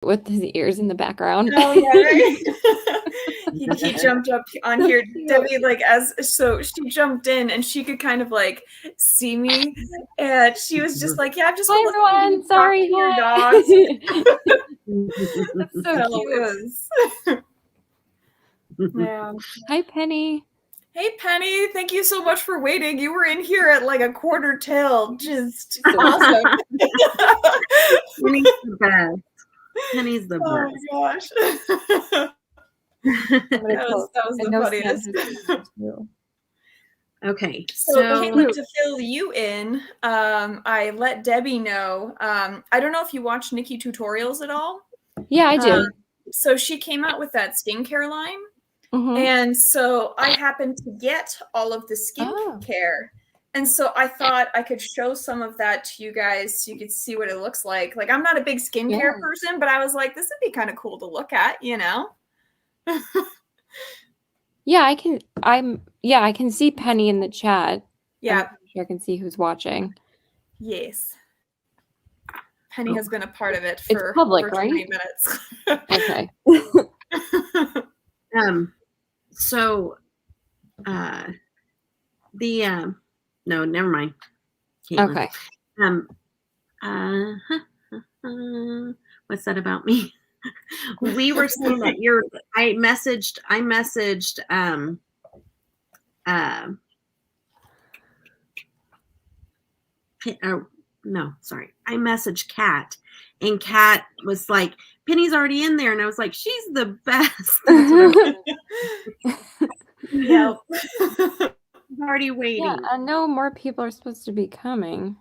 with his ears in the background. Oh yeah, right. he jumped up on here, Debbie. Like so she jumped in and she could kind of like see me, and she was just like, "Yeah, I'm just hi everyone. Sorry, your hi. dogs." That's so cute. Yeah. Hi, Penny. Hey, Penny. Thank you so much for waiting. You were in here at like a quarter till. Just awesome. Penny's the best. Penny's the best. Oh my gosh. that was the funniest. Okay, so Caitlin, to fill you in, I let Debbie know. I don't know if you watch Nikki tutorials at all. Yeah, I do. So she came out with that skincare line. Mm-hmm. And so I happened to get all of the skincare. And so I thought I could show some of that to you guys so you could see what it looks like. Like, I'm not a big skincare person, but I was like, this would be kind of cool to look at, you know? Yeah, I can see Penny in the chat. Yeah. I can see who's watching. Yes. Penny has been a part of it for it's public, over 20 minutes. Okay. So no, never mind. Caitlin. Okay. What's that about me? We were saying that I messaged I messaged Kat, and Kat was like, Penny's already in there, and I was like, she's the best. Yeah. I'm already waiting. Yeah, I know more people are supposed to be coming.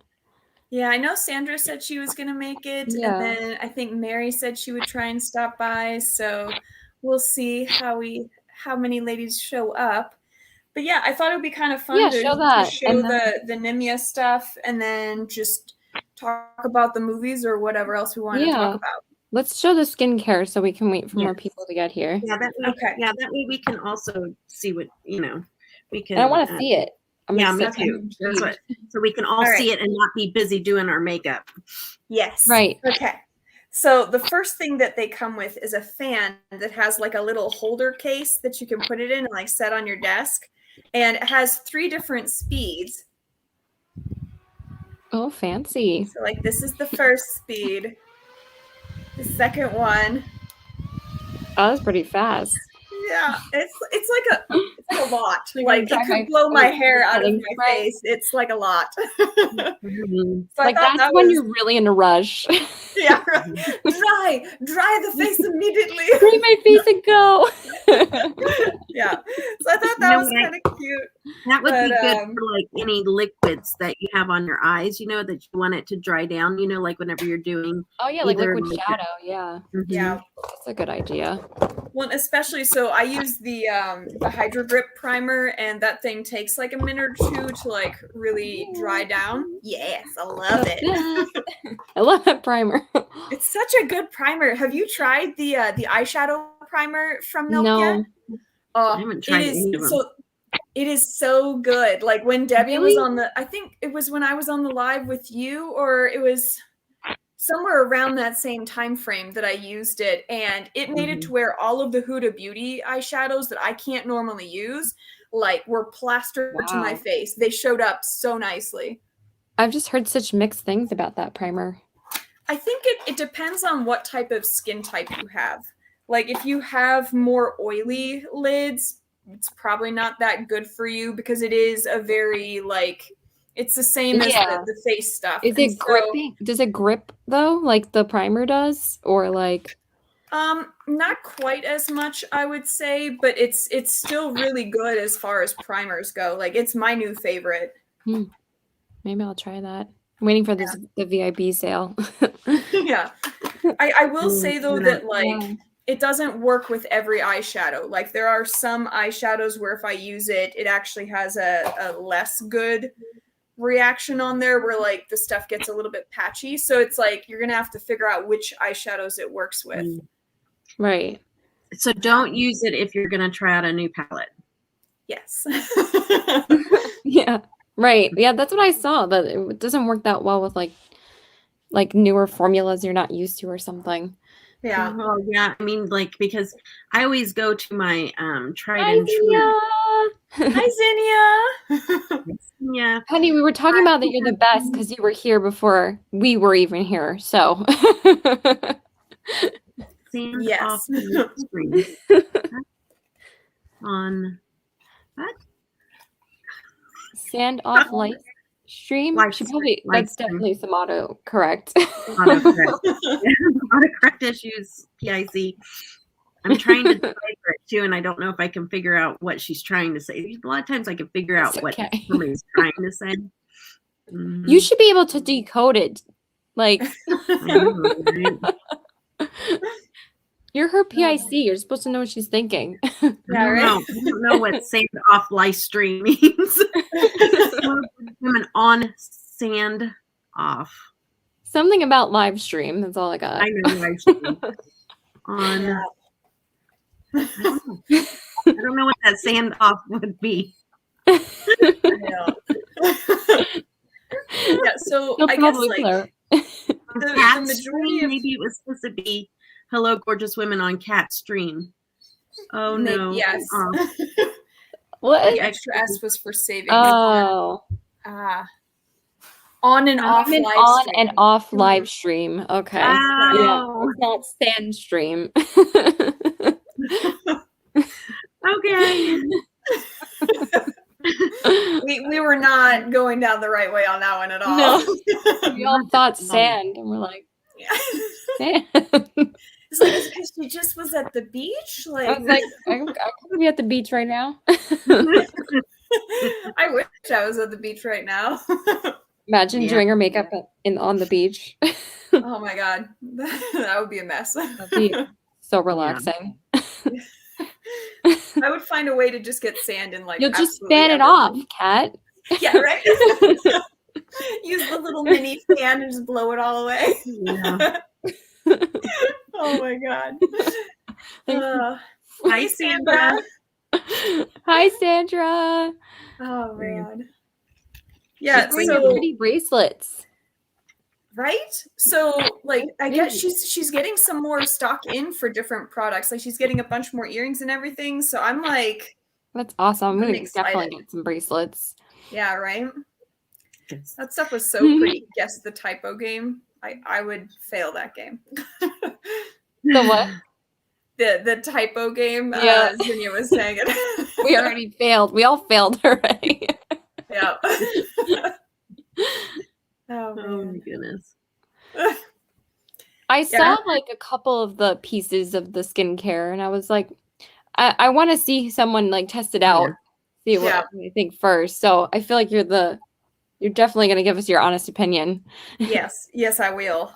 Yeah, I know Sandra said she was going to make it, and then I think Mary said she would try and stop by, so we'll see how many ladies show up. But yeah, I thought it would be kind of fun to show the Nimia stuff, and then just talk about the movies or whatever else we want to talk about. Let's show the skincare so we can wait for more people to get here. Yeah, that way we can also see what, we can. And I want to see it. Me too. So we can all see it and not be busy doing our makeup. Yes. Right. Okay. So the first thing that they come with is a fan that has like a little holder case that you can put it in and like set on your desk. And it has 3 different speeds. Oh, fancy. So like this is the first speed. The second one. Oh, that's pretty fast. Yeah, it's like a lot. Like it could blow my hair out of my face. It's like a lot. So like that's when you're really in a rush. Yeah, dry the face immediately. Dry my face and go. Yeah, so I thought that was kind of cute. That would be good for like any liquids that you have on your eyes. That you want it to dry down. Like whenever you're doing. Oh yeah, like liquid shadow. Yeah. Mm-hmm. Yeah, that's a good idea. Well, especially so I use the Hydro Grip primer, and that thing takes like a minute or 2 to like really dry down. Yes, I love it. I love that primer. It's such a good primer. Have you tried the eyeshadow primer from Milk yet? I haven't tried any of them. It is so good. Like when Debbie was on I think it was when I was on the live with you, or it was somewhere around that same time frame that I used it, and it made it to where all of the Huda Beauty eyeshadows that I can't normally use like were plastered to my face. They showed up so nicely. I've just heard such mixed things about that primer. I think it depends on what type of skin type you have. Like if you have more oily lids, it's probably not that good for you because it is a very like it's the same as the face stuff. Is it gripping? Does it grip though, like the primer does, or like? Not quite as much, I would say, but it's still really good as far as primers go. Like it's my new favorite. Maybe I'll try that. I'm waiting for the VIB sale. Yeah, I will say though that like it doesn't work with every eyeshadow. Like there are some eyeshadows where if I use it, it actually has a less good reaction on there where like the stuff gets a little bit patchy. So it's like you're gonna have to figure out which eyeshadows it works with. Right. So don't use it if you're gonna try out a new palette. Yes. Yeah. Right. Yeah, that's what I saw. That it doesn't work that well with like newer formulas you're not used to or something. Yeah. Oh yeah, I mean, like, because I always go to my tried Hi, and true. Hi, Zinnia. Yeah. Honey, we were talking about that you're the best because you were here before we were even here. So Sand off Yes. the screen. On what? sand off light stream. Live She stream. probably Live that's stream. definitely some auto correct. Autocorrect. Autocorrect issues. PIC. I'm trying to decipher it too, and I don't know if I can figure out what she's trying to say. A lot of times I can figure It's out what okay. somebody's trying to say. Mhm. You should be able to decode it. Like I know, right? you're her PIC. You're supposed to know what she's thinking. I don't know. I don't know what sand off live stream means. Women on sand off. Something about live stream. That's all I got. I know live stream. On. Yeah. I don't know what that sand off would be. Yeah. Yeah, so You'll I guess probably like clear. the Cat majority stream, of maybe it was supposed to be "Hello, gorgeous women" on Cat stream. Oh no! yes. What? The extra S was for saving. Oh. On and off On and live on stream. and off live stream. Okay. Wow. Yeah. It's not sand stream. Okay. We were not going down the right way on that one at all. No. We all thought sand, and we're like, sand. It's like, it's because she just was at the beach. I Like, was like, I could be at the beach right now. I wish I was at the beach right now. Imagine Yeah. doing her makeup on the beach. Oh my god, that would be a mess. That'd be so relaxing. I would find a way to just get sand in like. You'll just absolutely fan it everything. off, Kat. Yeah, right. Use the little mini fan and just blow it all away. Yeah. Oh my god. Hi, Sandra. Hi, Sandra. Oh man. Yeah, She's bringing so pretty bracelets. right? So like I guess she's getting some more stock in for different products. Like she's getting a bunch more earrings and everything. So I'm like, That's awesome. I'm I'm gonna definitely excited. get some bracelets. yeah, right. Yes. That stuff was so pretty. Guess the typo game. I would fail that game. The what? The typo game. Yeah. Zinnia was saying it. We already failed. We all failed already. Yeah. Oh, Oh man. my goodness. I saw like a couple of the pieces of the skincare, and I was like, I want to see someone like test it out, see what you think first. So I feel like you're definitely gonna give us your honest opinion. Yes, I will.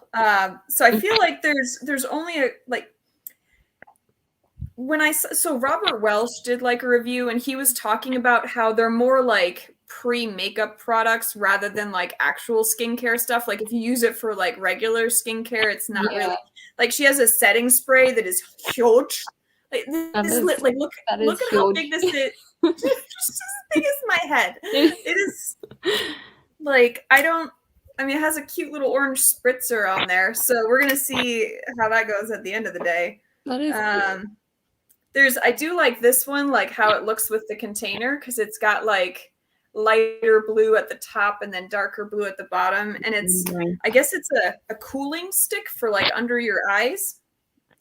So I feel like there's only a like when so Robert Welsh did like a review, and he was talking about how they're more like pre-makeup products rather than like actual skincare stuff. Like if you use it for like regular skincare, it's not really like she has a setting spray that is huge. Like this is like look at how big this is. Just as big as my head. It is like I mean it has a cute little orange spritzer on there, so we're gonna see how that goes at the end of the day. That is I do like this one, like how it looks with the container, because it's got like lighter blue at the top and then darker blue at the bottom, and it's I guess it's a cooling stick for like under your eyes.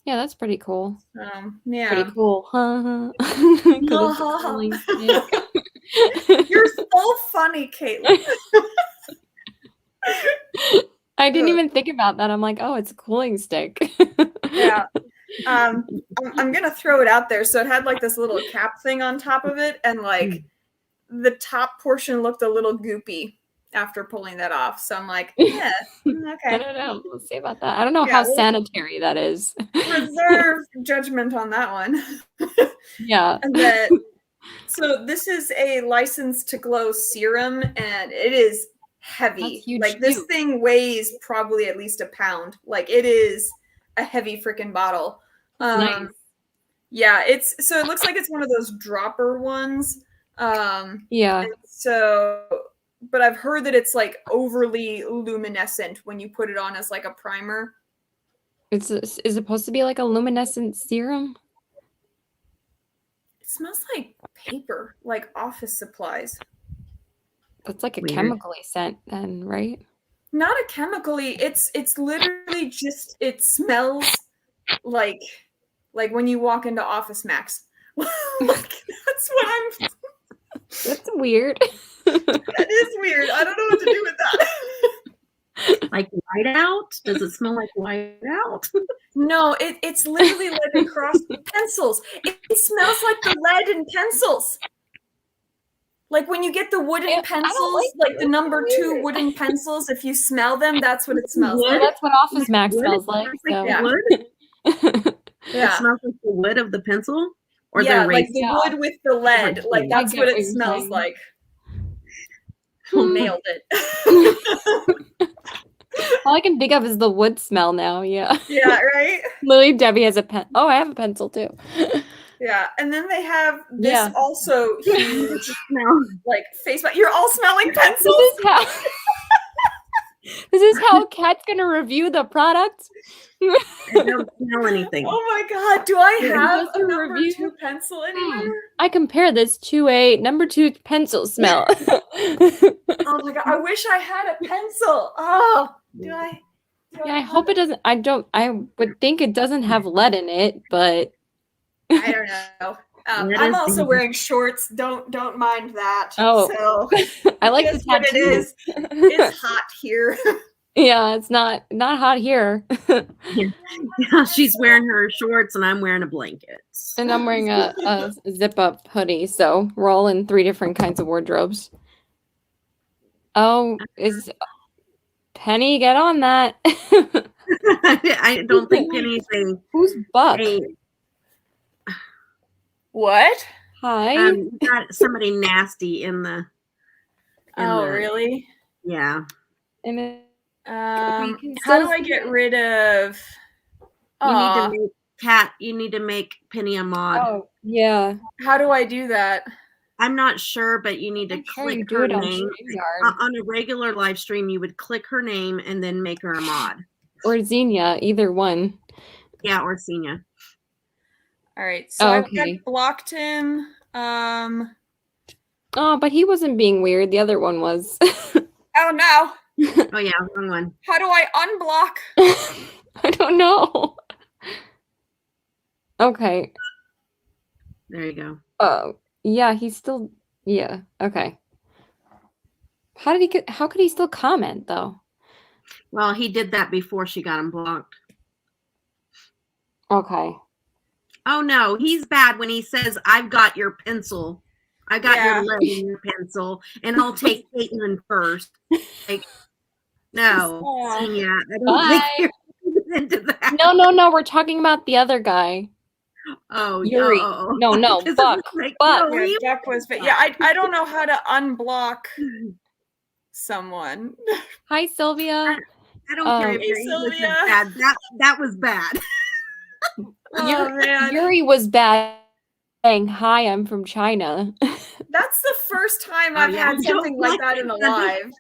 Yeah, that's pretty cool. Yeah, pretty cool. You're so funny, Caitlin. I didn't even think about that. I'm like, oh, it's a cooling stick. Yeah. I'm gonna throw it out there. So it had like this little cap thing on top of it, and like the top portion looked a little goopy after pulling that off. So I'm like, yeah, okay. I don't know. We'll see about that. I don't know how sanitary that is. Reserve judgment on that one. Yeah. And then, so this is a License to Glow serum, and it is heavy. Like this thing weighs probably at least a pound. Like it is a heavy freaking bottle. Nice. Yeah, so it looks like it's one of those dropper ones. Yeah. So, but I've heard that it's like overly luminescent when you put it on as like a primer. Is it supposed to be like a luminescent serum? It smells like paper, like office supplies. That's like a chemically scent then, right? Not a chemically. It's literally just, it smells like when you walk into Office Max. Like, that's what I'm. That's weird. That is weird. I don't know what to do with that. Like whiteout? Does it smell like whiteout? No, it's literally like across pencils. It smells like the lead in pencils. Like when you get the wooden pencils, like the number 2 wooden pencils, if you smell them, that's what it smells like. That's what Office Max smells like. So. Yeah. It smells like the wood of the pencil? Or yeah, the like the wood with the lead. Like that's what it smells like. Nailed it. All I can think of is the wood smell now. Yeah. Yeah, right? Lily Debbie has a pen. Oh, I have a pencil too. Yeah, and then they have this also huge like face mask. You're all smelling pencils. This is how Kat's gonna review the product. I don't smell anything. Oh my god, do I have a number 2 pencil anywhere? I compare this to a number 2 pencil smell. Oh my god, I wish I had a pencil. Oh, do I? I hope it doesn't. I would think it doesn't have lead in it, but I don't know. I'm also wearing shorts. Don't mind that. Oh, so I like the tattoo. It is. It's hot here. Yeah, it's not hot here. Yeah, she's wearing her shorts and I'm wearing a blanket. And I'm wearing a zip-up hoodie, so we're all in 3 different kinds of wardrobes. Oh, is Penny, get on that. I don't think Penny's a... Who's Buck? What? Hi. Got somebody nasty in the... really? Yeah. And how do I get rid of... You need to make Penny a mod. Oh, yeah. How do I do that? I'm not sure, but you need to click her name. On a regular live stream, you would click her name and then make her a mod. Or Xenia, either one. Yeah, or Xenia. All right, so I blocked him. Oh, but he wasn't being weird. The other one was. Oh, no. Oh, yeah, wrong one. How do I unblock? I don't know. Okay. There you go. Oh, yeah, he's still, yeah, okay. How could he still comment, though? Well, he did that before she got him blocked. Okay. Oh, no, he's bad when he says, I've got your pencil. I got your lead in your pencil, and I'll take Caitlin first. Like, no. Yeah, I don't think you're into that. No, we're talking about the other guy. Oh, Yuri. No, Buck. Like, Buck. No, yeah, Buck was, but yeah, I don't know how to unblock someone. Hi, Sylvia. I don't care if your English is bad. That was bad. Yuri was bad saying, hi, I'm from China. That's the first time I've had something like that in a live.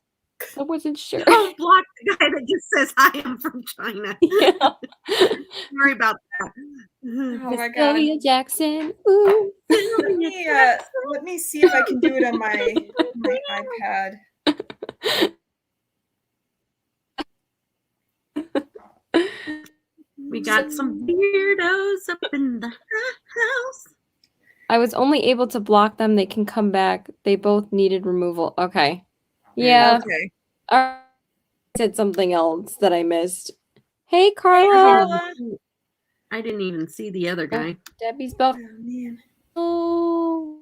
I wasn't sure. Don't block the guy that just says, hi, I'm from China. Yeah. Sorry about that. Oh my god. Sylvia Jackson. Ooh. Let me see if I can do it on my iPad. We got some weirdos up in the house. I was only able to block them. They can come back. They both needed removal. Okay. Yeah. Okay. I said something else that I missed. Hey, Carla. I didn't even see the other guy. Debbie's buff. Oh, man. Oh.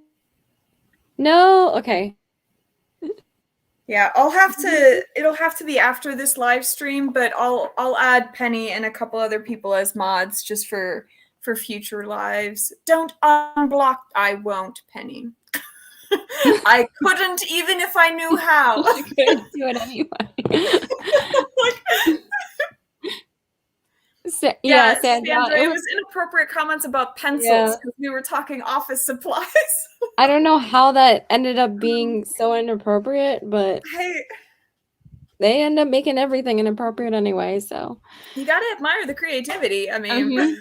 No. Okay. Yeah, it'll have to be after this live stream, but I'll add Penny and a couple other people as mods just for future lives. Don't unblock. I won't, Penny. I couldn't even if I knew how. I couldn't do it anyway. Sandra, it was inappropriate comments about pencils because we were talking office supplies. I don't know how that ended up being so inappropriate, but they end up making everything inappropriate anyway. So you got to admire the creativity. I mean,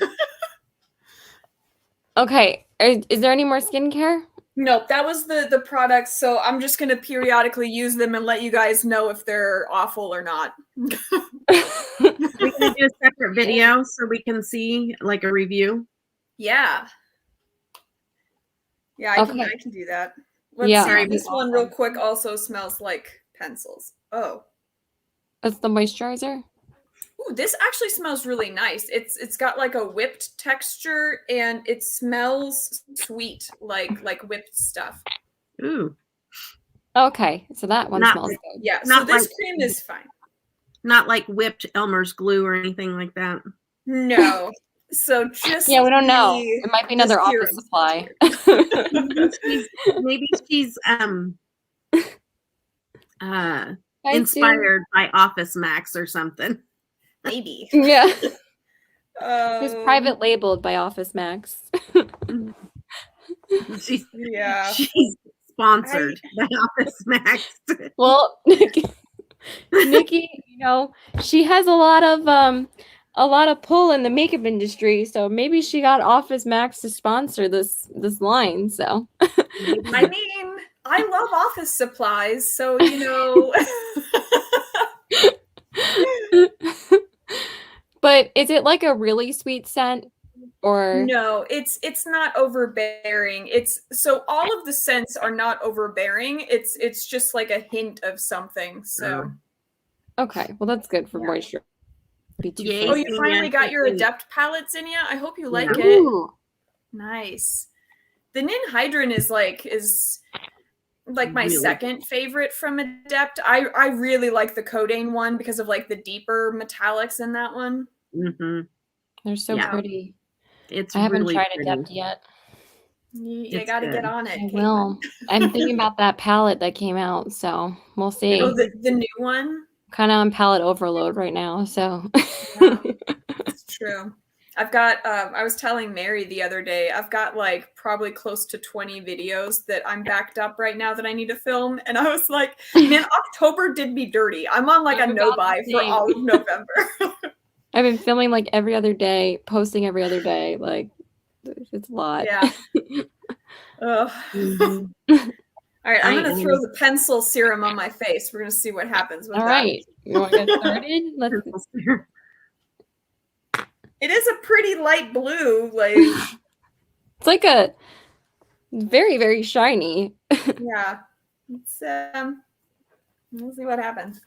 okay. Is there any more skincare? Nope, that was the products. So I'm just gonna periodically use them and let you guys know if they're awful or not. We can do a separate video so we can see like a review. Yeah. Yeah, I can do that. Let's see. This one real quick also smells like pencils. Oh. That's the moisturizer? Ooh, this actually smells really nice. It's got like a whipped texture and it smells sweet, like whipped stuff. Ooh. Okay, so that one smells good. Yeah, so this cream is fine. Not like whipped Elmer's glue or anything like that. No. So just we don't know. It might be another office supply. maybe she's inspired by Office Max or something. Maybe. Yeah. It's private labeled by Office Max. She's sponsored by Office Max. Well, Nikki, she has a lot of pull in the makeup industry, so maybe she got Office Max to sponsor this line. So I mean, I love office supplies, so But is it like a really sweet scent? Or no, it's not overbearing. So all of the scents are not overbearing. It's just like a hint of something. So okay, well that's good for moisture. Oh, you finally got your Adept palettes in ya? I hope you like it. Nice. The Ninhydrin is like my second favorite from Adept. I really like the Codain one because of like the deeper metallics in that one. Mm-hmm. They're so pretty. I haven't really tried pretty. Adept yet. You got to get on it. I will. I'm thinking about that palette that came out, so we'll see. Oh, the new one? Kind of on palette overload right now, so. It's true. I've got, I was telling Mary the other day, I've got like probably close to 20 videos that I'm backed up right now that I need to film. And I was like, man, October did me dirty. I'm on like a no-buy for all of November. I've been filming like every other day, posting every other day. Like, it's a lot. Yeah. All right, I'm going to throw the pencil serum on my face. We're going to see what happens with that. All right. You want to get started? Let's It is a pretty light blue. Like it's like a very, very shiny. Yeah. It's we'll see what happens.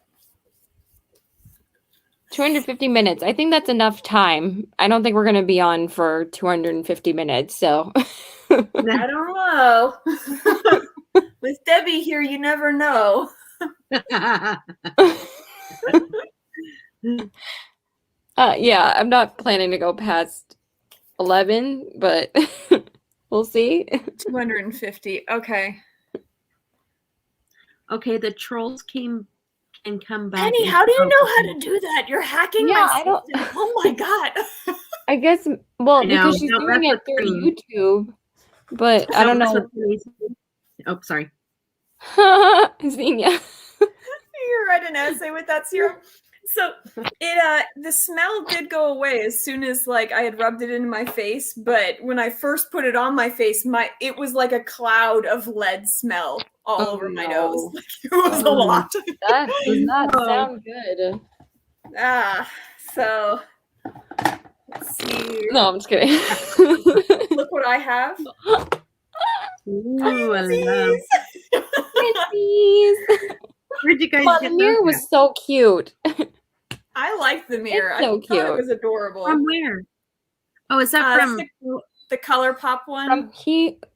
250 minutes. I think that's enough time. I don't think we're going to be on for 250 minutes. So I don't know. With Debbie here, you never know. Yeah, I'm not planning to go past 11, but we'll see. 250. Okay. Okay, the trolls can come back. Penny, how do you know how to do that? You're hacking my I don't. Oh my god. I guess because she's doing it through YouTube, but I don't know. Oh, sorry. Xenia. You read an essay with that serum. So the smell did go away as soon as like I had rubbed it into my face, but when I first put it on my face, it was like a cloud of lead smell all over my nose. Like, it was a lot. That does not sound good. So let's see. No, I'm just kidding. Look what I have. Ooh, I love. Where'd you guys get the mirror? Was so cute. I like the mirror. It's so cute. It was adorable. From where? Oh, is that from the ColourPop one? From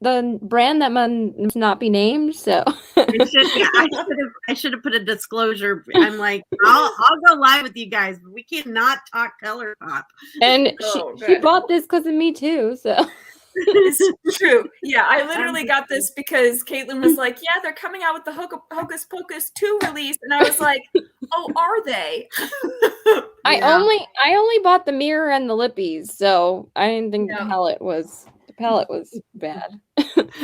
the brand that must not be named. So I should have put a disclosure. I'm like, I'll go live with you guys, but we cannot talk ColourPop. And she bought this because of me too. So. It's true. Yeah, I literally got this because Caitlin was like, yeah, they're coming out with the Hocus Pocus 2 release. And I was like, oh, are they? I only bought the mirror and the lippies, so I didn't think the palette was bad.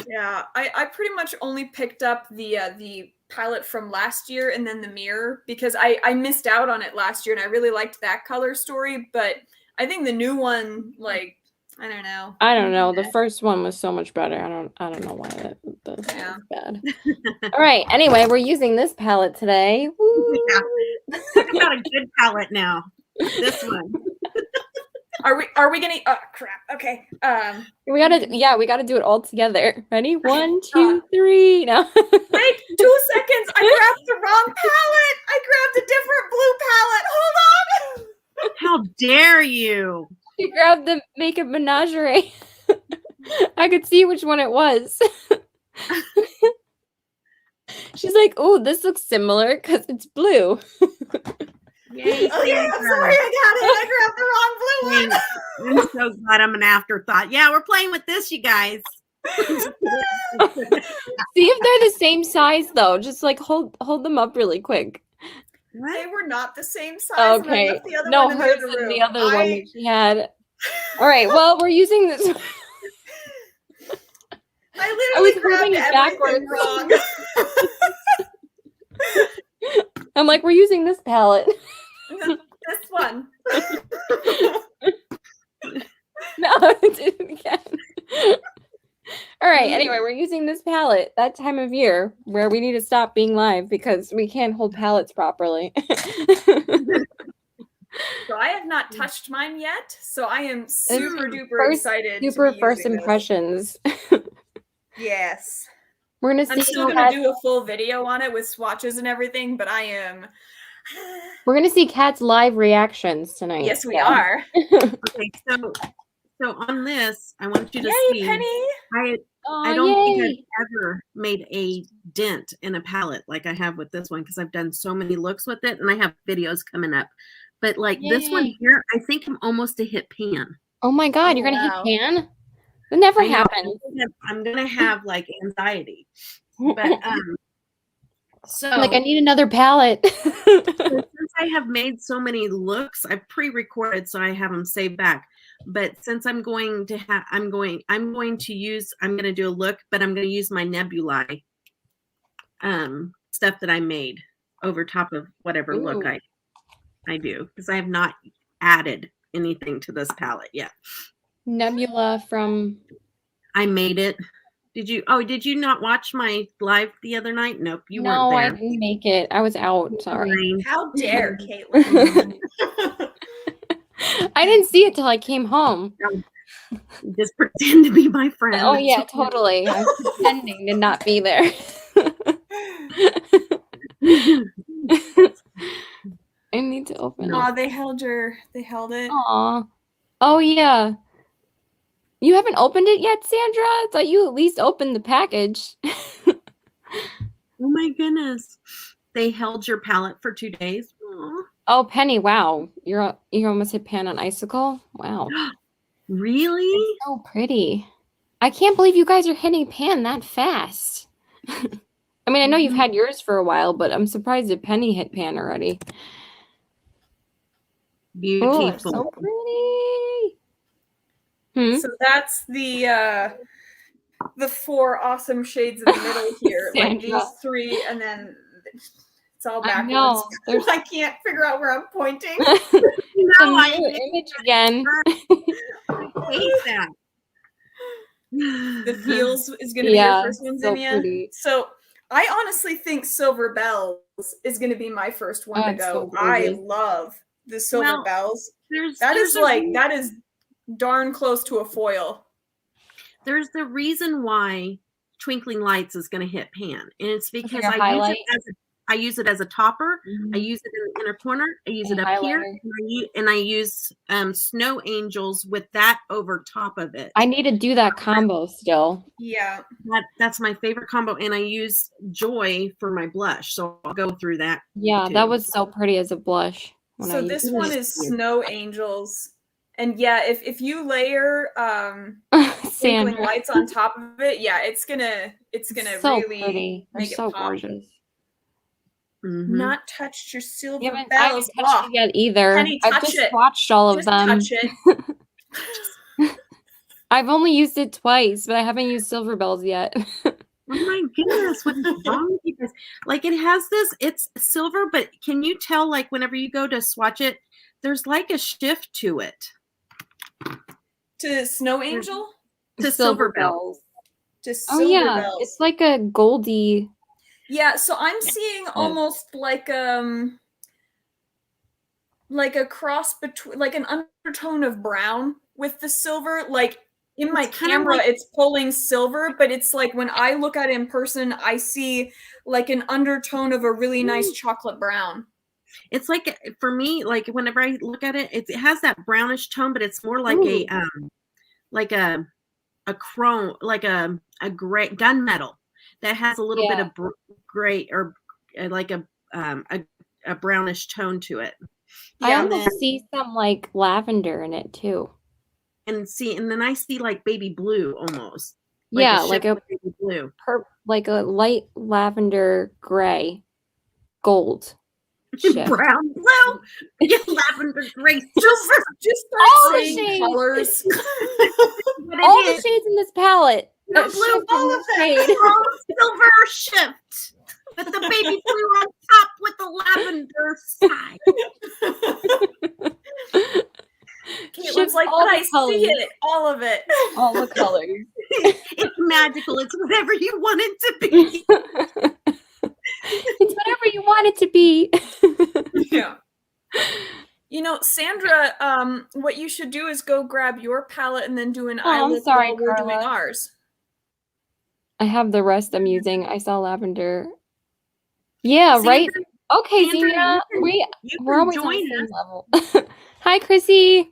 Yeah, I pretty much only picked up the palette from last year and then the mirror, because I missed out on it last year and I really liked that color story, but I think the new one, like, I don't know. I don't know. The first one was so much better. I don't know why that's bad. All right. Anyway, we're using this palette today. Woo! Yeah. Let's talk about a good palette now. This one. Are we gonna? Oh crap. Okay. We gotta do it all together. Ready? 1, 2, 3. No. Wait, 2 seconds. I grabbed the wrong palette. I grabbed a different blue palette. Hold on. How dare you? She grabbed the Makeup Menagerie. I could see which one it was. She's like, "Oh, this looks similar because it's blue." Yay, oh yeah, I'm sorry, I got it. I grabbed the wrong blue one. I'm so glad I'm an afterthought. Yeah, we're playing with this, you guys. See if they're the same size though. Just like hold them up really quick. What? They were not the same size. Okay. And the other no, one hers is the other one that she had. All right. Well, we're using this. I literally grabbed everything wrong. I'm like, we're using this palette. This one. No, I did it again. All right. Anyway, we're using this palette that time of year where we need to stop being live because we can't hold palettes properly. So I have not touched mine yet. So I am super duper excited. Super first impressions. Yes. We're gonna see. I'm still gonna do a full video on it with swatches and everything, but I am. We're gonna see Kat's live reactions tonight. Yes, we are. Okay, so on this, I want you to see. Penny. I don't think I've ever made a dent in a palette like I have with this one because I've done so many looks with it, and I have videos coming up. But like this one here, I think I'm almost a hit pan. Oh my God, you're gonna hit pan? It never happened. I'm gonna have like anxiety. But so like I need another palette. since I have made so many looks, I've pre-recorded so I have them saved back. But since I'm going to do a look, but I'm going to use my nebulae stuff that I made over top of whatever look I do, because I have not added anything to this palette yet. Nebula from I made it. Did you not watch my live the other night? Nope, you weren't there. No, I didn't make it. I was out. Sorry. How dare Caitlin? I didn't see it till I came home. Just pretend to be my friend. Oh yeah, totally. I was pretending to not be there. I need to open it. Oh, they held it. Aw. Oh yeah. You haven't opened it yet, Sandra? I thought you at least opened the package. Oh my goodness. They held your palette for 2 days. Aww. Oh, Penny, wow. You almost hit pan on Icicle? Wow. Really? It's so pretty. I can't believe you guys are hitting pan that fast. I mean, I know you've had yours for a while, but I'm surprised that Penny hit pan already. Beautiful. Oh, so pretty. So that's the 4 awesome shades in the middle here. Like these 3, and then it's all backwards. I can't figure out where I'm pointing. Image again. I hate that. The Feels is going to be your first one, Zinnia. So I honestly think Silver Bells is going to be my first one to go. So I love the Silver Bells. That is darn close to a foil. There's the reason why Twinkling Lights is going to hit pan, and it's because I use it as a topper. I use it in the inner corner. I use it up here, and I use Snow Angels with that over top of it. I need to do that combo still. Yeah, that's my favorite combo, and I use Joy for my blush, so I'll go through that. Yeah, that was so pretty as a blush. So this one is Snow Angels. And yeah, if you layer Twinkling Lights on top of it, yeah, it's gonna so really pretty. make it so pop. Gorgeous. Not touched your Silver Bells. I haven't touched it yet either. Penny, I've just watched all of them. Touch it. I've only used it twice, but I haven't used Silver Bells yet. Oh my goodness, what's wrong with you guys. Like it has this, it's silver, but can you tell like whenever you go to swatch it, there's like a shift to it. To Snow Angel? To Silver Bells. To Silver Bells. It's like a goldy. Yeah, so I'm seeing almost like a cross between, like an undertone of brown with the silver. Like in my camera, it's pulling silver, but it's like when I look at it in person, I see like an undertone of a really nice chocolate brown. It's like, for me, like whenever I look at it, it has that brownish tone, but it's more like a chrome, like a gray gunmetal that has a little bit of gray or like a brownish tone to it. I almost see some like lavender in it too. And then I see like baby blue almost. Like a baby blue. Like a light lavender gray gold. Brown blue. Yeah, lavender gray silver. Just all the shades. Colors. All the shades in this palette. No blue, all of them. Silver shift. With the baby blue on top with the lavender side. Caitlin's like, but I see it. All of it. All the colors. It's magical. It's whatever you want it to be. It's whatever you want it to be. Yeah. You know, Sandra, what you should do is go grab your palette and then do an eye look while we're doing ours. I have the rest I'm using. I saw lavender. Yeah, Sandra, right? Okay, Zena. We're always on the same level. Hi, Chrissy.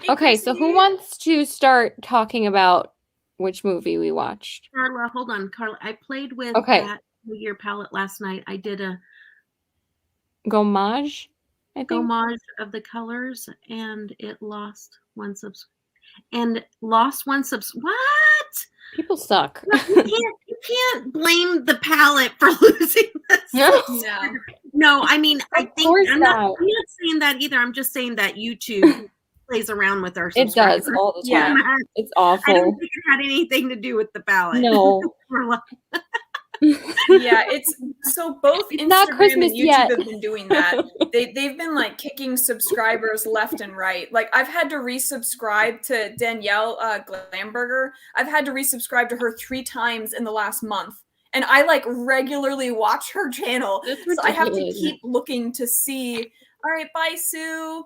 Hey, okay, Chrissy. So who wants to start talking about which movie we watched? Carla, hold on. Carla, I played with that your palette last night. I did a gommage, I think. Gommage of the colors, and it lost one What? People suck. You can't blame the palette for losing this. No, I mean, I think I'm not saying that either. I'm just saying that YouTube plays around with our subscribers. It does all the time. Yeah. It's awful. I don't think it had anything to do with the palette. No. Yeah, it's so both it's Instagram not Christmas and YouTube yet. have been doing that. They've been like kicking subscribers left and right. Like I've had to resubscribe to Danielle Glamberger. I've had to resubscribe to her 3 times in the last month. And I like regularly watch her channel. So I have to keep looking to see, all right, bye Sue.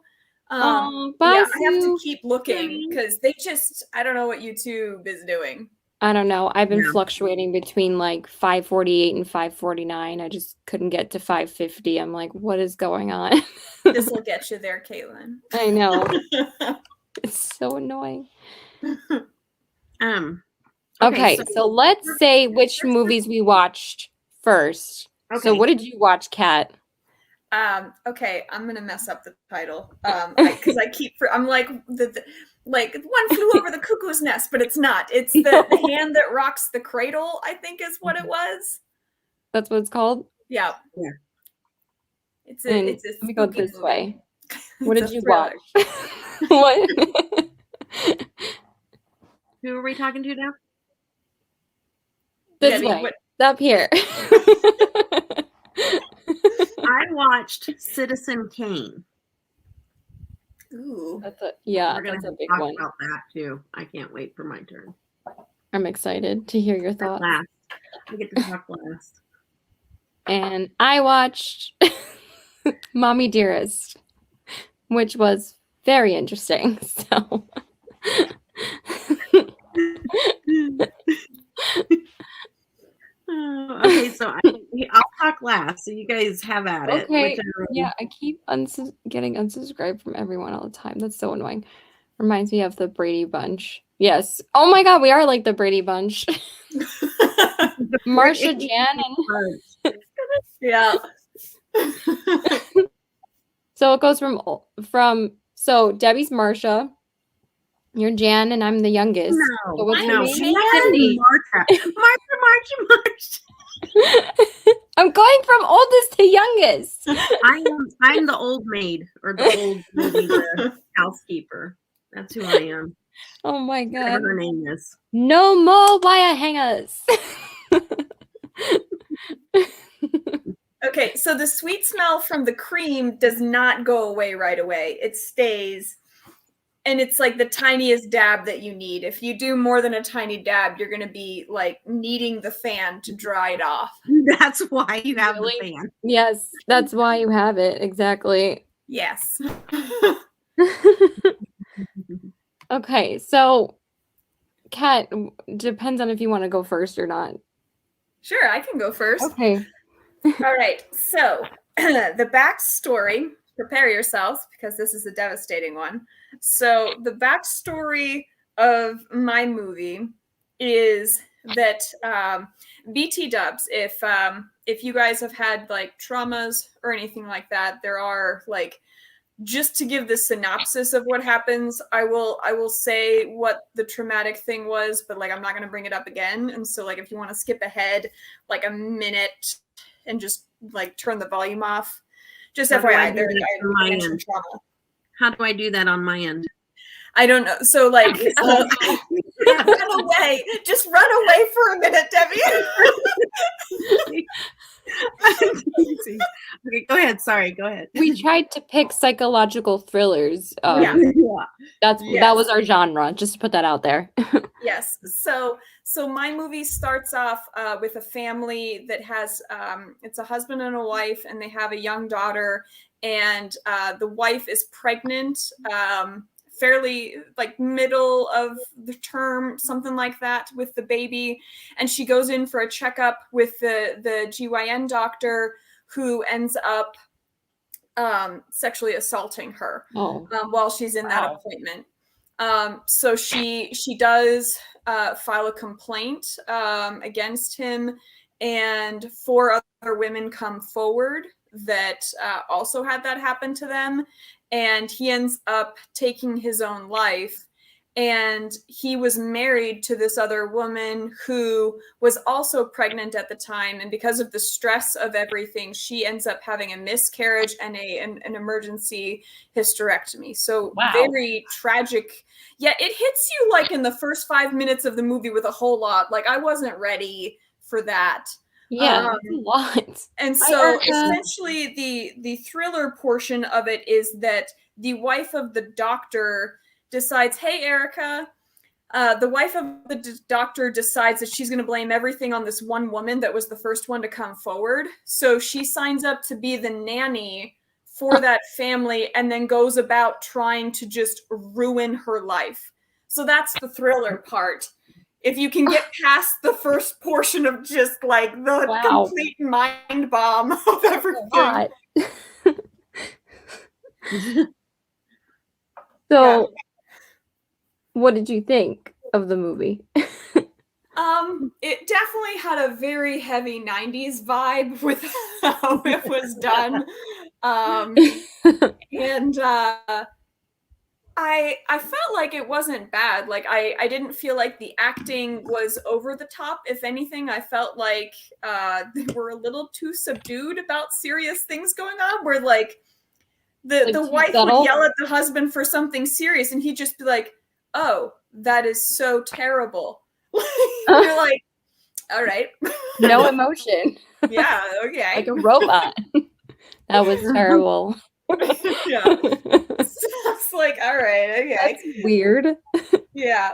Bye, yeah, Sue. I have to keep looking because they just, I don't know what YouTube is doing. I don't know. I've been fluctuating between like 548 and 549. I just couldn't get to 550. I'm like, what is going on? This will get you there, Caitlin. I know. It's so annoying. Okay, so let's say which movies we watched first. Okay. So what did you watch, Kat? Okay, I'm gonna mess up the title because I'm like like One Flew Over the Cuckoo's Nest, but it's not. It's the Hand That Rocks the Cradle, I think is what it was. That's what it's called? Yeah. It's a let me go this movie. Way. What did you watch? What? Who are we talking to now? This way. Up here. I watched Citizen Kane. Ooh, that's a big one. About that too. I can't wait for my turn. I'm excited to hear your thoughts. Last. I get to talk last. And I watched Mommy Dearest, which was very interesting. So. Okay, so I'll talk last, so you guys have at it. Okay. Yeah, I keep getting unsubscribed from everyone all the time. That's so annoying. Reminds me of the Brady Bunch. Yes. Oh my God, we are like the Brady Bunch. Marsha, Jan, and yeah. So it goes from so Debbie's Marsha. You're Jan, and I'm the youngest. No, so what's no, Cindy? Marcia. I'm going from oldest to youngest. I'm the old maid, or the old lady, the housekeeper. That's who I am. Oh my God. Whatever her name is. No more wire hangers. Okay, so the sweet smell from the cream does not go away right away. It stays. And it's like the tiniest dab that you need. If you do more than a tiny dab, you're going to be like needing the fan to dry it off. That's why you have the fan. Yes, that's why you have it. Exactly. Yes. Okay, so Kat, depends on if you want to go first or not. Sure, I can go first. Okay. All right, so the backstory, prepare yourselves because this is a devastating one. So the backstory of my movie is that BT dubs, if you guys have had like traumas or anything like that, there are like, just to give the synopsis of what happens, I will say what the traumatic thing was, but like I'm not going to bring it up again. And so like if you want to skip ahead like a minute and just like turn the volume off, just FYI, how do I do that on my end? I don't know. So like run away. Just run away for a minute, Debbie. Okay, go ahead. Sorry, go ahead. We tried to pick psychological thrillers. That was our genre, just to put that out there. Yes. So my movie starts off with a family that has it's a husband and a wife, and they have a young daughter, and the wife is pregnant, fairly like middle of the term, something like that, with the baby, and she goes in for a checkup with the GYN doctor, who ends up sexually assaulting her while she's in that appointment. So she does file a complaint against him, and 4 other women come forward that also had that happen to them, and he ends up taking his own life. And he was married to this other woman who was also pregnant at the time, and because of the stress of everything, she ends up having a miscarriage and an emergency hysterectomy. So very tragic. Yeah, it hits you like in the first 5 minutes of the movie with a whole lot. Like I wasn't ready for that. Yeah, a lot. And so essentially the thriller portion of it is that the wife of the doctor decides, hey, Erica, the wife of the doctor decides that she's going to blame everything on this one woman that was the first one to come forward. So she signs up to be the nanny for that family, and then goes about trying to just ruin her life. So that's the thriller part. If you can get past the first portion of just like the complete mind bomb of everything. So, what did you think of the movie? It definitely had a very heavy 90s vibe with how it was done. And I felt like it wasn't bad. Like I didn't feel like the acting was over the top. If anything, I felt like they were a little too subdued about serious things going on, where like the wife would yell at the husband for something serious, and he'd just be like, oh, that is so terrible. You're like, all right. No emotion. Yeah, okay. Like a robot. That was terrible. Yeah. So it's like, all right, okay. That's weird. Yeah.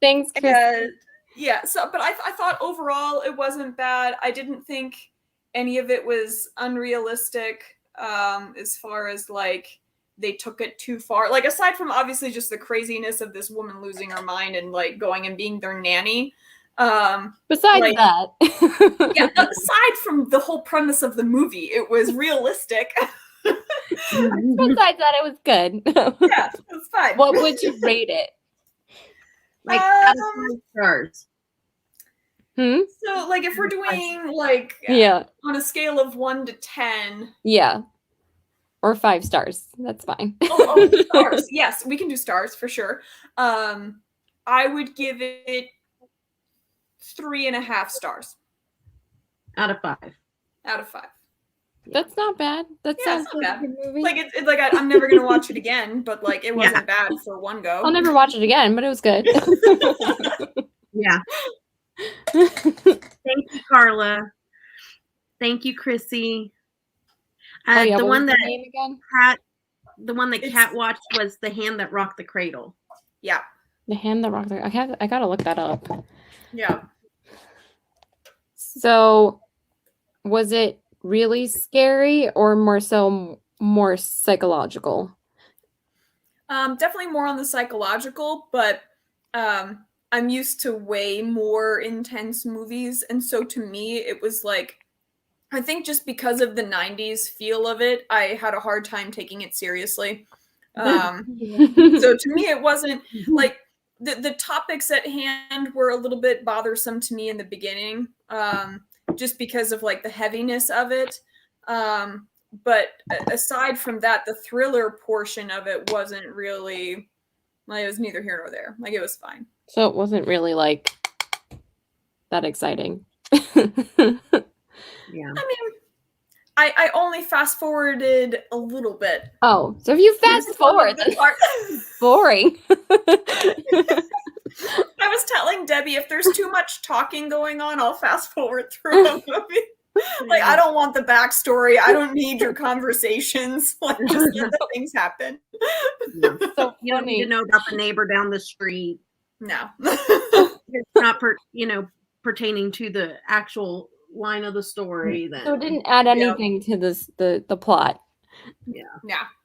Thanks, Chris. Yeah, so but I thought overall it wasn't bad. I didn't think any of it was unrealistic, as far as like they took it too far. Like aside from obviously just the craziness of this woman losing her mind and like going and being their nanny. Besides like, that. Yeah, aside from the whole premise of the movie, it was realistic. Besides that, it was good. Yeah, it was fine. What would you rate it? Like out of 5 stars. So like if we're doing like on a scale of 1 to 10. Yeah. Or 5 stars. That's fine. Oh, stars. Yes, we can do stars for sure. I would give it 3.5 stars. Out of 5. Out of 5. That's not bad. That sounds like a good movie. Like it's like I'm never gonna watch it again, but like it wasn't bad for one go. I'll never watch it again, but it was good. Yeah. Carla. Thank you, Chrissy. The one that Kat watched was The Hand That Rocked the Cradle. Yeah. The Hand That Rocked the I gotta look that up. Yeah. So, was it really scary or more psychological? Definitely more on the psychological, but I'm used to way more intense movies, and so to me it was like, I think just because of the 90s feel of it, I had a hard time taking it seriously. So to me it wasn't like the topics at hand were a little bit bothersome to me in the beginning, just because of like the heaviness of it. But aside from that, the thriller portion of it wasn't really, like, it was neither here nor there. Like, it was fine. So it wasn't really like that exciting. Yeah. I mean, I only fast forwarded a little bit. Oh, so if you fast forward, then boring. I was telling Debbie, if there's too much talking going on, I'll fast forward through a movie. Like, I don't want the backstory. I don't need your conversations. Like, just let the things happen. So you don't need to know about the neighbor down the street. No. It's not pertaining to the actual line of the story. Then. So it didn't add anything to the plot. Yeah.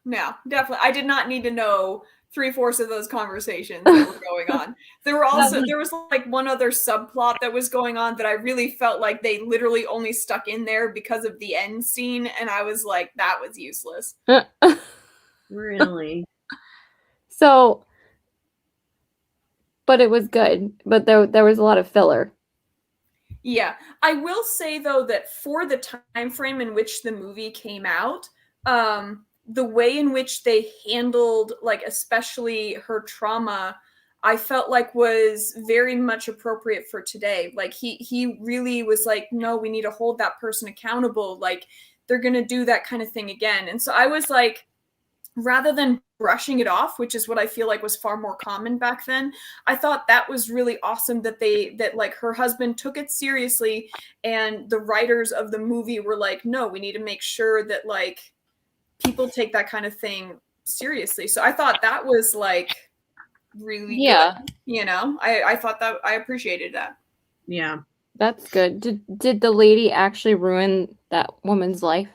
No, definitely. I did not need to know 3/4 of those conversations that were going on. There was like one other subplot that was going on that I really felt like they literally only stuck in there because of the end scene, and I was like, that was useless. Really? So, but it was good. But there was a lot of filler. Yeah, I will say though that for the time frame in which the movie came out, the way in which they handled, like, especially her trauma, I felt like was very much appropriate for today. Like, he really was like, no, we need to hold that person accountable. Like, they're going to do that kind of thing again. And so I was like, rather than brushing it off, which is what I feel like was far more common back then, I thought that was really awesome that like her husband took it seriously, and the writers of the movie were like, no, we need to make sure that, like, people take that kind of thing seriously. So I thought that was, like, really good. You know, I thought that I appreciated that. Yeah. That's good. Did the lady actually ruin that woman's life?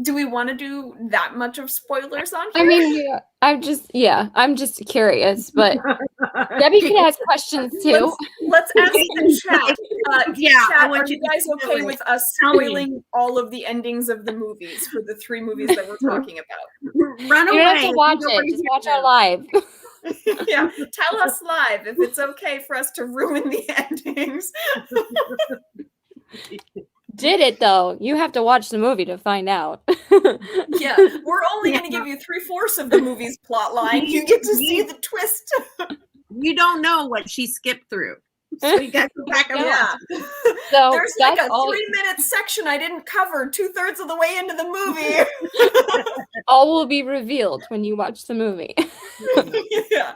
Do we want to do that much of spoilers on here? I mean, I'm just curious, but Debbie can ask questions too. Let's ask the chat. Chat, are you guys okay with us spoiling all of the endings of the movies for the 3 movies that we're talking about? Run away. You don't have to watch it. Just watch our live. Yeah, tell us live if it's okay for us to ruin the endings. Did it though? You have to watch the movie to find out. Yeah, we're only going to give you 3/4 of the movie's plot line. You get to see the twist. You don't know what she skipped through. So you got to go back and watch. So there's like a 3-minute section I didn't cover 2/3 of the way into the movie. All will be revealed when you watch the movie. Yeah.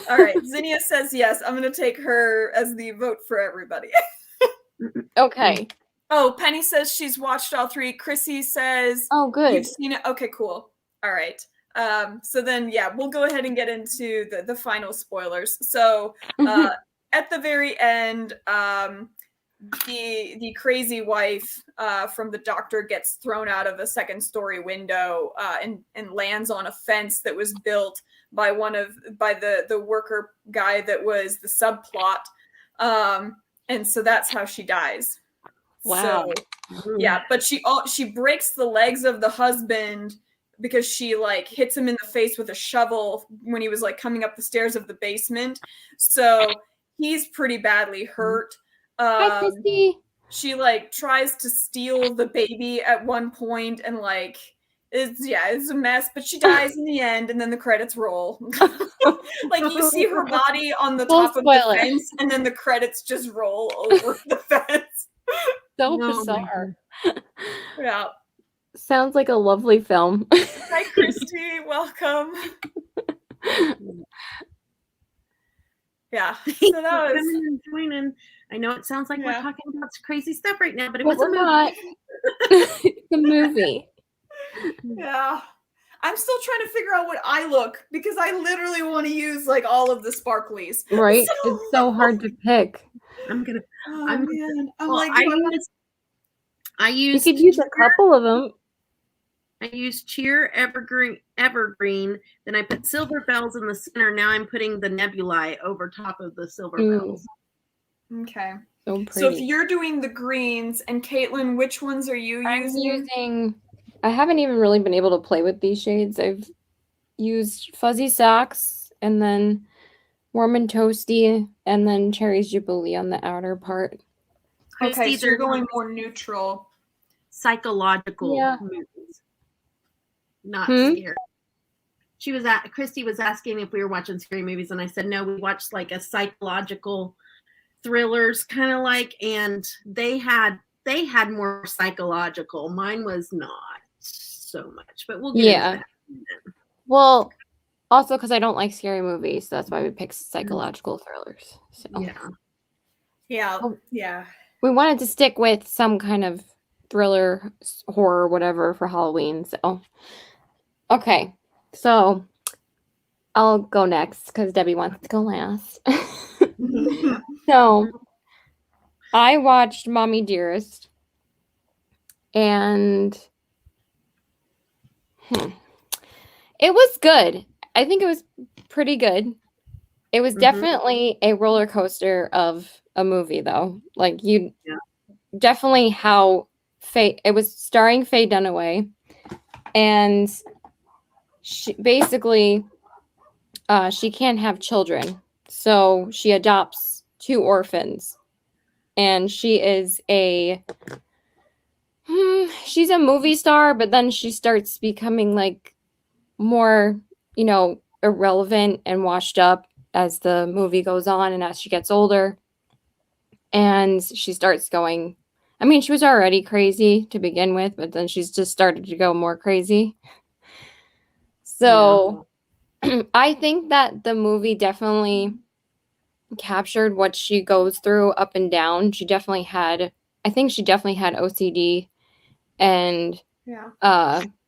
All right. Zinnia says yes. I'm going to take her as the vote for everybody. Okay. Oh, Penny says she's watched all 3. Chrissy says, oh, good. You've seen it. Okay, cool. All right. So then, yeah, we'll go ahead and get into the final spoilers. So at the very end, the crazy wife from the doctor gets thrown out of a 2nd-story window and lands on a fence that was built by the worker guy that was the subplot. And so that's how she dies. Wow. So, yeah, but she breaks the legs of the husband because she, like, hits him in the face with a shovel when he was, like, coming up the stairs of the basement. So he's pretty badly hurt. Hi, Christy. She, like, tries to steal the baby at one point, and, like, it's a mess, but she dies in the end, and then the credits roll. Like, you see her body on the top of the fence, and then the credits just roll over the fence. So bizarre. Yeah. Sounds like a lovely film. Hi, Christy. Welcome. Yeah. So that was joining. I know it sounds like we're talking about crazy stuff right now, but it was a movie. Not. It's a movie. Yeah. I'm still trying to figure out what eye look because I literally want to use like all of the sparklies. Right? So, it's so hard to pick. I'm like, I used. You could use a couple of them. I used Cheer Evergreen. Then I put Silver Bells in the center. Now I'm putting the Nebulae over top of the Silver Bells. Okay. So pretty. So if you're doing the greens, and Caitlin, which ones are you using? I haven't even really been able to play with these shades. I've used Fuzzy Socks and then Warm and Toasty and then Cherry's Jubilee on the outer part. Okay, so you're going more neutral. Psychological movies. Not scary. Christy was asking if we were watching scary movies, and I said no, we watched like a psychological thrillers kind of like, and they had more psychological. Mine was not so much, but we'll get into that. Well, also because I don't like scary movies, so that's why we picked psychological thrillers. So yeah. We wanted to stick with some kind of thriller, horror, whatever for Halloween. So okay, so I'll go next because Debbie wants to go last. So I watched Mommy Dearest, and it was good. I think it was pretty good. It was definitely a roller coaster of a movie, though. Like definitely how it was starring Faye Dunaway, and she basically she can't have children, so she adopts 2 orphans, and she is she's a movie star, but then she starts becoming like more, irrelevant and washed up as the movie goes on and as she gets older. And she starts going, she was already crazy to begin with, but then she's just started to go more crazy. So I think that the movie definitely captured what she goes through up and down. She definitely had OCD and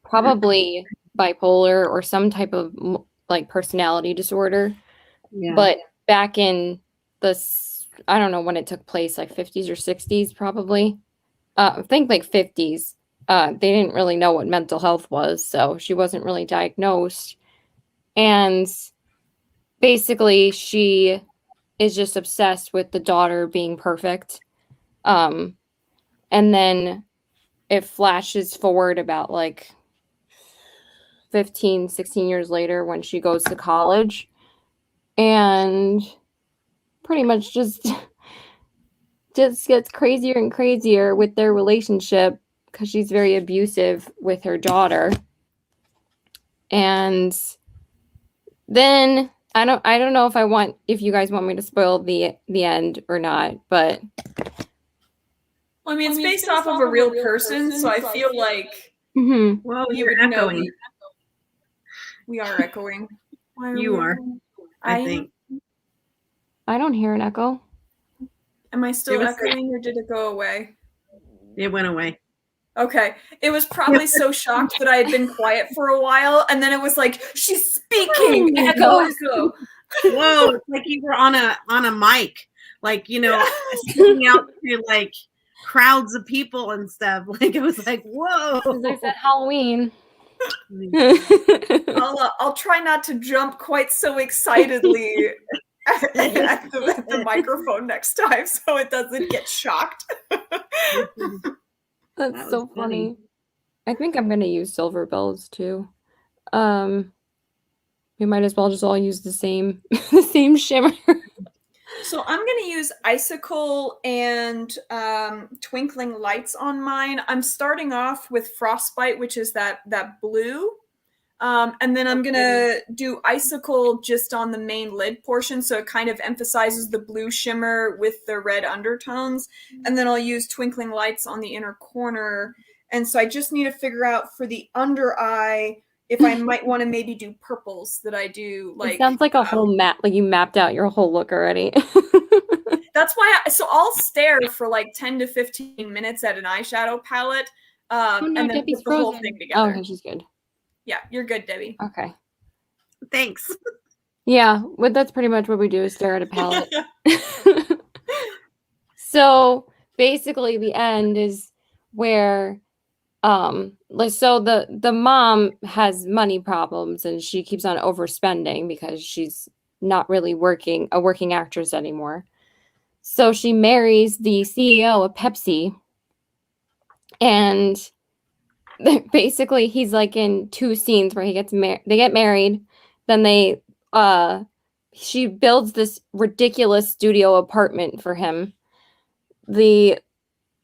probably bipolar or some type of like personality disorder. Yeah. But back in I don't know when it took place, like 50s or 60s, probably. I think like 50s. They didn't really know what mental health was, so she wasn't really diagnosed. And basically, she is just obsessed with the daughter being perfect. And then it flashes forward about like 15, 16 years later when she goes to college and pretty much just gets crazier and crazier with their relationship because she's very abusive with her daughter. And then I don't know if you guys want me to spoil the end or not, but it's based off of a real person, so I feel like well, you're echoing. We are echoing. You are. I think. I don't hear an echo. Am I still echoing, or did it go away? It went away. Okay. It was probably so shocked that I had been quiet for a while, and then it was like, she's speaking. Echo. Whoa, it's like you were on a mic, like, speaking out to like crowds of people and stuff. Like it was like, whoa. I said Halloween. I'll try not to jump quite so excitedly at the microphone next time so it doesn't get shocked. That's so funny. I think I'm going to use Silver Bells too. We might as well just all use the same shimmer. So I'm going to use Icicle and Twinkling Lights on mine. I'm starting off with Frostbite, which is that blue. And then I'm going to do Icicle just on the main lid portion, so it kind of emphasizes the blue shimmer with the red undertones. And then I'll use Twinkling Lights on the inner corner. And so I just need to figure out for the under eye, if I might want to maybe do purples that I do like. It sounds like a whole map. Like you mapped out your whole look already. That's why. So I'll stare for like 10 to 15 minutes at an eyeshadow palette, and then Debbie's put the whole thing together. Oh, okay, she's good. Yeah, you're good, Debbie. Okay. Thanks. Yeah, that's pretty much what we do is stare at a palette. So basically the end is where so the mom has money problems and she keeps on overspending because she's not really a working actress anymore. So she marries the CEO of Pepsi, and basically he's like in 2 scenes where they get married, then she builds this ridiculous studio apartment for him. The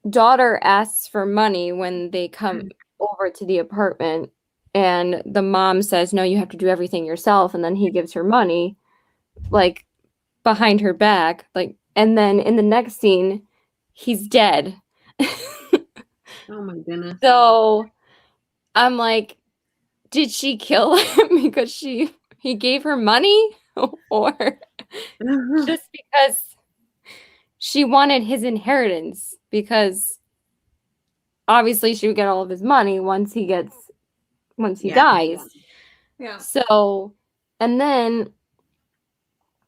daughter asks for money when they come over to the apartment, and the mom says, no, you have to do everything yourself, and then he gives her money like behind her back, like, and then in the next scene he's dead. Oh my goodness. So I'm like, did she kill him because he gave her money, or just because she wanted his inheritance, because obviously she would get all of his money once he dies. Yeah. So, and then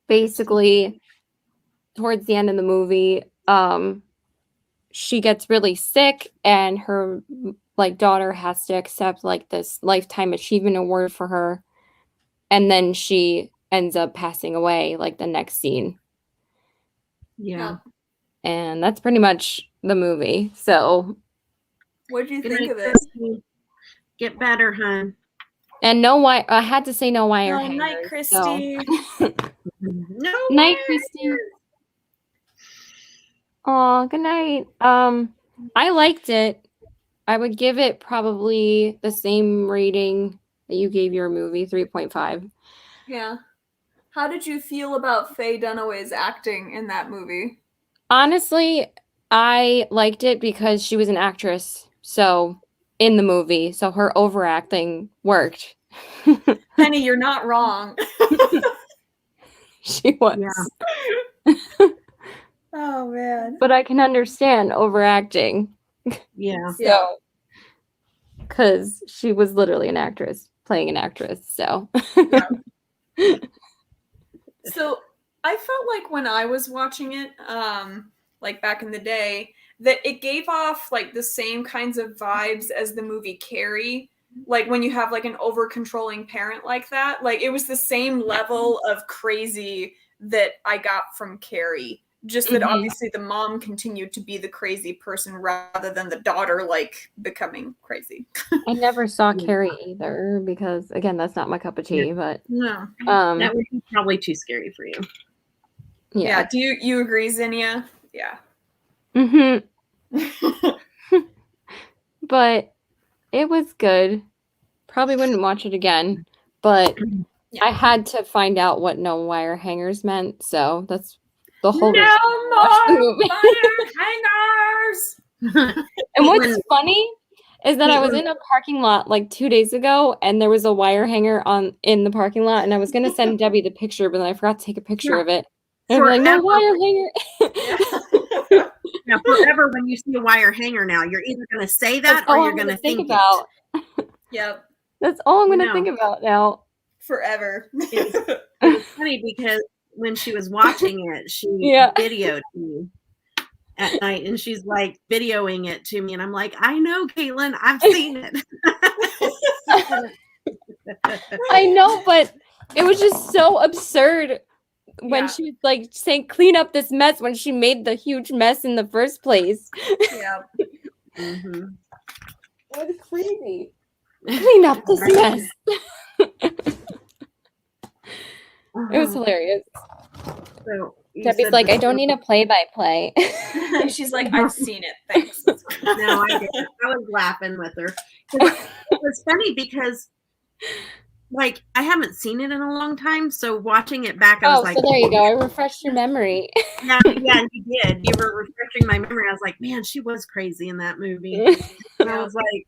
basically towards the end of the movie, she gets really sick and her like daughter has to accept like this lifetime achievement award for her, and then she ends up passing away like the next scene. Yeah. And that's pretty much the movie. So what did you think of it? Get better, hon. And I had to say no wire hangers. Night, Christy. So. No night, Christy. Oh, good night. I liked it. I would give it probably the same rating that you gave your movie, 3.5. Yeah. How did you feel about Faye Dunaway's acting in that movie? Honestly, I liked it because she was an actress, so in the movie, so her overacting worked. Penny, you're not wrong. She was. Yeah. Oh man. But I can understand overacting. Yeah. So, because she was literally an actress playing an actress. So. Yeah. So I felt like when I was watching it, like back in the day, that it gave off like the same kinds of vibes as the movie Carrie. Like when you have like an over-controlling parent like that, like it was the same level of crazy that I got from Carrie. Just that obviously the mom continued to be the crazy person rather than the daughter like becoming crazy. I never saw Carrie either because again, that's not my cup of tea. But no, that would be probably too scary for you. Yeah. Do you agree, Zinnia? Yeah. But it was good. Probably wouldn't watch it again. But I had to find out what no wire hangers meant, so that's the whole reason no more wire hangers. And what's funny is that I was in a parking lot like 2 days ago, and there was a wire hanger in the parking lot, and I was gonna send Debbie the picture, but then I forgot to take a picture of it. And I'm like, no wire hanger. Now, forever, when you see a wire hanger now, you're either going to say that or you're going to think about. Yep. That's all I'm going to think about now. Forever. It's funny because when she was watching it, she videoed me at night, and she's like videoing it to me, and I'm like, I know, Caitlin, I've seen it. I know, but it was just so absurd when she was like saying clean up this mess when she made the huge mess in the first place. Yeah. It was crazy. Clean up this mess. It was hilarious. So Debbie's like, I don't need a play-by-play. She's like, I've seen it. Thanks. No, I didn't. I was laughing with her. It was funny because like I haven't seen it in a long time, so watching it back, I was like, so there you go. I refreshed your memory. Yeah, you did. You were refreshing my memory. I was like, man, she was crazy in that movie. And I was like,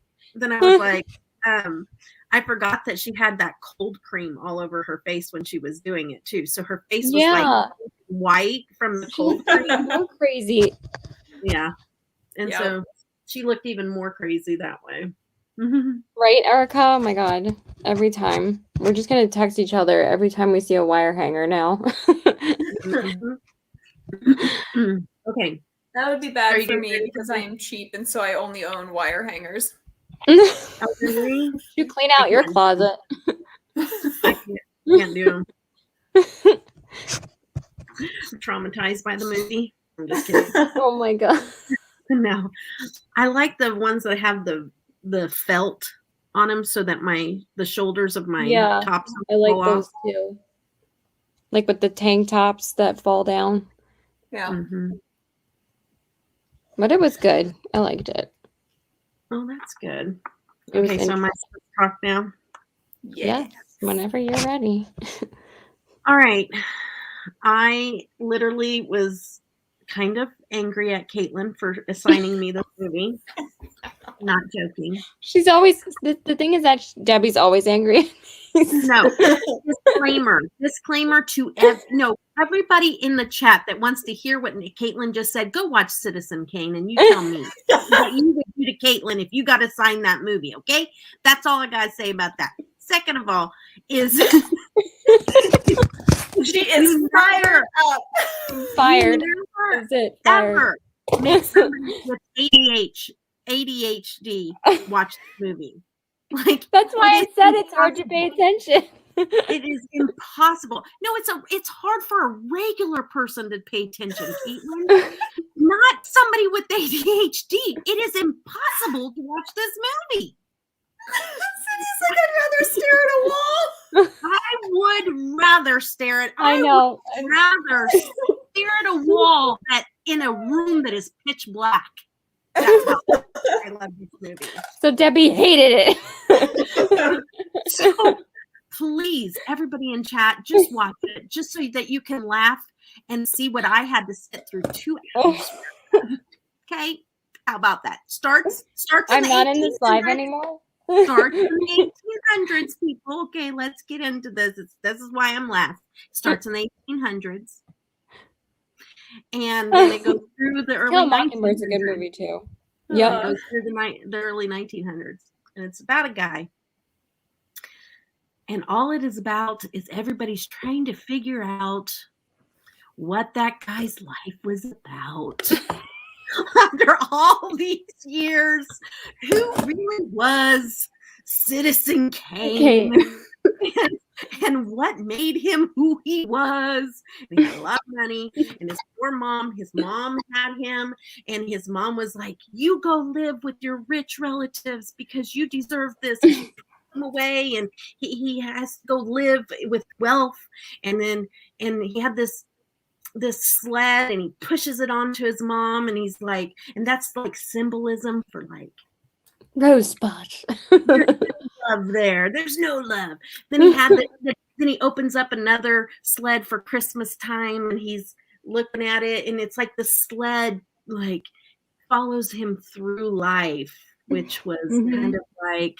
I forgot that she had that cold cream all over her face when she was doing it too. So her face was like white from the cold cream. So crazy. Yeah. And so she looked even more crazy that way. Right, Erica? Oh my God. Every time. We're just going to text each other every time we see a wire hanger now. Okay. That would be bad for me because I am cheap and so I only own wire hangers. Really? You clean out your closet. I can't do them. I'm traumatized by the movie. I'm just kidding. Oh my God. No. I like the ones that have the felt on them so that the shoulders of my tops I like fall those off. too. Like with the tank tops that fall down. Yeah. But it was good. I liked it. Oh, that's good. Okay, so am I supposed to talk now? Yes, whenever you're ready. All right. I literally was kind of angry at Caitlin for assigning me this movie. Not joking. She's always, the thing is that Debbie's always angry. No. Disclaimer to everybody in the chat that wants to hear what Caitlin just said. Go watch Citizen Kane and you tell me what you would do to Caitlin if you got assigned that movie, okay? That's all I got to say about that. Second of all is she is fired up. Fired. Ever make somebody with ADHD watch the movie. Like, that's why I said it's hard to pay attention. It is impossible. No, it's hard for a regular person to pay attention, Caitlin. Not somebody with ADHD. It is impossible to watch this movie. Cindy's like, I'd rather stare at a wall. I would rather stare at. I know. I'd rather stare at a wall in a room that is pitch black. That's how I love this movie. So Debbie hated it. So please, everybody in chat, just watch it, just so that you can laugh and see what I had to sit through 2 hours. Okay, how about that? Starts. I'm not in this live anymore. Starts in the 1800s, people. Okay, let's get into this. This is why I'm laughing. Starts in the 1800s. And then it goes through the early 1900s. It's a good movie too. Yeah, it goes through the early 1900s, and it's about a guy. And all it is about is everybody's trying to figure out what that guy's life was about. After all these years, who really was Citizen Kane? And what made him who he was. And he had a lot of money, and his poor mom, his mom had him, and his mom was like, you go live with your rich relatives because you deserve this. And she took him away, and he has to go live with wealth. And he had this sled, and he pushes it onto his mom, and he's like, and that's like symbolism for like Rosebud. Love there. There's no love. Then he had then he opens up another sled for Christmas time, and he's looking at it, and it's like the sled like follows him through life, which was kind of like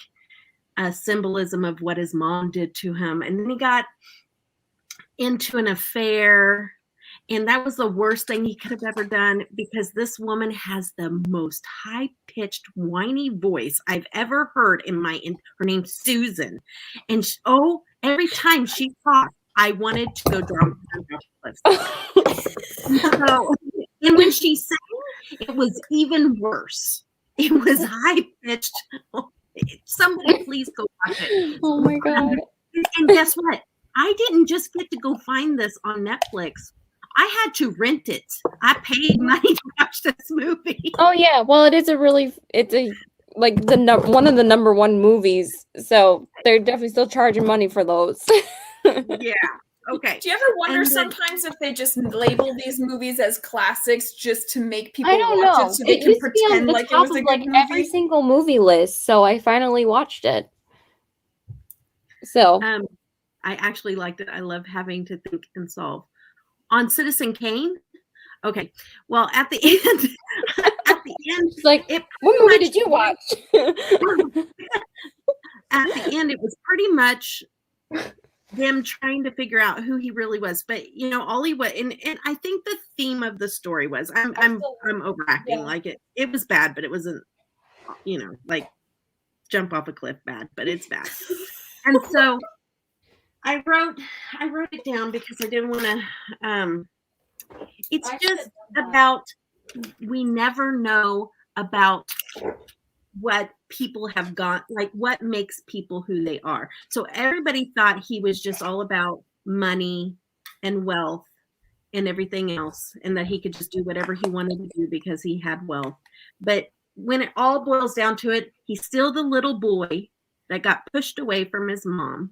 a symbolism of what his mom did to him. And then he got into an affair. And that was the worst thing he could have ever done, because this woman has the most high-pitched, whiny voice I've ever heard her name's Susan. And every time she talked, I wanted to go down the cliff. And when she sang, it was even worse. It was high-pitched. Somebody please go watch it. Oh my God. And guess what? I didn't just get to go find this on Netflix. I had to rent it. I paid money to watch this movie. Oh yeah, well it's like one of the number one movies, so they're definitely still charging money for those. Yeah. Okay. Do you ever wonder sometimes if they just label these movies as classics just to make people watch it so they can pretend like it was a good movie? Every single movie list, so I finally watched it. So I actually liked it. I love having to think and solve. On Citizen Kane, okay. Well, at the end, like, what movie did you watch? at the end, it was pretty much them trying to figure out who he really was. But all he was, and I think the theme of the story was, I'm overacting. Yeah. Like it was bad, but it wasn't, like jump off a cliff bad, but it's bad. And so I wrote it down because I didn't want to. It's just about, we never know about what people have got, like what makes people who they are. So everybody thought he was just all about money and wealth and everything else, and that he could just do whatever he wanted to do because he had wealth. But when it all boils down to it, he's still the little boy that got pushed away from his mom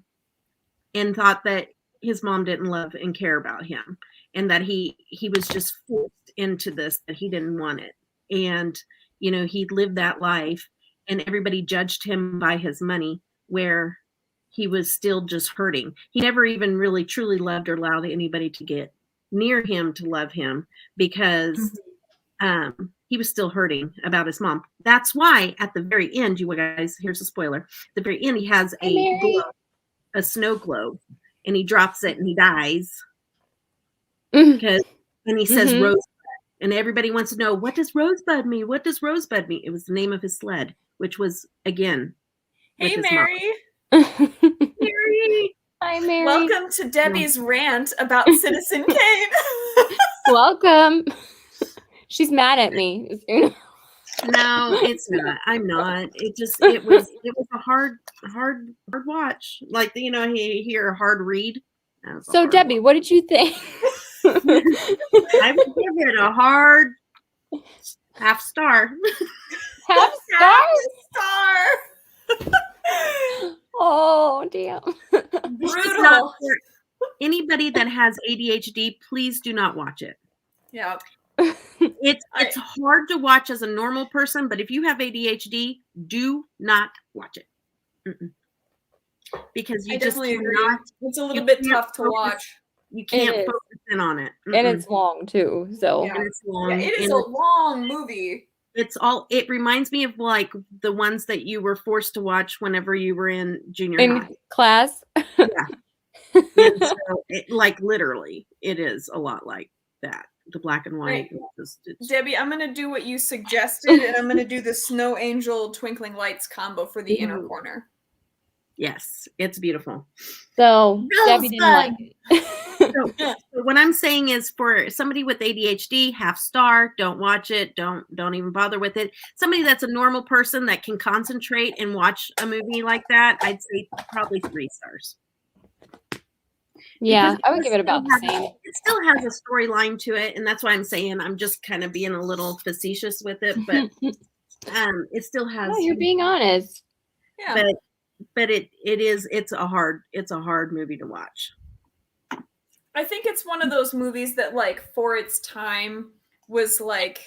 and thought that his mom didn't love and care about him, and that he was just forced into this, that he didn't want it. And he lived that life, and everybody judged him by his money, where he was still just hurting. He never even really truly loved or allowed anybody to get near him to love him, because he was still hurting about his mom. That's why at the very end, you guys, here's a spoiler. At the very end, he has a snow globe, and he drops it and he dies. Because, and he says Rosebud, and everybody wants to know, what does Rosebud mean? What does Rosebud mean? It was the name of his sled, which was, again, hey Mary. Mary. Hi Mary. Welcome to Debbie's rant about Citizen Kane. Welcome. She's mad at me. No, it's not. I'm not. It was a hard watch. Like, hear a hard read. So Debbie, what did you think? I would give it a hard half star. Half star. Oh damn. Brutal. Anybody that has ADHD, please do not watch it. Yeah. It's hard to watch as a normal person, but if you have ADHD, do not watch it. Because you just cannot. It's a little bit tough to watch. You can't focus in on it. And it's long too. So and it's long. Yeah, it is a long movie. It reminds me of like the ones that you were forced to watch whenever you were in junior high class. Yeah. And so literally, it is a lot like that. The black and white. Right. Debbie, I'm going to do what you suggested, and I'm going to do the Snow Angel Twinkling Lights combo for the inner corner. Yes, it's beautiful. So Debbie didn't like it. So what I'm saying is, for somebody with ADHD, half star, don't watch it. Don't even bother with it. Somebody that's a normal person that can concentrate and watch a movie like that, I'd say probably 3 stars. Yeah, I would give it about the same. It still has a storyline to it, and that's why I'm saying I'm just kind of being a little facetious with it, but it still has. No, you're being honest. Yeah. But it's a hard movie to watch. I think it's one of those movies that, like, for its time was like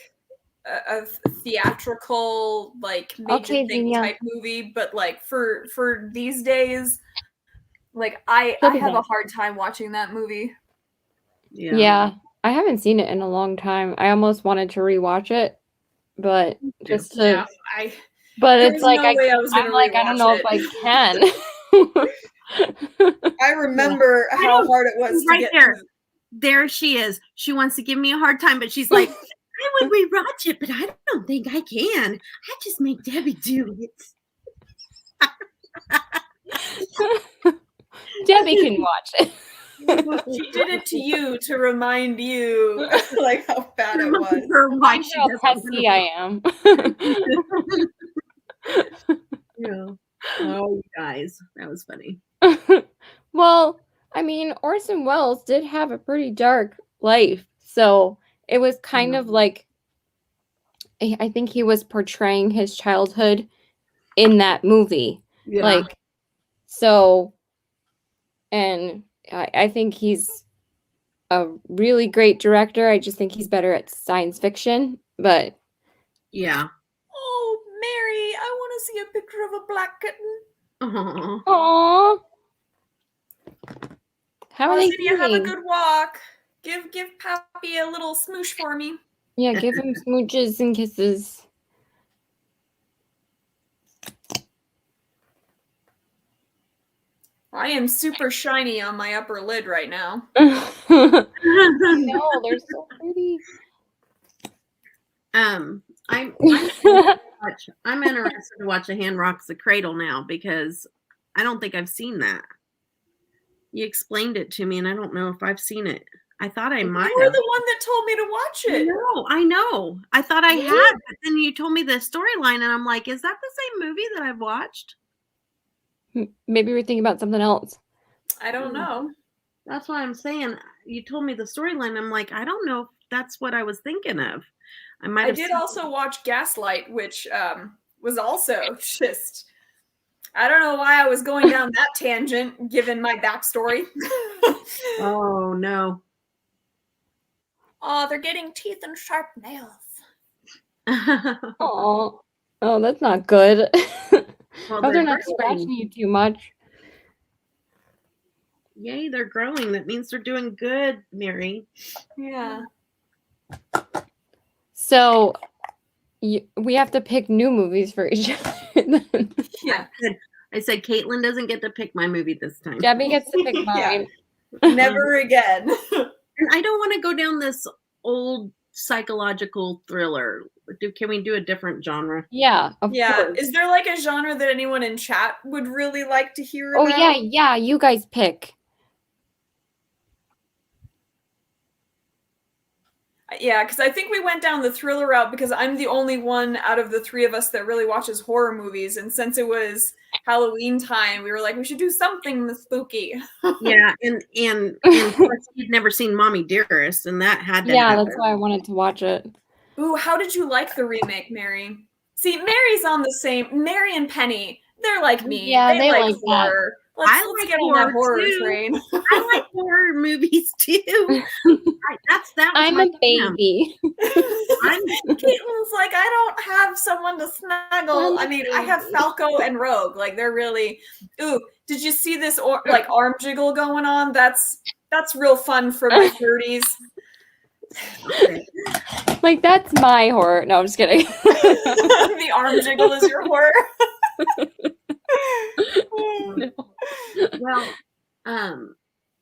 a theatrical, like, major thing type movie, but like for these days, like I have a hard time watching that movie. Yeah, I haven't seen it in a long time. I almost wanted to rewatch it, but just to. Yeah, but it's like no I'm like, I don't know if I can. I remember how hard it was to get there. There she is. She wants to give me a hard time, but she's like, I would rewatch it, but I don't think I can. I just make Debbie do it. Debbie can watch it. She did it to you to remind you like how bad it was. I know how pesky I am. Yeah. Oh, you guys, that was funny. Well, I mean, Orson Welles did have a pretty dark life, so it was kind of like, I think he was portraying his childhood in that movie. Yeah. Like, so, and I think he's a really great director. I just think he's better at science fiction, but. Yeah. Oh, Mary, I want to see a picture of a black kitten. Aww. How are they doing? Have a good walk. Give Pappy a little smoosh for me. Yeah, give him smooches and kisses. I am super shiny on my upper lid right now. No, they're so pretty. I'm interested to watch A Hand Rocks the Cradle now because I don't think I've seen that. You explained it to me, and I don't know if I've seen it. I thought I might. You were the one that told me to watch it. I know. I thought I had, but then you told me the storyline, and I'm like, is that the same movie that I've watched? Maybe we're thinking about something else. I don't know. That's why I'm saying you told me the storyline. I'm like, I don't know if that's what I was thinking of. I did also watch Gaslight, which was also just, I don't know why I was going down that tangent, given my backstory. Oh, no. Oh, they're getting teeth and sharp nails. Oh, that's not good. Well, they're not scratching you too much. Yay, they're growing. That means they're doing good, Mary. Yeah. So we have to pick new movies for each other. Yeah. I said Caitlin doesn't get to pick my movie this time. Gabby gets to pick mine. Never again. And I don't want to go down this old psychological thriller. Can we do a different genre? Yeah, of course. Is there like a genre that anyone in chat would really like to hear about? Oh, yeah, you guys pick. Yeah, because I think we went down the thriller route because I'm the only one out of the three of us that really watches horror movies. And since it was Halloween time, we were like, we should do something spooky. Yeah, and of course you'd never seen Mommy Dearest, and that had to happen. That's why I wanted to watch it. Ooh, how did you like the remake, Mary? See, Mary's on the same. Mary and Penny, they're like me. Yeah, they like horror. Let's get on that horror train. I like horror movies too. I'm a baby. Caitlin's like, I don't have someone to snuggle. I mean, I have Falco and Rogue. Like, they're really. Ooh, did you see this arm jiggle going on? That's real fun for my 30s. Okay. Like, that's my horror. No, I'm just kidding. The arm jiggle is your horror. No. Well,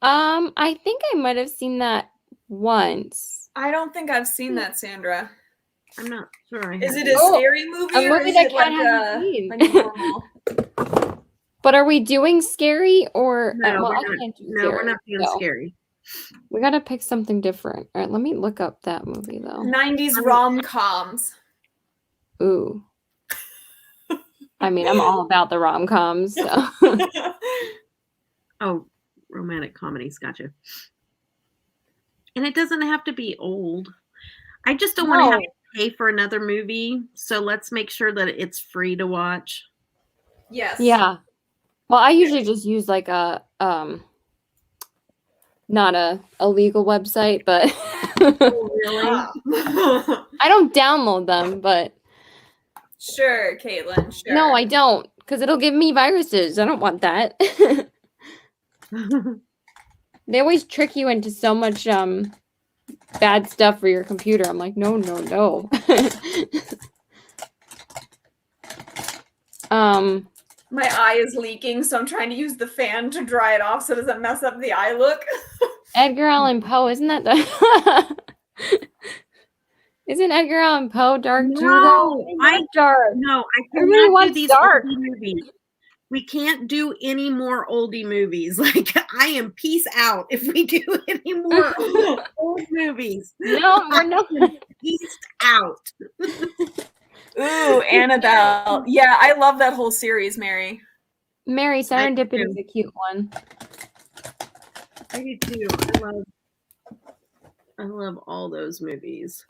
I think I might have seen that once. I don't think I've seen that, Sandra. I'm not sure. Is it a scary movie or is it like normal? But are we doing scary or no? We're not doing scary. We gotta pick something different. All right, let me look up that movie though. 90s rom-coms. Ooh. I mean, I'm all about the rom-coms. So. Oh, romantic comedies. Gotcha. And it doesn't have to be old. I just don't want to have to pay for another movie. So let's make sure that it's free to watch. Yes. Yeah. Well, I usually just use like a not a legal website, but Oh, really? I don't download them, but sure, Caitlin. Sure. No, I don't, because it'll give me viruses. I don't want that. They always trick you into so much bad stuff for your computer. I'm like, no. My eye is leaking, so I'm trying to use the fan to dry it off so it doesn't mess up the eye look. Edgar Allan Poe, isn't that the Isn't Edgar Allan Poe dark too? No, dark. No, I really cannot want do these dark oldie movies. We can't do any more oldie movies. Like, I am peace out if we do any more old movies. No, we're not. Peace out. Ooh, Annabelle. Yeah, I love that whole series, Mary. Mary, Serendipity is a cute one. I do too. I love all those movies.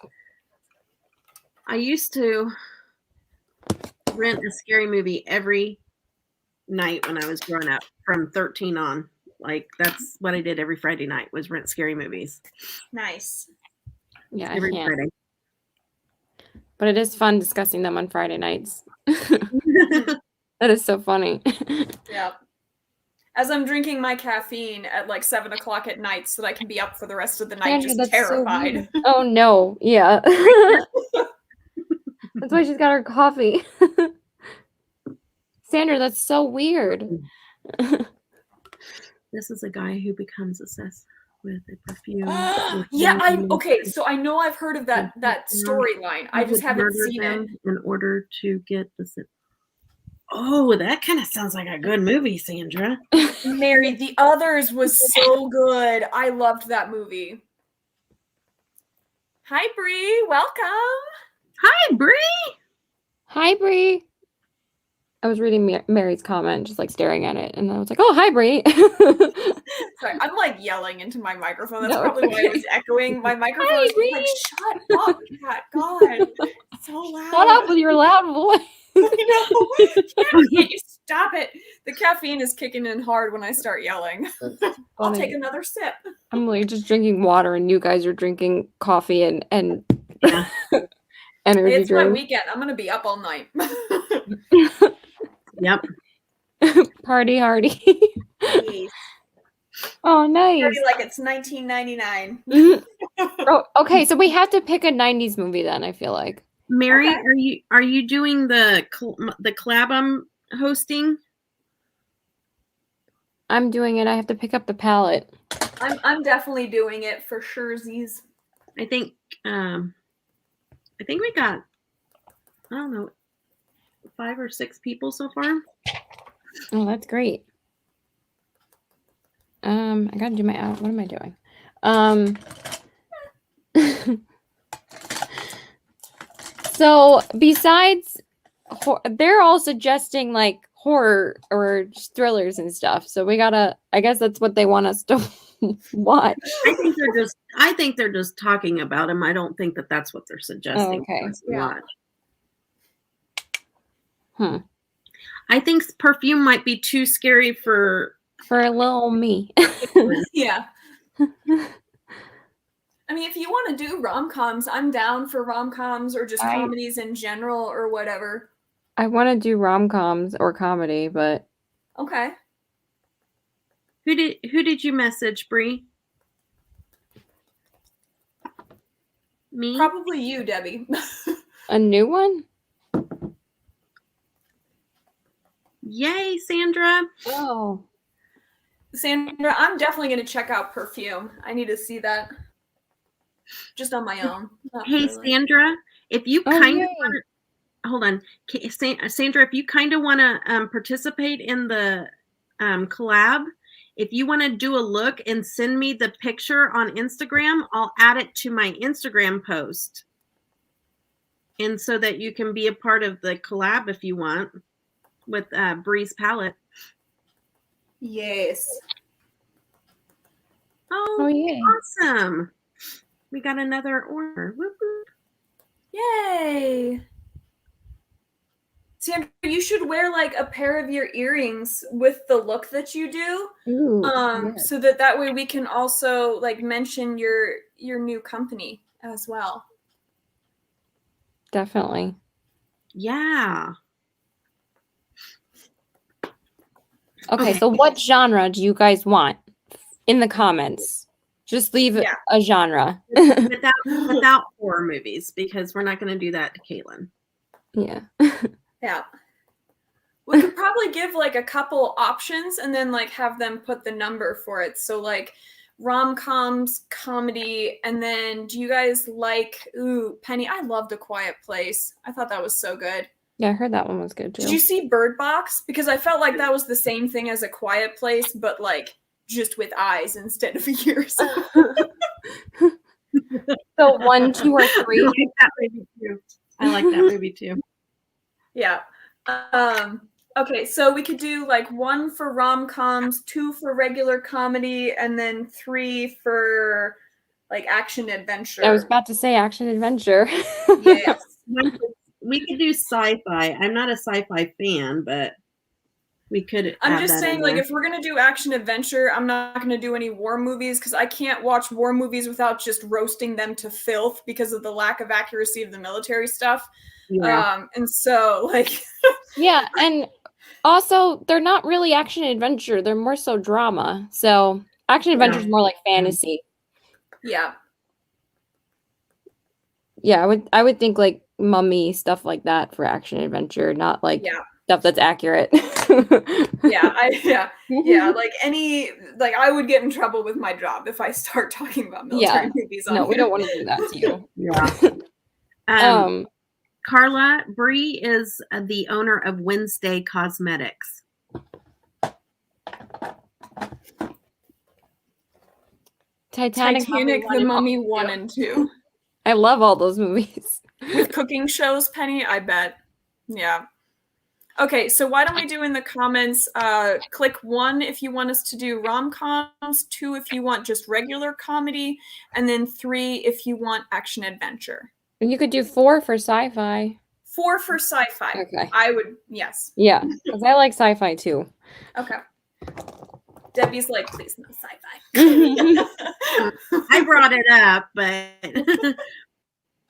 I used to rent a scary movie every night when I was growing up from 13 on. Like, that's what I did every Friday night, was rent scary movies. Nice. Yeah, every Friday. But it is fun discussing them on Friday nights. That is so funny. Yeah. As I'm drinking my caffeine at like 7 o'clock at night so that I can be up for the rest of the night, Sandra, just terrified. So oh no, yeah. That's why she's got her coffee. Sandra, that's so weird. This is a guy who becomes obsessed with a perfume. Okay, so I know I've heard of that storyline. I just haven't seen it. In order to get the... Oh, that kind of sounds like a good movie, Sandra. Mary, The Others was so good. I loved that movie. Hi, Bree. Welcome. Hi, Bree. Hi, Bree. I was reading Mary's comment, just like staring at it, and I was like, "Oh, hi, Bree." Sorry, I'm like yelling into my microphone. That's probably why it was echoing. My microphone is like, "Shut up, Kat! God, it's so loud." Shut up with your loud voice. I know. Can't you stop it? The caffeine is kicking in hard when I start yelling. I'll take another sip. I'm like just drinking water, and you guys are drinking coffee and yeah. energy It's drink. my weekend. I'm gonna be up all night. Yep. Party hardy. Yes. Oh, nice. Party like it's 1999. Oh, okay, so we have to pick a 90s movie then, I feel like. Mary, are you doing the collab I'm hosting? I'm doing it. I have to pick up the palette. I'm definitely doing it for sure. I think we got, I don't know, 5 or 6 people so far. Oh, that's great. I gotta do my what am I doing? So besides, they're all suggesting like horror or thrillers and stuff. So we gotta. I guess that's what they want us to watch. I think they're just talking about them. I don't think that that's what they're suggesting. Oh, okay. Watch. I think Perfume might be too scary for a little me. Yeah. I mean, if you want to do rom-coms, I'm down for rom-coms or just comedies in general or whatever. I want to do rom-coms or comedy, but okay. Who did you message, Bree? Me? Probably you, Debbie. A new one? Yay, Sandra. Oh. Sandra, I'm definitely going to check out Perfume. I need to see that. Just on my own. Hey, really. Sandra, if you kind of want to, hold on. Sandra, if you kind of want to participate in the collab, if you want to do a look and send me the picture on Instagram, I'll add it to my Instagram post. And so that you can be a part of the collab if you want with Bree's palette. Yes. Oh, yeah. Awesome. We got another order. Whoop, whoop. Yay. Sandra, you should wear like a pair of your earrings with the look that you do. Ooh, yes. So that way we can also like mention your new company as well. Definitely. Yeah. Okay, so what genre do you guys want in the comments? Just leave a genre. without horror movies, because we're not going to do that to Caitlin. Yeah. Yeah. We could probably give like a couple options and then like have them put the number for it. So like rom-coms, comedy, and then do you guys like, Penny, I loved A Quiet Place. I thought that was so good. Yeah, I heard that one was good too. Did you see Bird Box? Because I felt like that was the same thing as A Quiet Place, but like just with eyes instead of ears. So 1, 2, or 3. I like that movie too. Yeah. Okay, so we could do like 1 for rom-coms, 2 for regular comedy, and then 3 for like action adventure. I was about to say action adventure. Yes. We could do sci-fi. I'm not a sci-fi fan, but we could. I'm just saying, like, if we're going to do action adventure, I'm not going to do any war movies because I can't watch war movies without just roasting them to filth because of the lack of accuracy of the military stuff. Yeah. And so, like... Yeah, and also, they're not really action adventure. They're more so drama. So, action adventure is more like fantasy. Yeah. Yeah, I would think, like, Mummy, stuff like that for action adventure, not, like, stuff that's accurate. Like I would get in trouble with my job if I start talking about military movies on No, here. we don't want to do that to you. Carla Bree is the owner of Wednesday Cosmetics. Titanic, The Mummy 1 and 2. I love all those movies. With cooking shows, Penny, I bet. Yeah. Okay, so why don't we do in the comments, click 1 if you want us to do rom-coms, 2 if you want just regular comedy, and then 3 if you want action-adventure. And you could do 4 for sci-fi. 4 for sci-fi. Okay. I would, yes. Yeah, because I like sci-fi too. Okay. Debbie's like, please no sci-fi. I brought it up, but...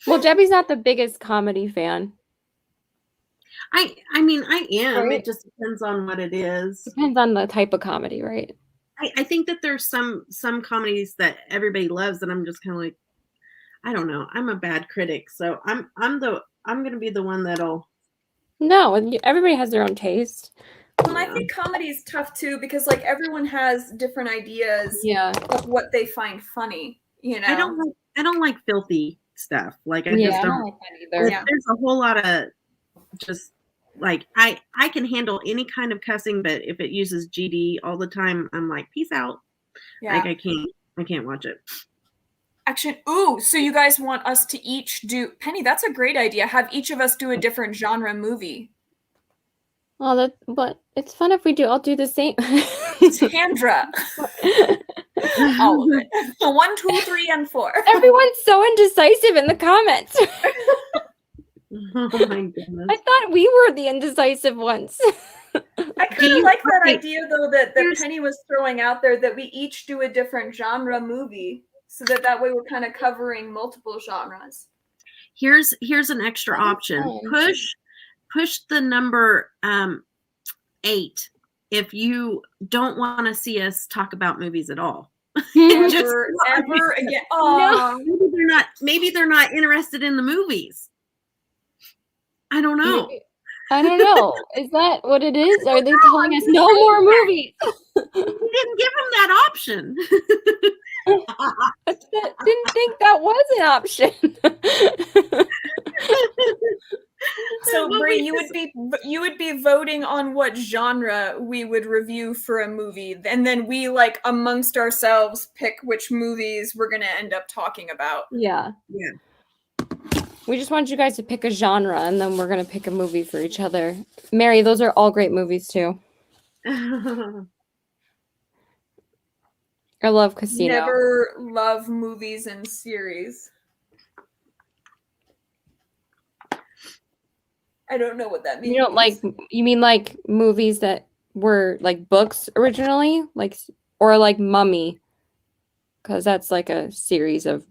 Well, Debbie's not the biggest comedy fan. I mean, I am. Right? It just depends on what it is. Depends on the type of comedy, right? I think that there's some comedies that everybody loves, and I'm just kind of like, I don't know. I'm a bad critic, so I'm gonna be the one that'll. No, everybody has their own taste. Well, I think comedy is tough too because like everyone has different ideas of what they find funny. You know, I don't like filthy stuff. Like I just don't like that either. There's a whole lot of just like I can handle any kind of cussing, but if it uses GD all the time, I'm like, peace out. Yeah. Like I can't watch it. Actually, so you guys want us to each do Penny? That's a great idea. Have each of us do a different genre movie. Well, but it's fun if we do. I'll do the same. Sandra. All of it. 1, 2, 3, and 4. Everyone's so indecisive in the comments. Oh my goodness. I thought we were the indecisive ones. I kind of like that idea though that Penny was throwing out there that we each do a different genre movie so that way we're kind of covering multiple genres. Here's an extra option. Push the number 8 if you don't want to see us talk about movies at all. Ever again. Oh, no, maybe they're not interested in the movies. I don't know. I don't know. Is that what it is? Are they telling us no more movies? We didn't give them that option. I didn't think that was an option. So Bree, you would be voting on what genre we would review for a movie, and then we like amongst ourselves pick which movies we're gonna end up talking about. Yeah. We just want you guys to pick a genre, and then we're gonna pick a movie for each other. Mary, those are all great movies too. I love Casino. Never love movies and series. I don't know what that means. You mean like movies that were like books originally, or like Mummy, because that's like a series of.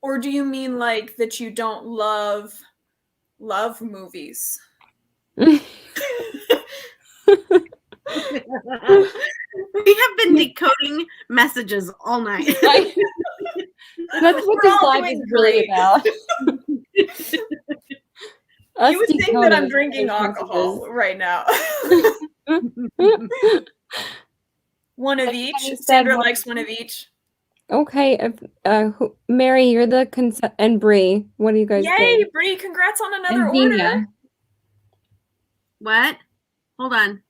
Or do you mean like that you don't love movies? We have been decoding messages all night. That's what this live is really about. You would think that I'm drinking alcohol right now. One of each. Sandra likes one of each. Okay, Mary, you're the and Bree. What do you guys think? Yay, Bree! Congrats on another order. What? Hold on.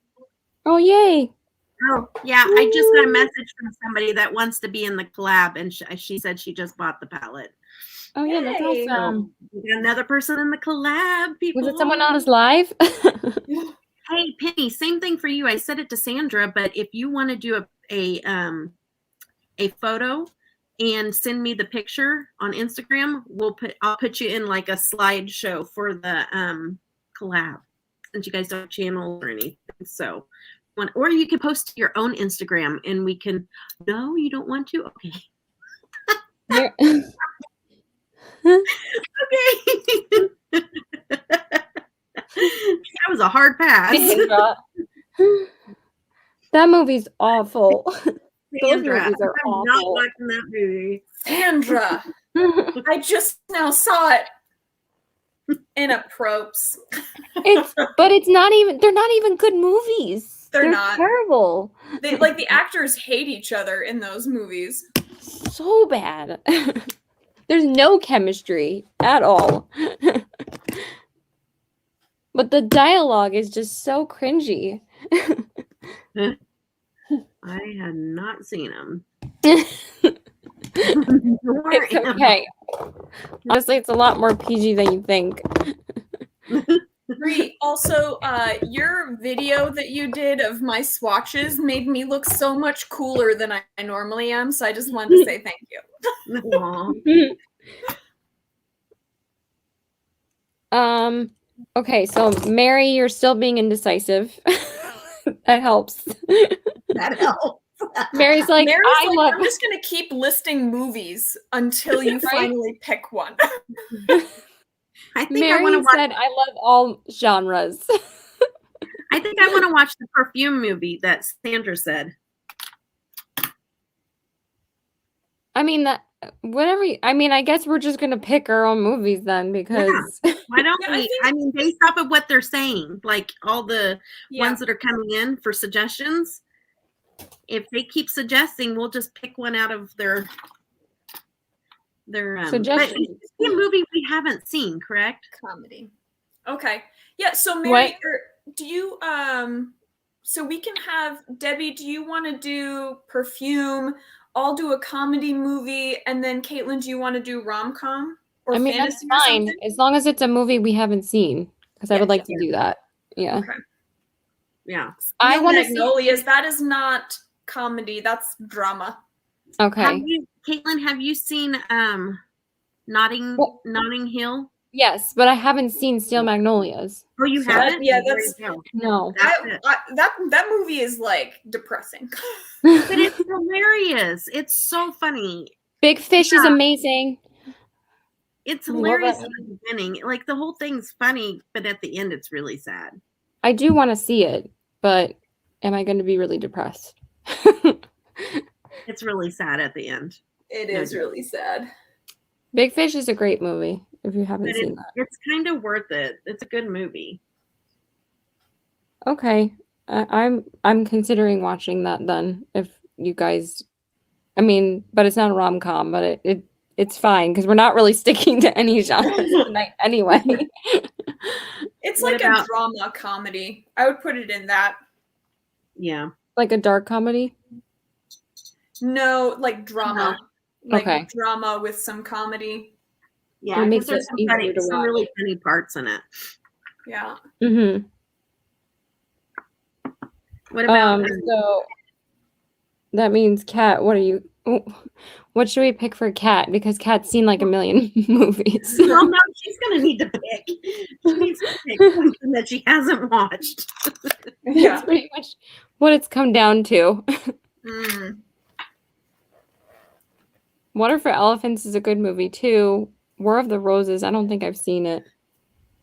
Oh, yay! Oh, yeah. Ooh. I just got a message from somebody that wants to be in the collab, and she said she just bought the palette. Oh yeah, that's awesome. We got another person in the collab. People. Was it someone on this live? Hey, Penny, same thing for you. I said it to Sandra, but if you want to do a photo and send me the picture on Instagram, I'll put you in like a slideshow for the collab, since you guys don't have channels or anything. So, or you can post your own Instagram, and we can. No, you don't want to. Okay. Okay. That was a hard pass. That movie's awful. Sandra, Those movies are I'm awful. not watching that movie. Sandra, I just now saw it in a props. But it's not even. They're not even good movies. They're not terrible. They like the actors hate each other in those movies. So bad. There's no chemistry at all. But the dialogue is just so cringy. I had not seen them. It's okay. Honestly, it's a lot more PG than you think. Bree, also, your video that you did of my swatches made me look so much cooler than I normally am, so I just wanted to say thank you. Okay, so Mary, you're still being indecisive. That helps. That helps. Mary's like, I'm just gonna keep listing movies until you finally pick one. I think Mary I want to watch. said, "I love all genres." I think I want to watch the perfume movie that Sandra said. I mean I guess we're just gonna pick our own movies then, because why don't we? I mean, based off of what they're saying, like all the ones that are coming in for suggestions. If they keep suggesting, we'll just pick one out of their suggestions. But it's a movie we haven't seen, correct? Comedy. Okay. Yeah. So Mary, do you so we can have Debbie? Do you want to do perfume? I'll do a comedy movie, and then Caitlin, do you want to do rom-com or fantasy? That's fine as long as it's a movie we haven't seen, because I would like to do that. Yeah. Okay. Yeah. I want Magnolias. That is not comedy. That's drama. Okay. Caitlin, have you seen Notting Hill? Yes, but I haven't seen Steel Magnolias. Oh, you haven't? Yeah, that's no. That movie is like depressing. But it's hilarious. It's so funny. Big Fish is amazing. It's hilarious at the beginning. Like the whole thing's funny, but at the end it's really sad. I do want to see it, but am I going to be really depressed? It's really sad at the end. It is really sad. Big Fish is a great movie if you haven't seen that. It's kind of worth it. It's a good movie. Okay. I'm considering watching that then, if you guys, but it's not a rom-com, but it's fine because we're not really sticking to any genre tonight anyway. It's like a drama comedy. I would put it in that. Yeah. Like a dark comedy? No, like drama. Like drama with some comedy. Yeah, because there's some really funny parts in it. Yeah. Mm-hmm. What about so that means Kat, what should we pick for Kat? Because Kat's seen like a million movies. Well, no, she's gonna need to pick. She needs to pick something that she hasn't watched. That's pretty much what it's come down to. Water for Elephants is a good movie too. War of the Roses, I don't think I've seen it.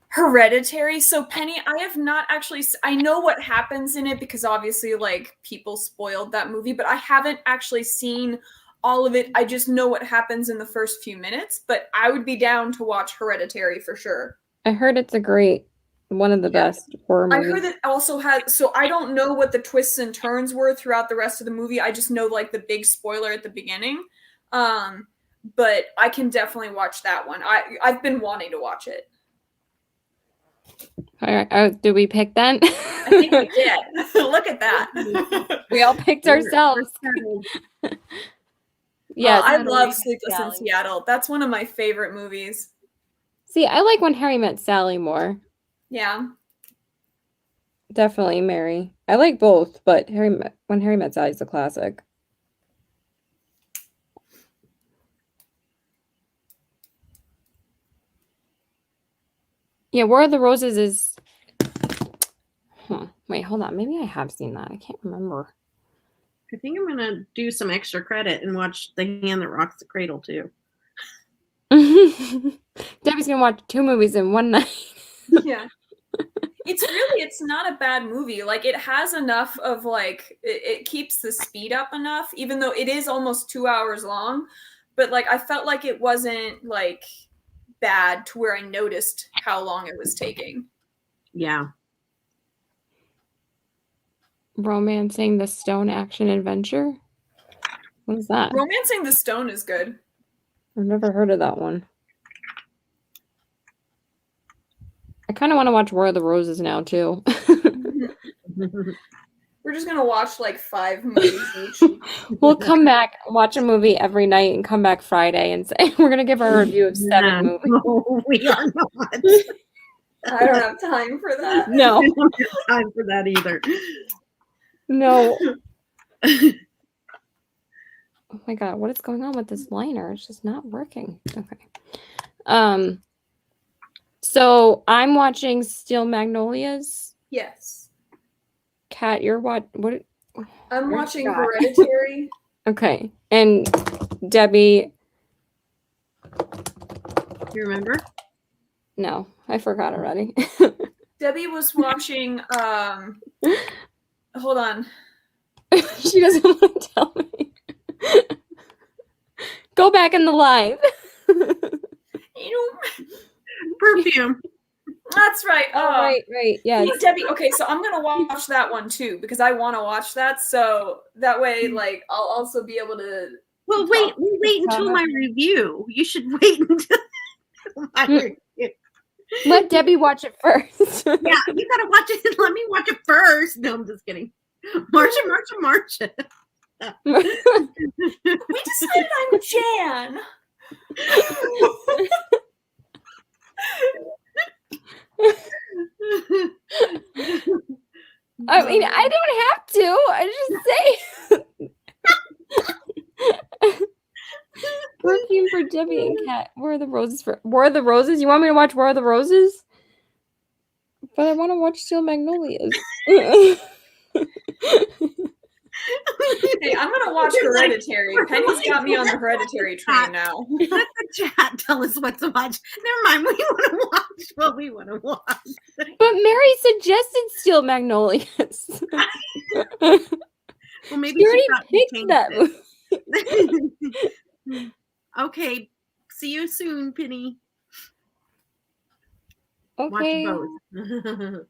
Hereditary. So Penny, I have not actually, I know what happens in it because obviously like people spoiled that movie, but I haven't actually seen all of it. I just know what happens in the first few minutes, but I would be down to watch Hereditary for sure. I heard it's one of the best horror movies. I heard it also had, so I don't know what the twists and turns were throughout the rest of the movie. I just know like the big spoiler at the beginning. But I can definitely watch that one. I've been wanting to watch it. All right. Did we pick then? I think we did. Look at that. We all picked ourselves. Yes. I love Sleepless in Seattle. That's one of my favorite movies. See, I like When Harry Met Sally more. Yeah. Definitely Mary. I like both, but When Harry Met Sally is a classic. Yeah, War of the Roses is... Wait, hold on. Maybe I have seen that. I can't remember. I think I'm going to do some extra credit and watch The Hand That Rocks the Cradle, too. Debbie's going to watch 2 movies in one night. Yeah. It's not a bad movie. Like, it has enough of, like, it keeps the speed up enough, even though it is almost 2 hours long. But, like, I felt like it wasn't, like... bad to where I noticed how long it was taking. Yeah. Romancing the Stone Action Adventure. What is that? Romancing the Stone is good. I've never heard of that one. I kind of want to watch War of the Roses now, too. We're just going to watch like 5 movies each. We'll come back, watch a movie every night, and come back Friday and say, we're going to give our review of 7 movies. No, we are not. I don't have time for that. No. I don't have time for that either. No. Oh my god, what is going on with this liner? It's just not working. Okay. So I'm watching Steel Magnolias. Yes. Kat, you're what? I'm watching Hereditary. Okay. And Debbie. You remember? No, I forgot already. Debbie was watching hold on. She doesn't want to tell me. Go back in the live. Perfume. That's right. Right. Yeah. Debbie, okay, so I'm gonna watch that one too because I want to watch that. So that way, like, I'll also be able to. Well, wait until my review. You should wait until my review. Let Debbie watch it first. Yeah, you gotta watch it. Let me watch it first. No, I'm just kidding. March it. We decided I'm Jan. I mean, I don't have to. I just say. Perfume for Debbie and Kat. War of the Roses for War of the Roses. You want me to watch War of the Roses? But I want to watch Steel Magnolias. Hey, I'm gonna watch Hereditary. Penny's got me on the Hereditary train now. Let the chat tell us what to watch. Never mind. We want to watch what we want to watch. But Mary suggested Steel Magnolias. Well, maybe she already picked that. Okay. See you soon, Penny. Okay. Watch both.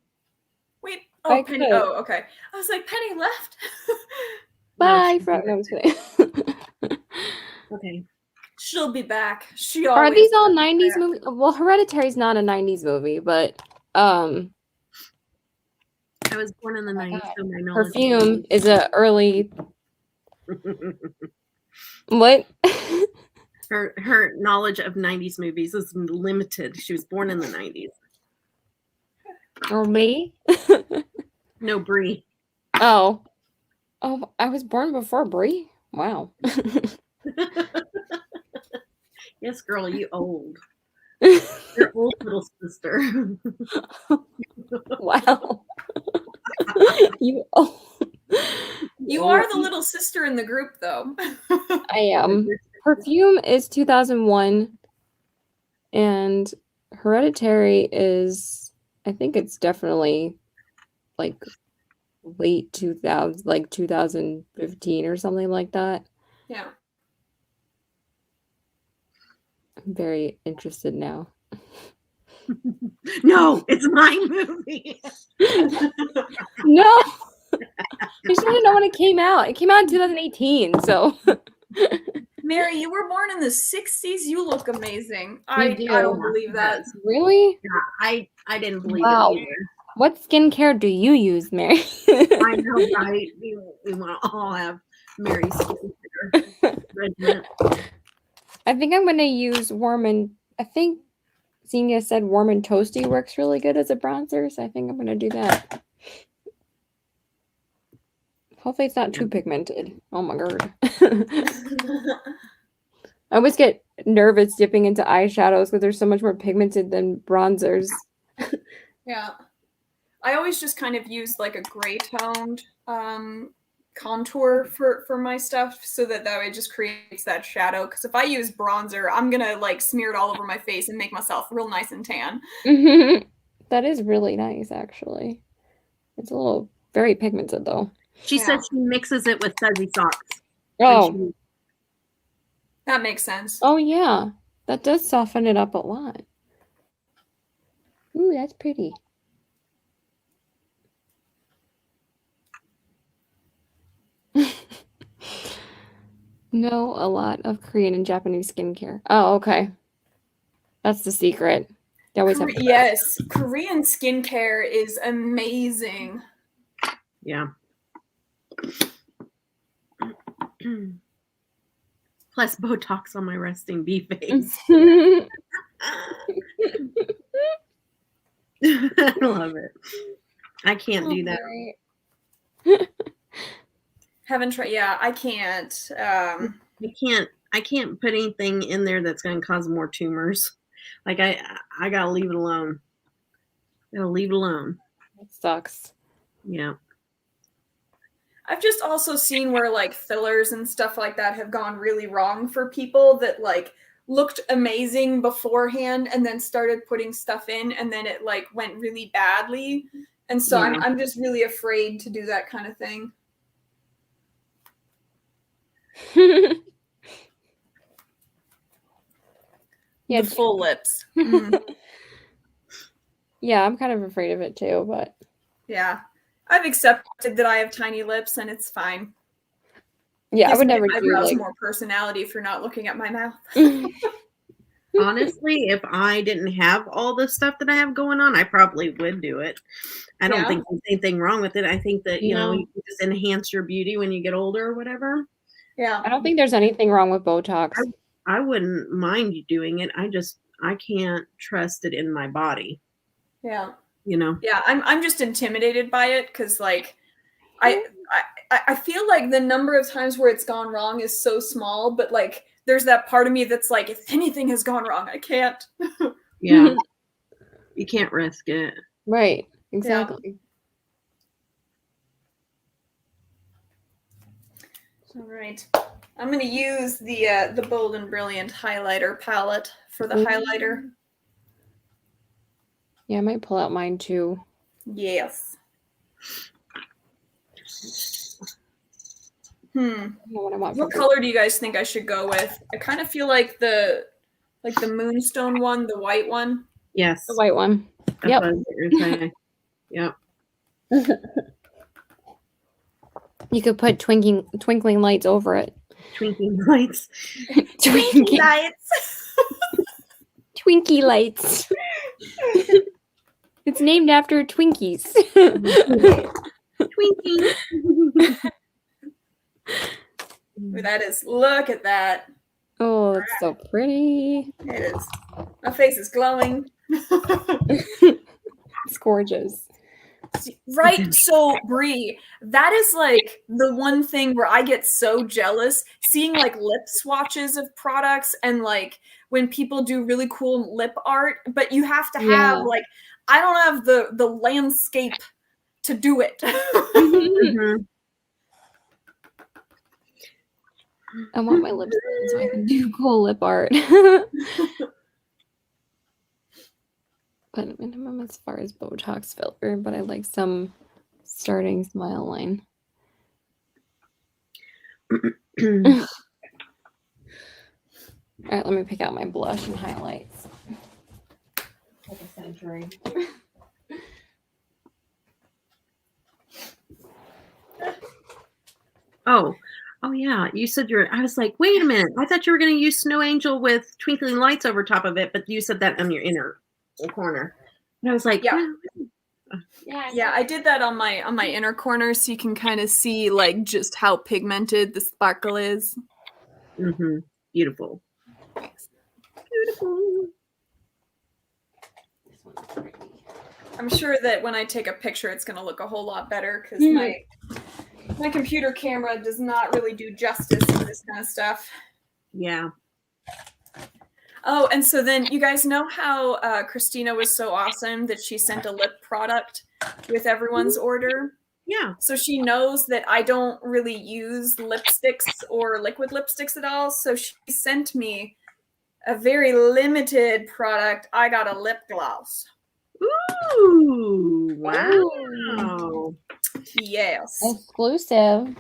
Wait. Oh, Penny. Oh, okay. I was like, Penny left. Bye. No, I'm just kidding. Okay. She'll be back. Are these all 90s movies? Well, Hereditary's not a 90s movie, but I was born in the 90s, so my knowledge. Perfume is a early. What? Her knowledge of 90s movies is limited. She was born in the 90s. Or me? No, Brie. Oh, I was born before Brie? Wow. Yes, girl, you old. Your old little sister. Wow. You old. You are the little sister in the group, though. I am. Perfume is 2001, and Hereditary is, I think it's definitely like late 2000s, like 2015 or something like that. Yeah. I'm very interested now. No, it's my movie. No. I just want to know when it came out. It came out in 2018, so. Mary, you were born in the 60s. You look amazing. I don't believe that. Really? Yeah, I didn't believe it either. What skincare do you use, Mary? I know, right? We want to all have Mary's skincare. I think I'm going to use I think Xenia said Warm and Toasty works really good as a bronzer, so I think I'm going to do that. Hopefully it's not too pigmented. Oh my god. I always get nervous dipping into eyeshadows because they're so much more pigmented than bronzers. Yeah. I always just kind of use like a gray toned contour for my stuff so that way it just creates that shadow. Because if I use bronzer, I'm going to like smear it all over my face and make myself real nice and tan. That is really nice, actually. It's a little very pigmented though. She said she mixes it with fuzzy socks. Oh. That makes sense. Oh, yeah. That does soften it up a lot. Ooh, that's pretty. know a lot of Korean and Japanese skincare. Oh, okay. That's the secret. They always have. Yes, Korean skincare is amazing. Yeah. Plus Botox on my resting bee face. I love it. I can't do that. Haven't tried. Yeah, I can't. I can't put anything in there that's going to cause more tumors. Like I gotta leave it alone. Gotta leave it alone. It sucks. Yeah. I've just also seen where like fillers and stuff like that have gone really wrong for people that like looked amazing beforehand and then started putting stuff in and then it like went really badly. And so Yeah. I'm just really afraid to do that kind of thing. Yeah, the full lips. Yeah, I'm kind of afraid of it too, but yeah, I've accepted that I have tiny lips and it's fine. Yeah, I would never do like more personality for not looking at my mouth. Honestly, if I didn't have all the stuff that I have going on, I probably would do it. I don't think there's anything wrong with it. I think that, you know, you can just enhance your beauty when you get older or whatever. Yeah. I don't think there's anything wrong with Botox. I wouldn't mind you doing it. I can't trust it in my body. Yeah. You know? Yeah, I'm just intimidated by it because like I feel like the number of times where it's gone wrong is so small, but like there's that part of me that's like, if anything has gone wrong, I can't. Yeah. You can't risk it. Right. Exactly. Yeah. All right. I'm going to use the Bold and Brilliant highlighter palette for the highlighter. Yeah, I might pull out mine too. Yes. What color do you guys think I should go with? I kind of feel like the moonstone one, the white one. Yes. The white one. Yep. Yep. You could put twinkling lights over it. Twinkling lights. Twinkling lights. Twinkie lights. It's named after Twinkies. Twinkie. That is, look at that. Oh, it's so pretty. It is. My face is glowing. It's gorgeous. Right? So, Brie, that is like the one thing where I get so jealous seeing like lip swatches of products and like when people do really cool lip art, but you have to have like, I don't have the landscape to do it. I want my lips done so I can do cool lip art. But minimum as far as Botox filler, but I like some starting smile line. All right, let me pick out my blush and highlights. Like a century. Oh yeah, you said I was like, wait a minute. I thought you were going to use Snow Angel with twinkling lights over top of it, but you said that on your inner corner. And I was like, yeah, I did that on my inner corner so you can kind of see like just how pigmented the sparkle is. Beautiful. Thanks. Beautiful. I'm sure that when I take a picture, it's going to look a whole lot better because my computer camera does not really do justice to this kind of stuff. Yeah. Oh, and so then you guys know how Christina was so awesome that she sent a lip product with everyone's order? Yeah. So she knows that I don't really use lipsticks or liquid lipsticks at all. So she sent me a very limited product. I got a lip gloss. Ooh, wow. Yes. Exclusive.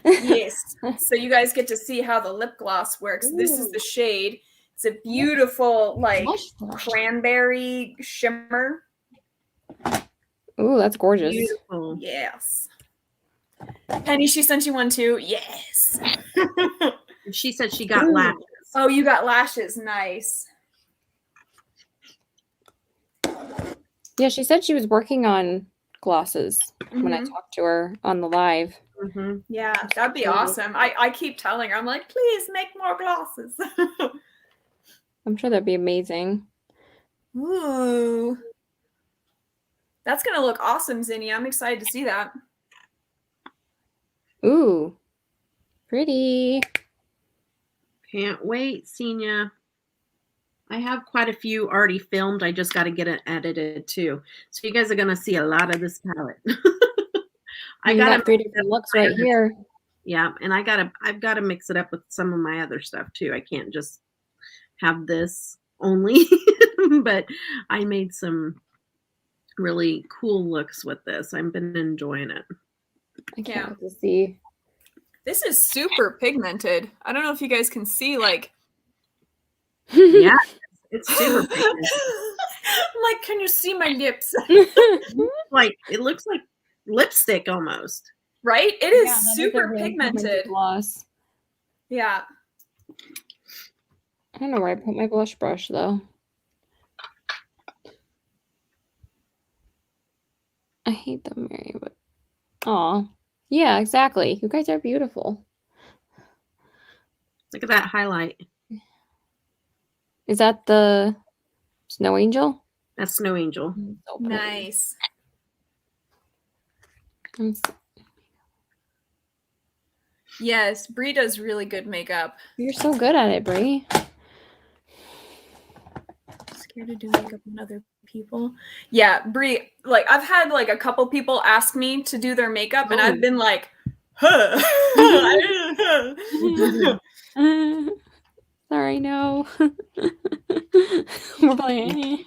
Yes. So you guys get to see how the lip gloss works. Ooh. This is the shade. It's a beautiful, like, cranberry shimmer. Ooh, that's gorgeous. Beautiful. Yes. Penny, she sent you one too? Yes. She said she got lashes. Oh, you got lashes. Nice. Yeah, she said she was working on glosses when I talked to her on the live. Yeah, that'd be awesome. I keep telling her, I'm like, please make more glosses. I'm sure that'd be amazing. Ooh. That's going to look awesome, Zinni. I'm excited to see that. Ooh. Pretty. Can't wait, Senia. I have quite a few already filmed. I just got to get it edited too. So you guys are going to see a lot of this palette. I got 3 different looks right here. Yeah, and I've got to mix it up with some of my other stuff too. I can't just have this only. But I made some really cool looks with this. I've been enjoying it. I can't wait to see. This is super pigmented. I don't know if you guys can see, like. Yeah, it's super pigmented. I'm like, can you see my lips? It looks like lipstick almost. Right? It is super pigmented. Gloss. Yeah. I don't know where I put my blush brush though. I hate them, Mary, but aw. Yeah, exactly. You guys are beautiful. Look at that highlight. Is that the Snow Angel? That's Snow Angel. So nice. Yes, Brie does really good makeup. You're so good at it, Brie. Scared to do makeup on other people. Yeah, Brie, like I've had like a couple people ask me to do their makeup and I've been like, huh. Sorry, no. We're playing.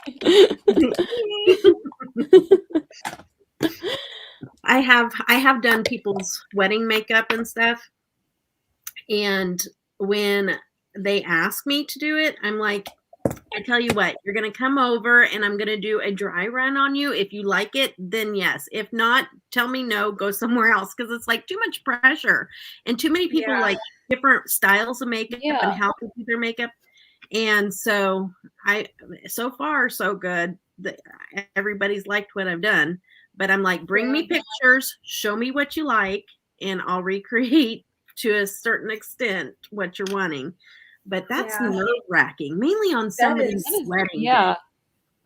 I have done people's wedding makeup and stuff. And when they ask me to do it, I'm like, I tell you what, you're going to come over and I'm going to do a dry run on you. If you like it, then yes. If not, tell me no, go somewhere else. Because it's like too much pressure and too many people like different styles of makeup and how to do their makeup. And so so far, so good. Everybody's liked what I've done. But I'm like, bring me pictures, show me what you like, and I'll recreate to a certain extent what you're wanting. But that's nerve-wracking, mainly on somebody's wedding. Yeah.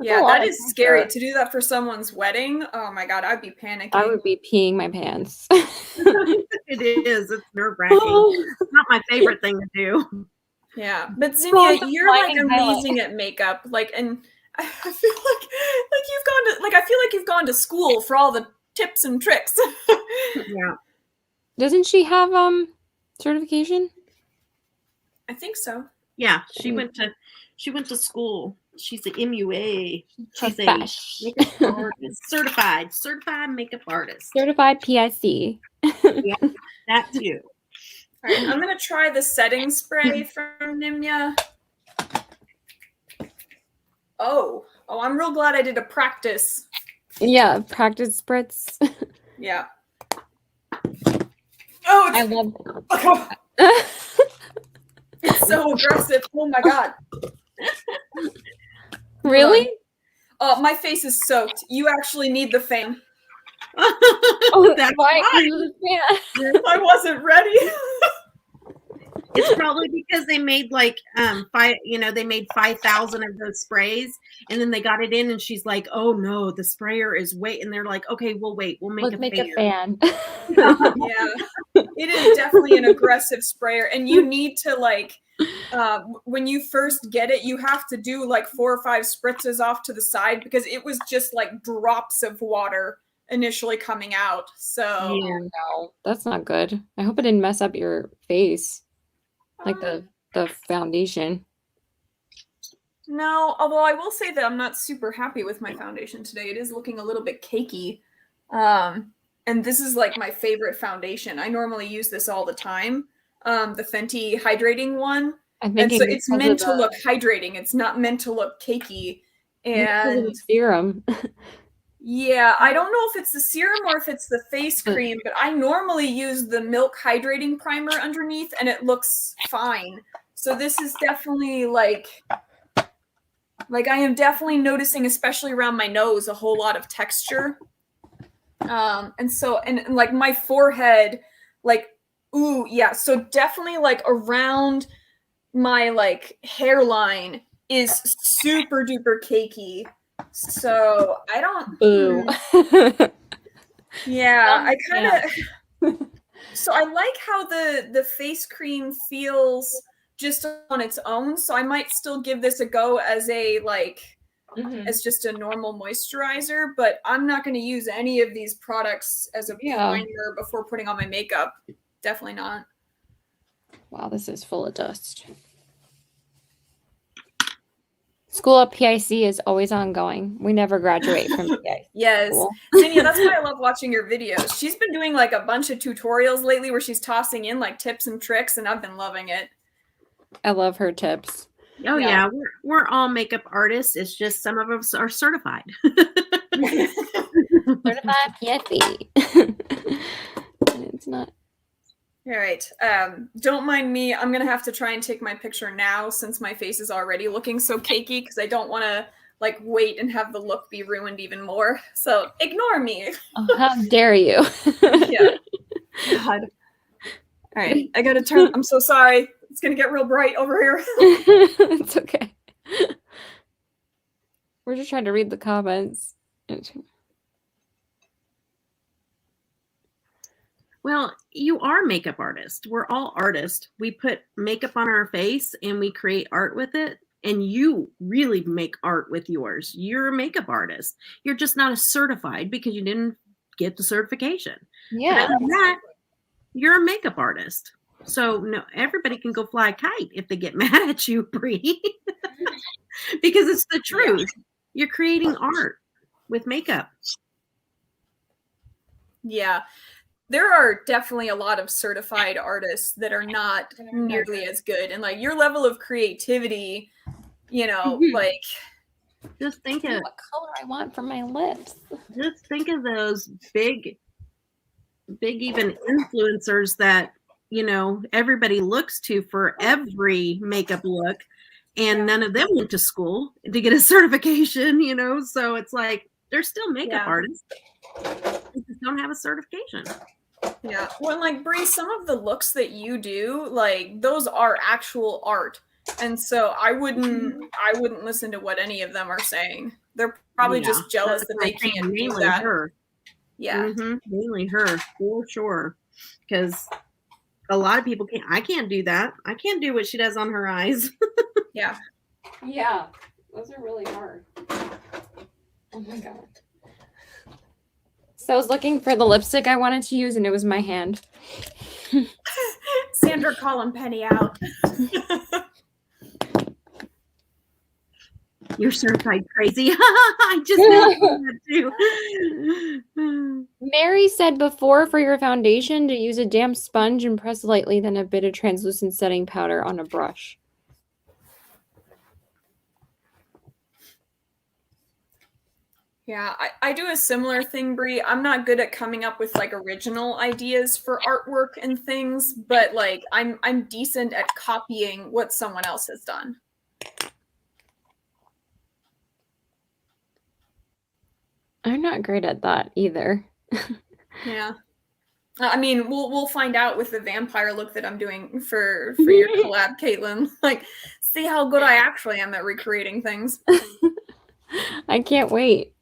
Yeah, that is scary to do that for someone's wedding. Oh my God, I'd be panicking. I would be peeing my pants. It is. It's nerve-wracking. It's not my favorite thing to do. Yeah, but Zinnia, you're like amazing at makeup. Like, and I feel like you've gone to I feel like you've gone to school for all the tips and tricks. Yeah. Doesn't she have certification? I think so. Yeah, she went to school. She's an MUA. She's a makeup artist, certified makeup artist. Certified PIC. Yeah, that too. All right, I'm gonna try the setting spray from Nimya. Oh, I'm real glad I did a practice. Yeah, practice spritz. Yeah. Oh, I love it. It's so aggressive. Oh my God. Really? Oh, my face is soaked. You actually need the fan. Oh, that's why. I wasn't ready. It's probably because they made like they made 5,000 of those sprays and then they got it in and she's like, oh no, the sprayer is and they're like, okay, we'll wait, we'll make a fan. Yeah, it is definitely an aggressive sprayer and you need to when you first get it, you have to do like 4 or 5 spritzes off to the side because it was just like drops of water initially coming out. So no, that's not good. I hope it didn't mess up your face. Like the foundation. No, although I will say that I'm not super happy with my foundation today. It is looking a little bit cakey. And this is like my favorite foundation. I normally use this all the time. The Fenty hydrating one. And so it's meant to look hydrating. It's not meant to look cakey. And Serum. Yeah, I don't know if it's the serum or if it's the face cream, but I normally use the Milk Hydrating Primer underneath, and it looks fine. So this is definitely like I am definitely noticing, especially around my nose, a whole lot of texture. And like my forehead, like, ooh, yeah. So definitely like around my like hairline is super duper cakey. So I don't. Yeah, I kind of. So I like how the face cream feels just on its own. So I might still give this a go as a as just a normal moisturizer, but I'm not going to use any of these products as a primer before putting on my makeup. Definitely not. Wow, this is full of dust. School at PIC is always ongoing. We never graduate from PIC. Yes. Zinnia, that's why I love watching your videos. She's been doing like a bunch of tutorials lately where she's tossing in like tips and tricks, and I've been loving it. I love her tips. Oh yeah, we're all makeup artists. It's just some of us are certified. Certified PFE. It's not. All right. Don't mind me. I'm going to have to try and take my picture now since my face is already looking so cakey because I don't want to like wait and have the look be ruined even more. So ignore me. Oh, how dare you? Yeah. God. All right. I got to turn. I'm so sorry. It's going to get real bright over here. It's okay. We're just trying to read the comments. Well, you are makeup artists. We're all artists. We put makeup on our face and we create art with it. And you really make art with yours. You're a makeup artist. You're just not a certified because you didn't get the certification. Yeah. But other than that, you're a makeup artist. So no, everybody can go fly a kite if they get mad at you, Bree. Because it's the truth. You're creating art with makeup. Yeah. There are definitely a lot of certified artists that are not nearly as good. And like your level of creativity, you know, like just think of what color I want for my lips. Just think of those big even influencers that, you know, everybody looks to for every makeup look. And none of them went to school to get a certification, you know, so it's like they're still makeup artists. They just don't have a certification. Yeah. Well, like Bree, some of the looks that you do, like those are actual art. And so I wouldn't listen to what any of them are saying. They're probably just jealous that they can't do that. Her. Yeah. Mainly her, for sure. Because a lot of people I can't do that. I can't do what she does on her eyes. Yeah. Yeah. Those are really hard. Oh my God. So I was looking for the lipstick I wanted to use and it was my hand. Sandra calling Penny out. You're certified crazy. I just know that too. Mary said before for your foundation to use a damp sponge and press lightly, then a bit of translucent setting powder on a brush. Yeah, I do a similar thing, Brie. I'm not good at coming up with like original ideas for artwork and things, but like I'm decent at copying what someone else has done. I'm not great at that either. Yeah. I mean, we'll find out with the vampire look that I'm doing for your collab, Caitlin. Like, see how good I actually am at recreating things. I can't wait.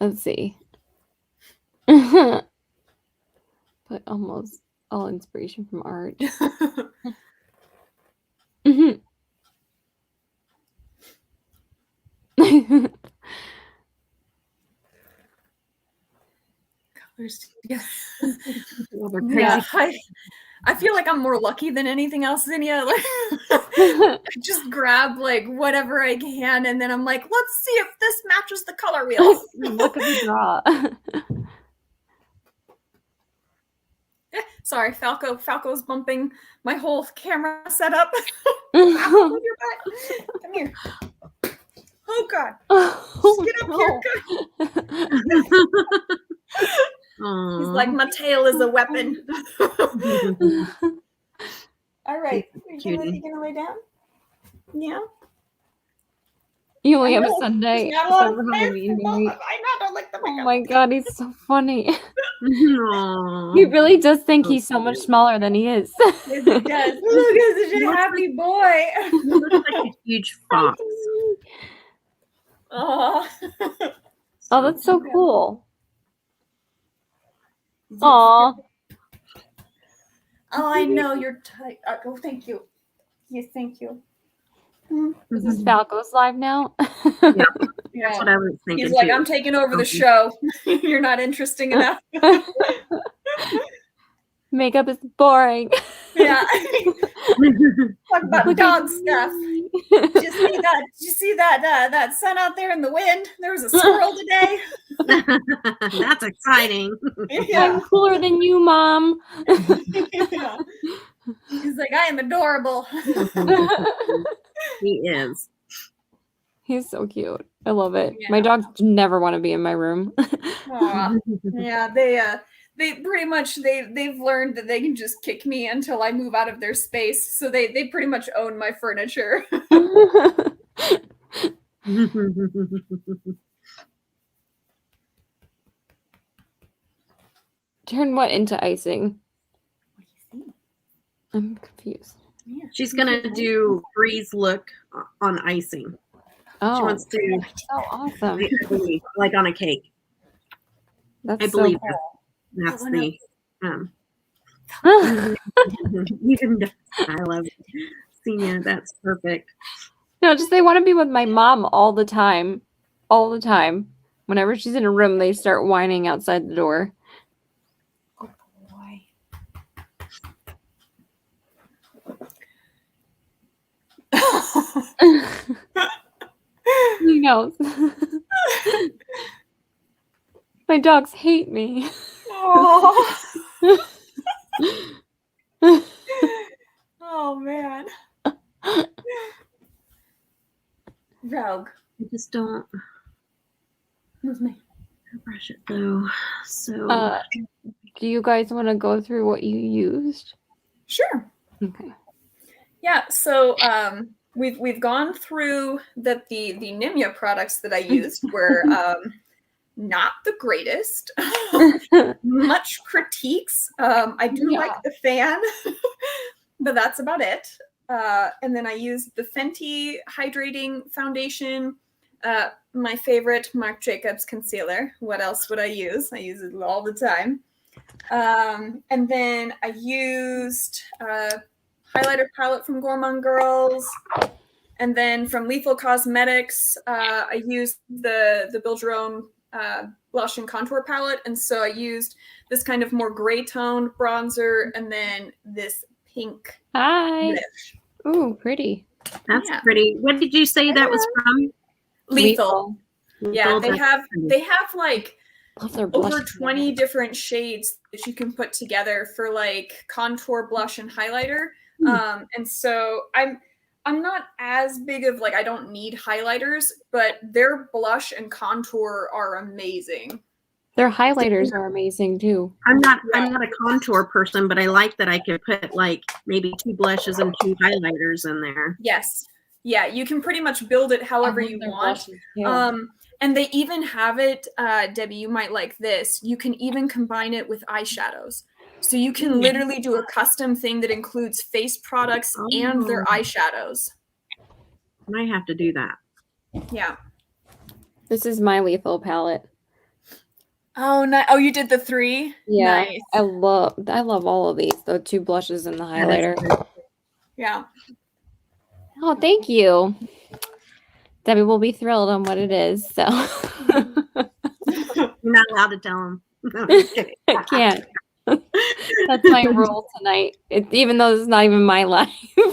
Let's see. But almost all inspiration from art. Colors together. Yeah, I feel like I'm more lucky than anything else, Zinnia. Like, I just grab like whatever I can, and then I'm like, let's see if this matches the color wheel. Look at the draw. Sorry, Falco's bumping my whole camera setup. Falco, with your butt. Come here. Oh God. Oh, Get up here. He's like, my tail is a weapon. All right. You gonna lay down? Yeah. You only have a Sunday. Not a lot of Halloween. I know, don't like the makeup. Oh my God, he's so funny. He really does think he's so much smaller than he is. Yes, he does. Look at such a happy boy. He looks like a huge fox. Oh, oh, that's so cool. Aw. Oh, I know you're tight. Oh, thank you. Yes, thank you. This is Falco's live now. Yeah. That's what I was thinking. He's like, I'm taking over the show. You're not interesting enough. Makeup is boring. Yeah. Talk about dog stuff. Did you see that sun out there in the wind? There was a squirrel today. That's exciting. Yeah. I'm cooler than you, Mom. Yeah. He's like, I am adorable. He is. He's so cute. I love it. Yeah. My dogs never want to be in my room. Yeah, they pretty much they've learned that they can just kick me until I move out of their space. So they pretty much own my furniture. Turn what into icing? What do you think? I'm confused. Yeah. She's gonna do Bree's look on icing. Oh, She wants to so awesome. like on a cake. That's I believe so cool. That's the I love it. Senior, that's perfect. No, just they want to be with my mom all the time. All the time. Whenever she's in a room, they start whining outside the door. Oh boy. He knows. My dogs hate me. Oh. Oh man. Rogue. I just don't With me. brush it though. So Do you guys want to go through what you used? Sure. Okay. Yeah, so we've gone through that the Nimya products that I used were not the greatest. Much critiques. I do like the fan, but that's about it. And then I used the Fenty Hydrating Foundation, my favorite Marc Jacobs concealer. What else would I use? I use it all the time. And then I used highlighter palette from Gourmand Girls. And then from Lethal Cosmetics, I used the Build Your Own blush and contour palette. And so I used this kind of more gray toned bronzer and then this pink Hi. lift. Ooh, pretty. that's pretty. What did you say that was from? Lethal. Yeah, Lethal, they have like Love their over blush 20 different shades that you can put together for like contour, blush, and highlighter. And so I'm not as big of like, I don't need highlighters, but their blush and contour are amazing. Their highlighters are amazing too. I'm not a contour person, but I like that I could put like maybe 2 blushes and 2 highlighters in there. Yes. Yeah, you can pretty much build it however you want. And they even have it, Debbie, you might like this. You can even combine it with eyeshadows. So you can literally do a custom thing that includes face products and their eyeshadows. I might have to do that. Yeah. This is my Lethal palette. Oh, nice. Oh, you did the 3? Yeah. Nice. I love all of these. The 2 blushes and the highlighter. Yeah. Oh, thank you. Debbie will be thrilled on what it is. So You're not allowed to tell them. I can't. That's my rule tonight. Even though this is not even my life. You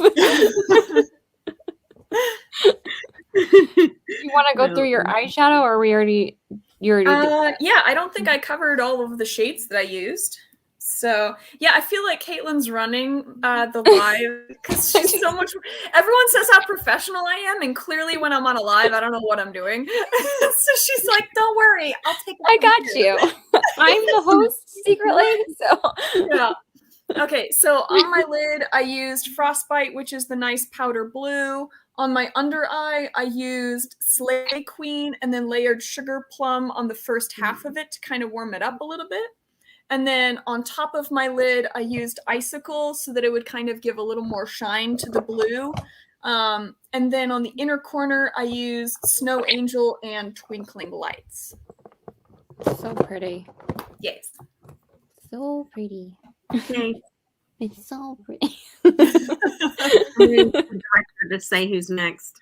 want to go through your eyeshadow, or you already did? Yeah, I don't think I covered all of the shades that I used. So yeah, I feel like Caitlin's running the live because she's so much. Everyone says how professional I am, and clearly when I'm on a live, I don't know what I'm doing. So she's like, "Don't worry, I'll take it." I got you. I'm the host secretly, so yeah. Okay, so on my lid, I used Frostbite, which is the nice powder blue. On my under eye, I used Slay Queen and then layered Sugar Plum on the first half of it to kind of warm it up a little bit. And then on top of my lid, I used Icicle so that it would kind of give a little more shine to the blue. And then on the inner corner, I used Snow Angel and Twinkling Lights. so pretty. Yes. So pretty. Okay. It's so pretty. I'm the director to say who's next.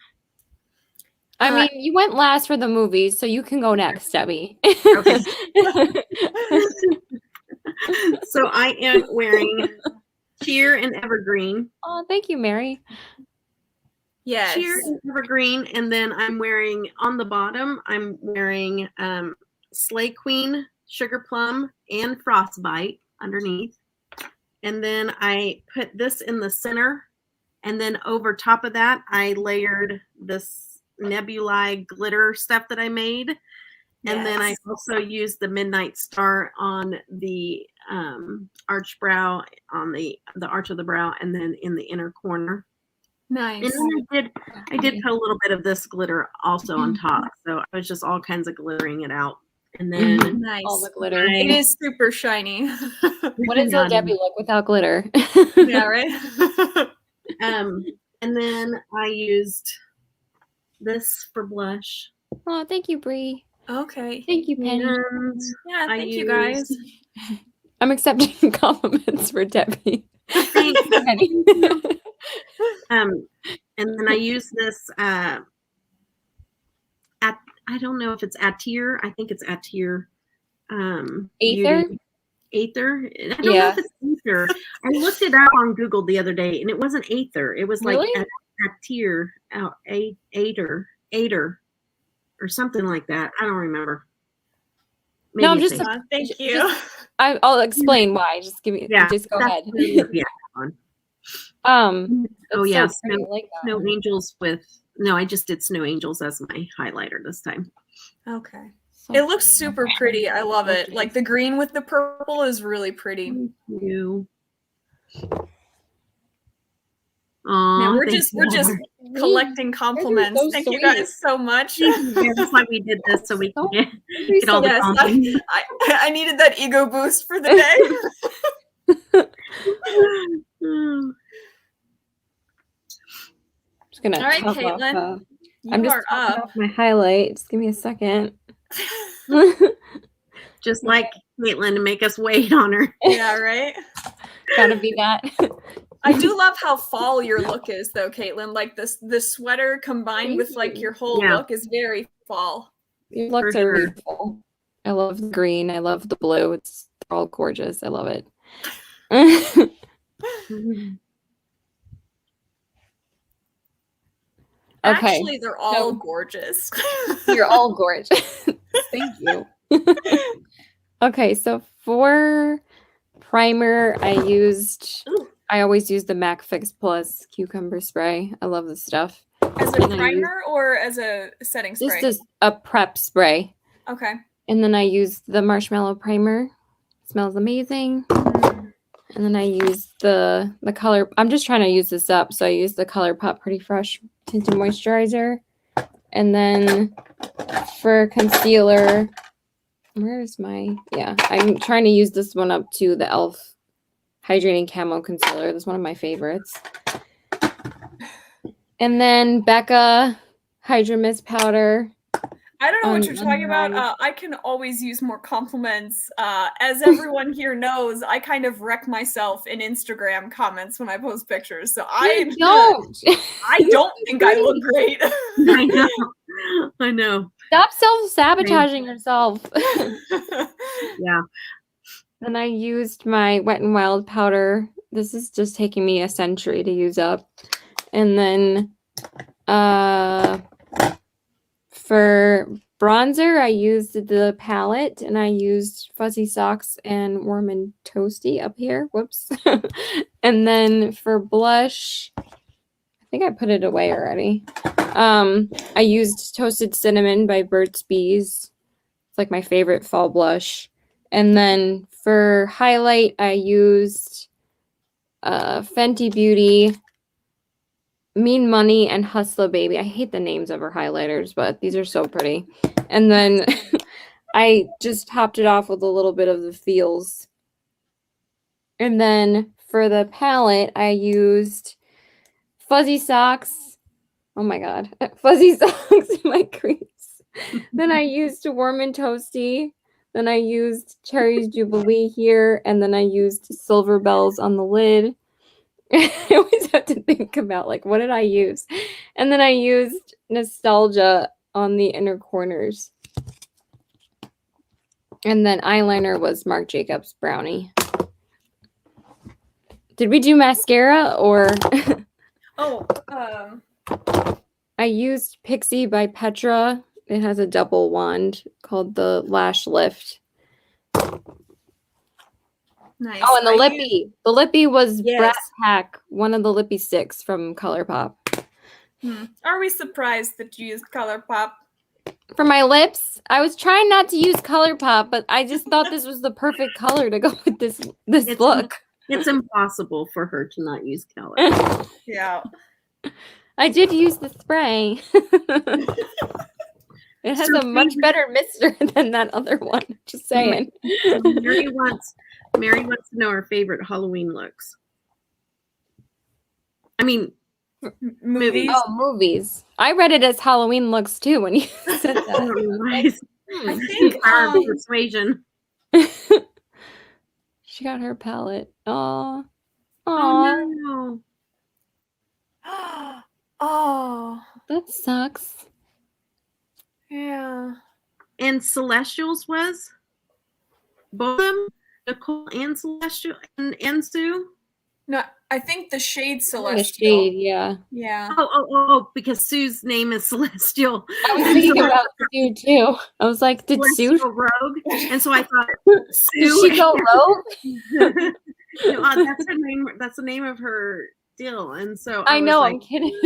I mean, you went last for the movies, so you can go next, Debbie. Okay. So I am wearing Cheer and Evergreen. Oh, thank you, Mary. Yes. Cheer and Evergreen, and then I'm wearing on the bottom. I'm wearing Slay Queen, Sugar Plum, and Frostbite underneath. And then I put this in the center, and then over top of that, I layered this nebulae glitter stuff that I made. And then I also used the Midnight Star on the arch brow, on the arch of the brow, and then in the inner corner. Nice. And then I did put a little bit of this glitter also on top. So I was just all kinds of glittering it out. And then nice. All the glitter. It is super shiny. What does a Debbie look without glitter? Yeah, right? and then I used this for blush. Oh, thank you, Bree. Okay. Thank you, Penny. And Yeah, thank you guys. I'm accepting compliments for Debbie. Thank you. Penny. And then I use this I don't know if it's Attir. I think it's Attir. Aether? Aether. I don't know if it's Aether. I looked it up on Google the other day, and it wasn't Aether. It was like Attir, Aether, or something like that. I don't remember. Maybe no, I'm just thank you. I'll explain why. Just give me. Yeah, just go ahead. Yeah. Oh yeah, so Snow Angels with. No, I just did Snow Angels as my highlighter this time. Okay. So it looks super pretty. I love it. Like the green with the purple is really pretty. Thank you. Yeah, we're just collecting compliments. So thank you guys so much. That's why we did this, so we can get all the compliments. I needed that ego boost for the day. Gonna all right, Caitlin. I'm just up my highlight. Just give me a second. Just like Caitlin to make us wait on her. Yeah, right. Gotta be that. I do love how fall your look is, though, Caitlin. Like the sweater combined with like your whole look is very fall. Your looks are really fall. I love the green. I love the blue. It's all gorgeous. I love it. Okay. Actually, they're all gorgeous. You're all gorgeous. Thank you. Okay, so for primer, I always use the MAC Fix Plus Cucumber Spray. I love this stuff. As a primer or as a setting spray? This is a prep spray. Okay. And then I use the Marshmallow Primer. It smells amazing. And then I use the color. I'm just trying to use this up. So I use the ColourPop Pretty Fresh Tinted Moisturizer. And then for concealer, where's my, I'm trying to use this one up to the e.l.f. Hydrating Camo Concealer. This is one of my favorites. And then Becca Hydra Mist Powder. I don't know what you're talking about. I can always use more compliments. As everyone here knows, I kind of wreck myself in Instagram comments when I post pictures. So I don't think I look great. I know. Stop self-sabotaging yourself. Yeah. Then I used my Wet n Wild powder. This is just taking me a century to use up. And then for bronzer, I used the palette, and I used Fuzzy Socks and Warm and Toasty up here. Whoops. And then for blush, I think I put it away already. I used Toasted Cinnamon by Burt's Bees. It's like my favorite fall blush. And then for highlight, I used Fenty Beauty, Mean Money, and Hustler Baby. I hate the names of her highlighters, but these are so pretty. And then I just topped it off with a little bit of the Feels. And then for the palette, I used Fuzzy Socks. Oh my god. Fuzzy Socks in my crease. Then I used Warm and Toasty. Then I used Cherry's Jubilee here. And then I used Silver Bells on the lid. I always have to think about, like, what did I use? And then I used Nostalgia on the inner corners. And then eyeliner was Marc Jacobs Brownie. Did we do mascara or? I used Pixie by Petra. It has a double wand called the Lash Lift. Nice. Oh, and the lippy. The lippy was Brat Pack, one of the lippy sticks from ColourPop. Are we surprised that you used ColourPop? For my lips, I was trying not to use ColourPop, but I just thought this was the perfect color to go with this look. It's impossible for her to not use color. Yeah. I did use the spray. It has a much better mister than that other one. Just saying. Mary wants to know her favorite Halloween looks. I mean, movies. Oh, movies. I read it as Halloween looks too when you said that. I think power of persuasion. She got her palette. Oh, no. Oh, that sucks. Yeah. And Celestials was both of them, Nicole and Celestial and Sue. No, I think the shade Celestial. The shade, yeah. Yeah. Oh, because Sue's name is Celestial. I was thinking about Sue too. I was like, did Sue go rogue? And so I thought, did she go rogue? That's her name. That's the name of her deal. And so I know, I'm kidding.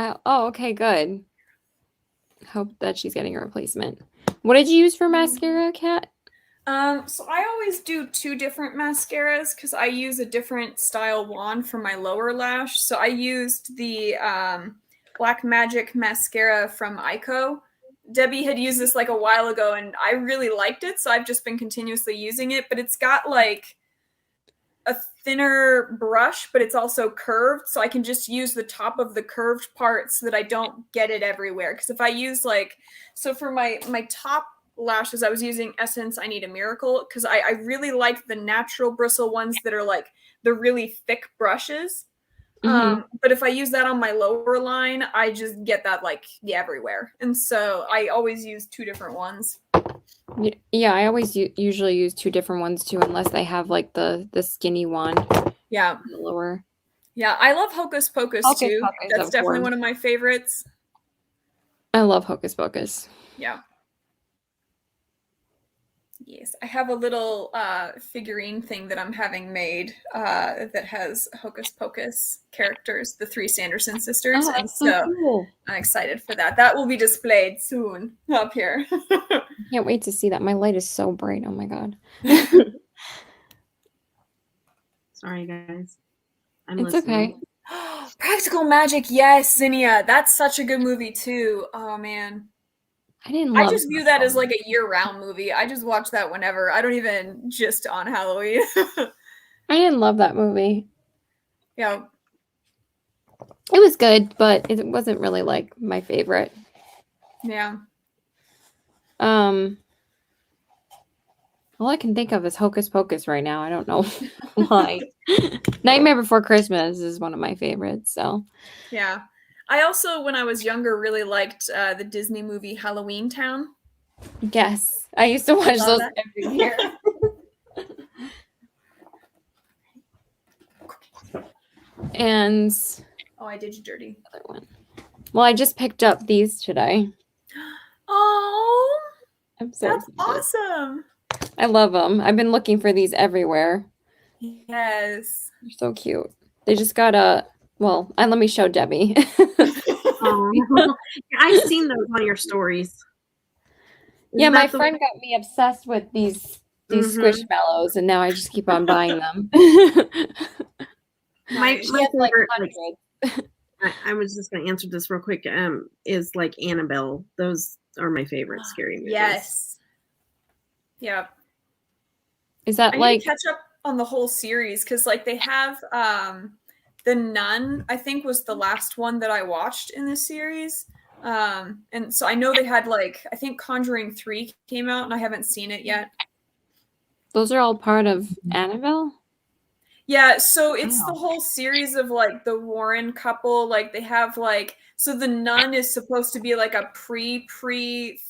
Oh, okay, good. Hope that she's getting a replacement. What did you use for mascara, Kat? So I always do 2 different mascaras because I use a different style wand for my lower lash. So I used the Black Magic mascara from Ico. Debbie had used this like a while ago and I really liked it, so I've just been continuously using it, but it's got like a thinner brush, but it's also curved, so I can just use the top of the curved part so that I don't get it everywhere. Because if I use so for my top lashes, I was using Essence I Need a Miracle because I really like the natural bristle ones that are like the really thick brushes. But if I use that on my lower line, I just get that like everywhere. And so I always use 2 different ones. Yeah, I always usually use 2 different ones too, unless they have like the skinny wand. Yeah. The lower. Yeah, I love Hocus Pocus too. That's definitely one of my favorites. I love Hocus Pocus. Yeah. Yes, I have a little figurine thing that I'm having made that has Hocus Pocus characters, the 3 Sanderson sisters. Oh, and so cool. I'm excited for that. That will be displayed soon up here. I can't wait to see that. My light is so bright. Oh my god. Sorry, guys. It's okay. Practical Magic, yes, Zinnia. That's such a good movie too. Oh man. I just view that as like a year-round movie. I just watch that whenever. I don't even just on Halloween. I didn't love that movie. Yeah. It was good, but it wasn't really like my favorite. Yeah. All I can think of is Hocus Pocus right now. I don't know why. Nightmare Before Christmas is one of my favorites. So. Yeah. I also, when I was younger, really liked the Disney movie Halloween Town. Yes. I used to watch those every year. And Oh, I did you dirty. Other one. Well, I just picked up these today. Oh, I'm so that's excited. awesome. I love them. I've been looking for these everywhere. Yes. They're so cute. They just got a, well, let me show Debbie. I've seen those on your stories. Yeah, my friend got me obsessed with these Squishmallows, and now I just keep on buying them. My favorite, I was just going to answer this real quick, is like Annabelle. Those are my favorite scary movies. Yes. Yep. Is that I need to catch up on the whole series because like they have The Nun, I think was the last one that I watched in this series. And so I know they had like, I think Conjuring 3 came out and I haven't seen it yet. Those are all part of Annabelle? Yeah, so it's the whole series of like the Warren couple. Like they have like, so The Nun is supposed to be like a pre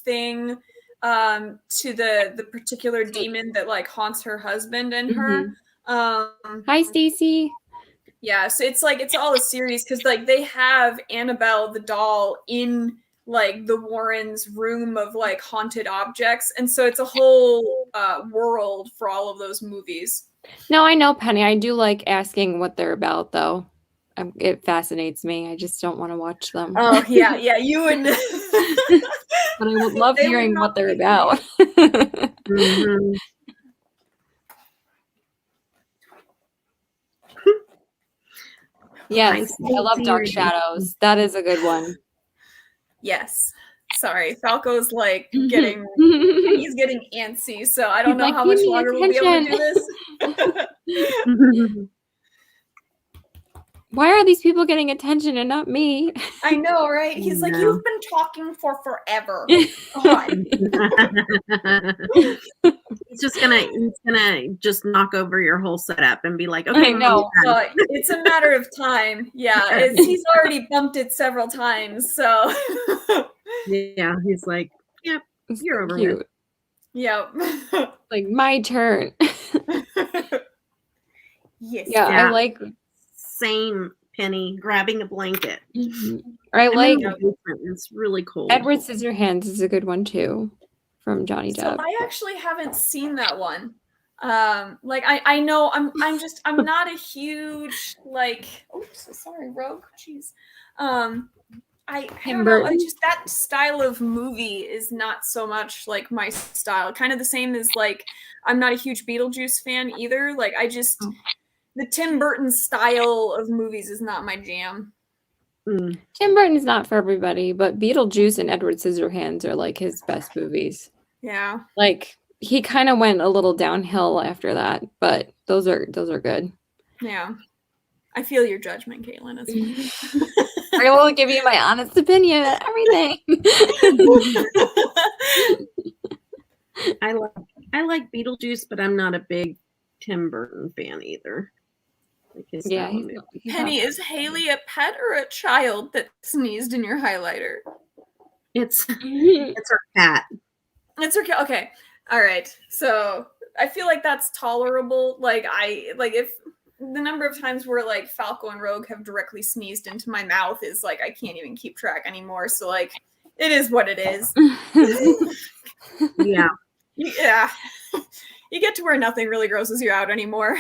thing to the particular demon that like haunts her husband and her. Hi, Stacy. Yeah, so it's like it's all a series because like they have Annabelle the doll in like the Warrens' room of like haunted objects, and so it's a whole world for all of those movies. No, I know, Penny. I do like asking what they're about, though. It fascinates me. I just don't want to watch them. Oh yeah, you would. But I would love hearing what they're about. Yes, I love Dark Shadows. That is a good one. Yes. Sorry, Falco's like getting he's getting antsy, so I don't know how much longer we'll be able to do this. Why are these people getting attention and not me? I know, right? He's like, you've been talking for forever. God. He's gonna just knock over your whole setup and be like, okay, no, it's a matter of time. Yeah, he's already bumped it several times, so yeah, he's like, yep, you're over here. Yep. Like my turn. Yes. Yeah, I like same Penny grabbing a blanket. I like it's really cool. Edward Scissorhands is a good one too, from Johnny Depp. So I actually haven't seen that one. Like I know I'm not a huge like sorry, Rogue. Jeez. I don't know. I just that style of movie is not so much like my style. Kind of the same as like I'm not a huge Beetlejuice fan either. Like I just the Tim Burton style of movies is not my jam. Tim Burton's not for everybody, but Beetlejuice and Edward Scissorhands are like his best movies. Yeah. Like he kind of went a little downhill after that, but those are good. Yeah. I feel your judgment, Caitlin. I will give you my honest opinion on everything. I like Beetlejuice, but I'm not a big Tim Burton fan either. Yeah. Penny, is Haley a pet or a child that sneezed in your highlighter? It's her cat. It's her cat. Okay. All right. So I feel like that's tolerable. Like if the number of times where like Falco and Rogue have directly sneezed into my mouth is like I can't even keep track anymore. So like it is what it is. Yeah. Yeah. You get to where nothing really grosses you out anymore.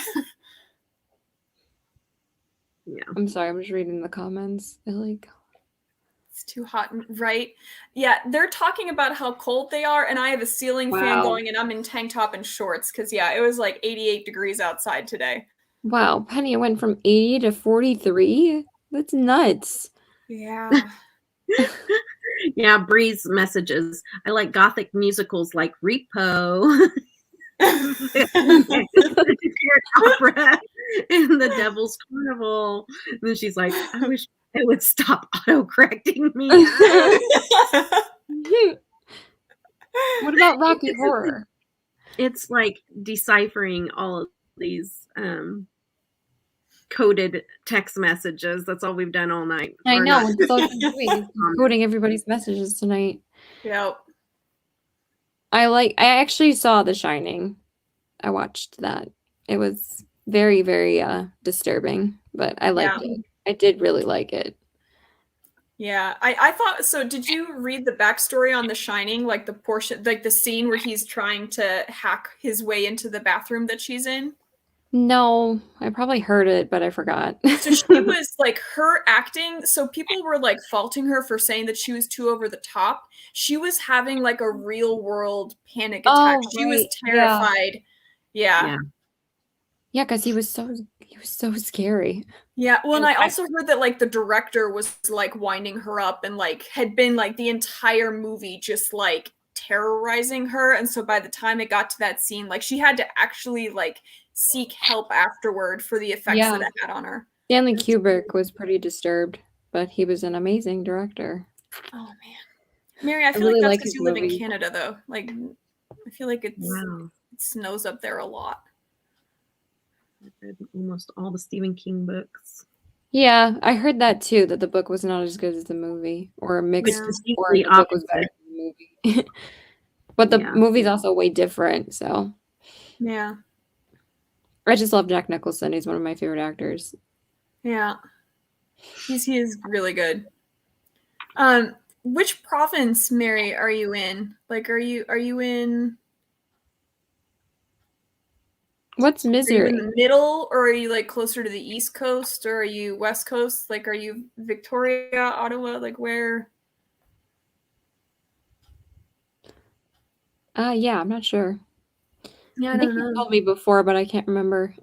Yeah. I'm sorry, I'm just reading the comments. It's too hot, right? Yeah, they're talking about how cold they are, and I have a ceiling fan going, and I'm in tank top and shorts because it was like 88 degrees outside today. Wow, Penny, it went from 80 to 43? That's nuts. Yeah. Yeah, Bree's messages. I like gothic musicals like Repo. Opera and The Devil's Carnival. And then she's like, I wish it would stop auto-correcting me. What about Rocky Horror? It's like deciphering all of these coded text messages. That's all we've done all night. I know. Coding everybody's messages tonight. Yep. I actually saw The Shining. I watched that. It was very, very disturbing, but I liked it. I did really like it. Yeah, I thought so. Did you read the backstory on The Shining? Like the portion, like the scene where he's trying to hack his way into the bathroom that she's in? No, I probably heard it, but I forgot. So she was like, her acting, so people were like faulting her for saying that she was too over the top. She was having like a real world panic attack. She was terrified. Yeah. Yeah, because he was so scary. Yeah, well, and I also heard that like the director was like winding her up and like had been like the entire movie just like terrorizing her, and so by the time it got to that scene, like she had to actually like seek help afterward for the effects that it had on her. Stanley Kubrick was pretty disturbed, but he was an amazing director. Oh man, Mary, I feel like that's because you live in Canada, though. Like, I feel like it snows up there a lot. I've read almost all the Stephen King books. Yeah, I heard that too, that the book was not as good as the movie, or a mixed, or the book was better than the movie. But the movie's also way different, so. Yeah. I just love Jack Nicholson. He's one of my favorite actors. Yeah. He is really good. Which province, Mary, are you in? Like, are you in... What's Missouri? Are you in the middle, or are you like closer to the East Coast, or are you West Coast? Like, are you Victoria, Ottawa? Like, where? Yeah, I'm not sure. Yeah, I think you told me before, but I can't remember.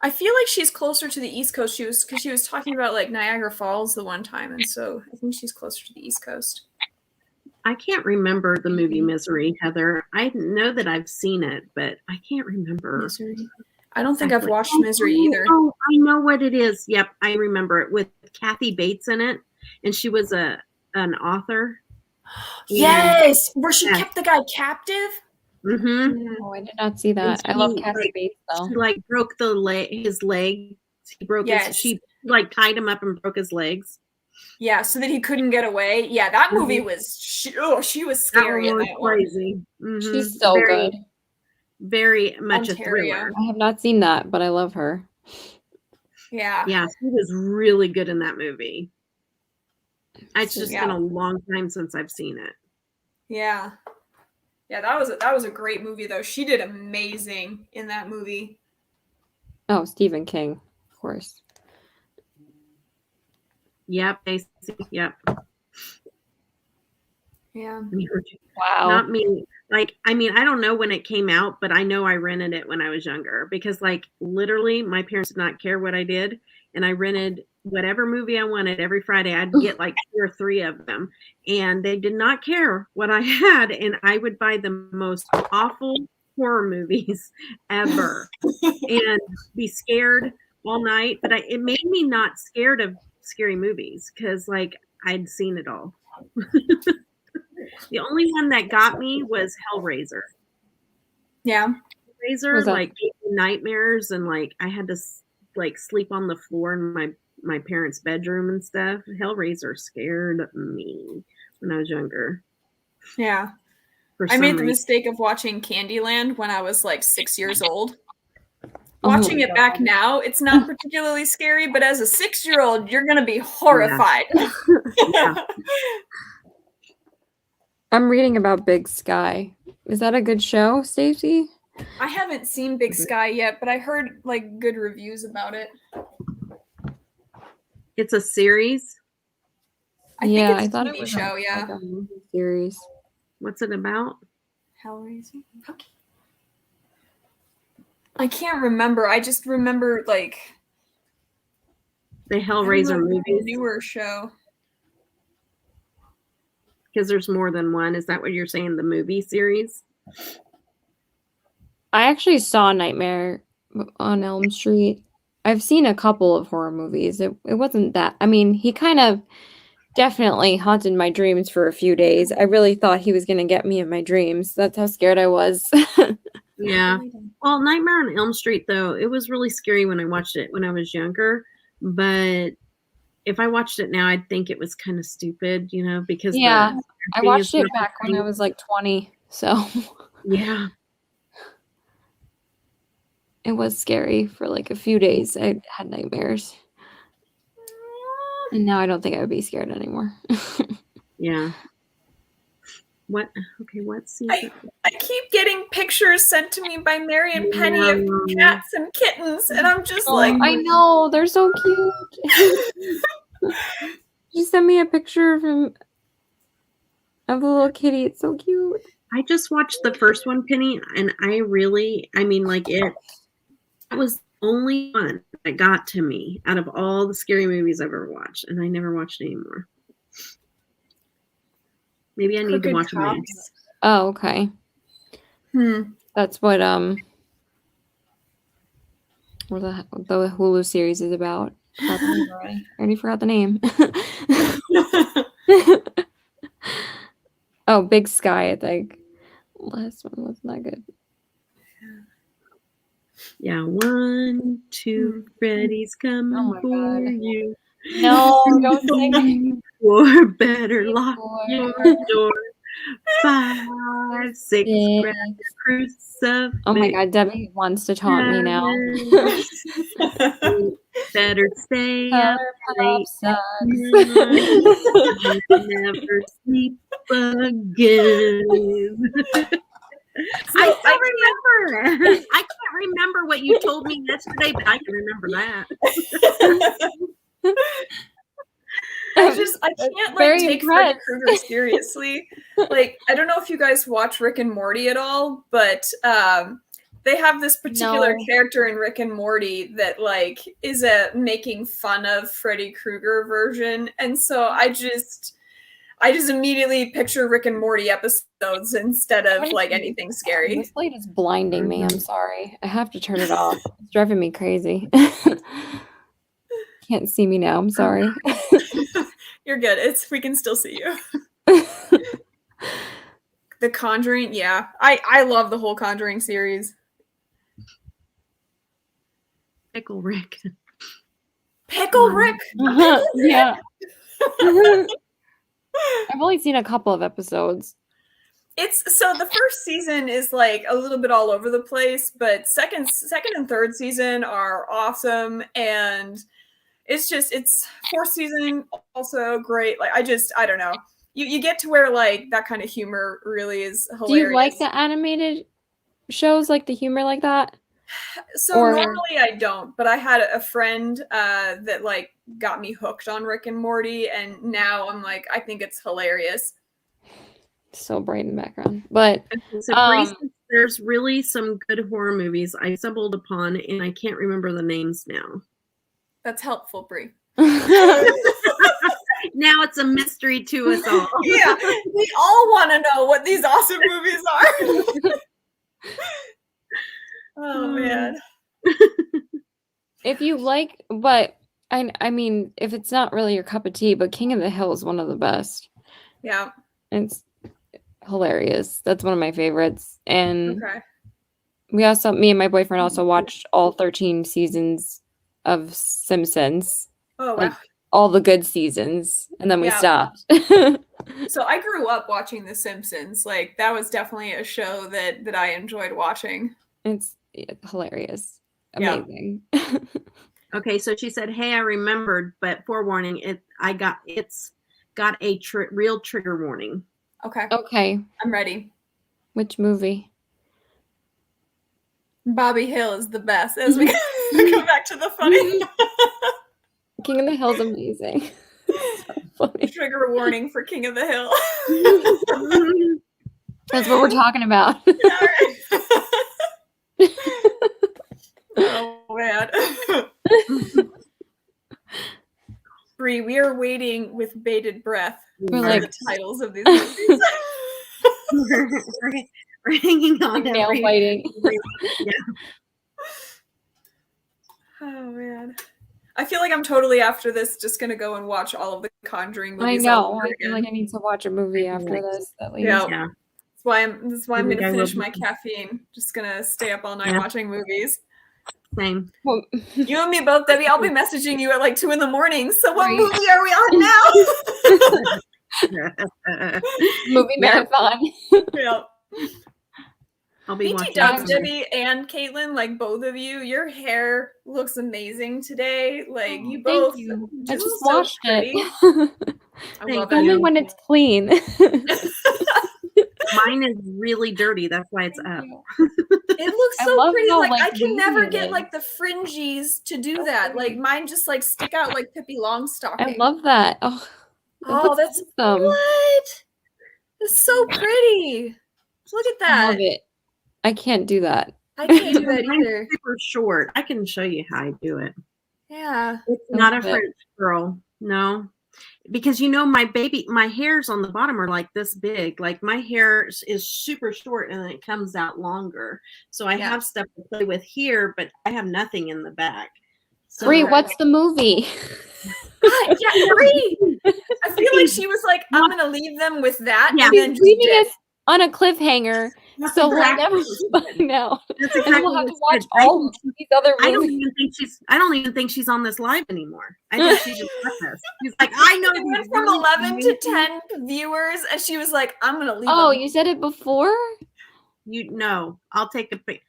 I feel like she's closer to the East Coast. Because she was talking about like Niagara Falls the one time, and so I think she's closer to the East Coast. I can't remember the movie Misery, Heather. I know that I've seen it, but I can't remember. Misery. I don't think I've watched Misery either. Oh, I know what it is. Yep, I remember it, with Kathy Bates in it, and she was an author. Yes, where she kept the guy captive. Mm-hmm. Oh, I did not see that. I love Kathy Bates though. She like broke his leg. She broke she like tied him up and broke his legs. Yeah, so that he couldn't get away. Yeah, that movie was she was scary in that one. Crazy. Mm-hmm. She's so good. Very much a thriller. I have not seen that, but I love her. Yeah. Yeah, she was really good in that movie. It's just been a long time since I've seen it. Yeah. Yeah, that was a great movie though. She did amazing in that movie. Oh, Stephen King, of course. Yep, yep. Yeah. Wow. Not me. Like, I mean, I don't know when it came out, but I know I rented it when I was younger because, like, literally my parents did not care what I did. And I rented whatever movie I wanted every Friday. I'd get like 2 or 3 of them. And they did not care what I had. And I would buy the most awful horror movies ever and be scared all night. But it made me not scared of scary movies because, like, I'd seen it all. The only one that got me was Hellraiser. Yeah. Hellraiser like gave me nightmares, and like I had to like sleep on the floor in my parents' bedroom and stuff. Hellraiser scared me when I was younger. Yeah. I made the mistake of watching Candyland when I was like 6 years old. Watching it back now, it's not particularly scary, but as a 6-year-old, you're going to be horrified. Yeah. I'm reading about Big Sky. Is that a good show, Stacey? I haven't seen Big Sky yet, but I heard like good reviews about it. It's a series? I think it's a TV show, yeah. Like a movie series. What's it about? Hellraiser. Okay. I can't remember. I just remember like the Hellraiser movies. Newer show. Because there's more than one. Is that what you're saying? The movie series? I actually saw Nightmare on Elm Street. I've seen a couple of horror movies. It wasn't that. I mean, he kind of definitely haunted my dreams for a few days. I really thought he was going to get me in my dreams. That's how scared I was. Yeah. Well, Nightmare on Elm Street, though, it was really scary when I watched it when I was younger. But if I watched it now, I'd think it was kind of stupid, you know, because I watched it back when I was like 20. So yeah. It was scary for like a few days. I had nightmares. And now I don't think I would be scared anymore. Yeah. What? Okay, what season? I keep getting pictures sent to me by Mary and Penny of cats and kittens, and I'm just like, I know, they're so cute. She sent me a picture of the little kitty. It's so cute. I just watched the first one, Penny, and it was the only one that got to me out of all the scary movies I've ever watched, and I never watched anymore. Maybe I need to watch them. Oh, okay. That's what the Hulu series is about. I already forgot the name. Oh, Big Sky, I think. Last one wasn't that good. Yeah, 1, 2, Freddy's coming for you. No, don't say me. Or better lock your door. 5, 6, grab your crucifix. Oh my God, Debbie wants to taunt me now. Better stay up late. Never sleep again. I still remember. I can't remember what you told me yesterday, but I can remember that. I can't take Freddy Krueger seriously. Like, I don't know if you guys watch Rick and Morty at all, but they have this particular character in Rick and Morty that like is a making fun of Freddy Krueger version, and so I just immediately picture Rick and Morty episodes instead of like anything scary. This light is blinding me. I'm sorry. I have to turn it off. It's driving me crazy. Can't see me now. I'm sorry. You're good. We can still see you. The Conjuring, yeah. I love the whole Conjuring series. Pickle Rick. Pickle Rick? Yeah. I've only seen a couple of episodes. So the first season is like a little bit all over the place, but second and third season are awesome, and it's fourth season also great. Like I don't know. You get to where like that kind of humor really is hilarious. Do you like the animated shows, like the humor like that? So normally I don't, but I had a friend that like got me hooked on Rick and Morty, and now I'm like, I think it's hilarious. So bright in the background, but there's really some good horror movies I stumbled upon, and I can't remember the names now. That's helpful, Brie. Now it's a mystery to us all. Yeah, we all want to know what these awesome movies are. Oh man. If you like, but I mean, if it's not really your cup of tea, but King of the Hill is one of the best. Yeah. It's hilarious. That's one of my favorites. And me and my boyfriend also watched all 13 seasons of Simpsons. Oh, wow. Like, all the good seasons. And then we stopped. So I grew up watching The Simpsons. Like, that was definitely a show that I enjoyed watching. It's hilarious. Amazing. Yeah. Okay, so she said, "Hey, I remembered, but forewarning, it's got a real trigger warning." Okay. I'm ready. Which movie? Bobby Hill is the best. As we go back to the funny. King of the Hill is amazing. So funny. Trigger warning for King of the Hill. That's what we're talking about. Oh man. Brie, we are waiting with bated breath for the titles of these movies. we're hanging on. Nail biting. Yeah. Oh man. I feel like I'm totally after this just gonna go and watch all of the Conjuring movies. I know. I feel like I need to watch a movie after this at least. Yeah. That's why I'm gonna finish my caffeine. Just gonna stay up all night watching movies. Same. Well, you and me both, Debbie. I'll be messaging you at like 2 a.m. So what movie are we on now? Movie marathon. Yeah. I'll be watching. Debbie and Caitlin, like both of you, your hair looks amazing today. Like you both you. do I just so washed pretty. it. I love Only it. when it's clean. Mine is really dirty. That's why it's up. It looks so pretty. how, like I can never it get is. like the fringies to do that. Like mine just like stick out like Pippi Longstocking. I love that. Oh, that's awesome. what? It's so pretty. Look at that. I love it. I can't do that. I can't do that either. Super short. I can show you how I do it. Yeah. It's not a French girl. No. Because my hairs on the bottom are like this big. Like my hair is super short and then it comes out longer. So I have stuff to play with here, but I have nothing in the back. So Brie, what's the movie? Yeah, Brie. I feel like she was like, I'm gonna leave them with that. Yeah. And then She's leaving us on a cliffhanger. So we'll never find out. That's And exactly we'll have what to it watch said. all of these other I don't movies. even think she's on this live anymore. I think she just left us. She's like, I know. It went from 11 to 10 viewers, and she was like, I'm gonna leave. Oh, them. you said it before? I'll take a pic.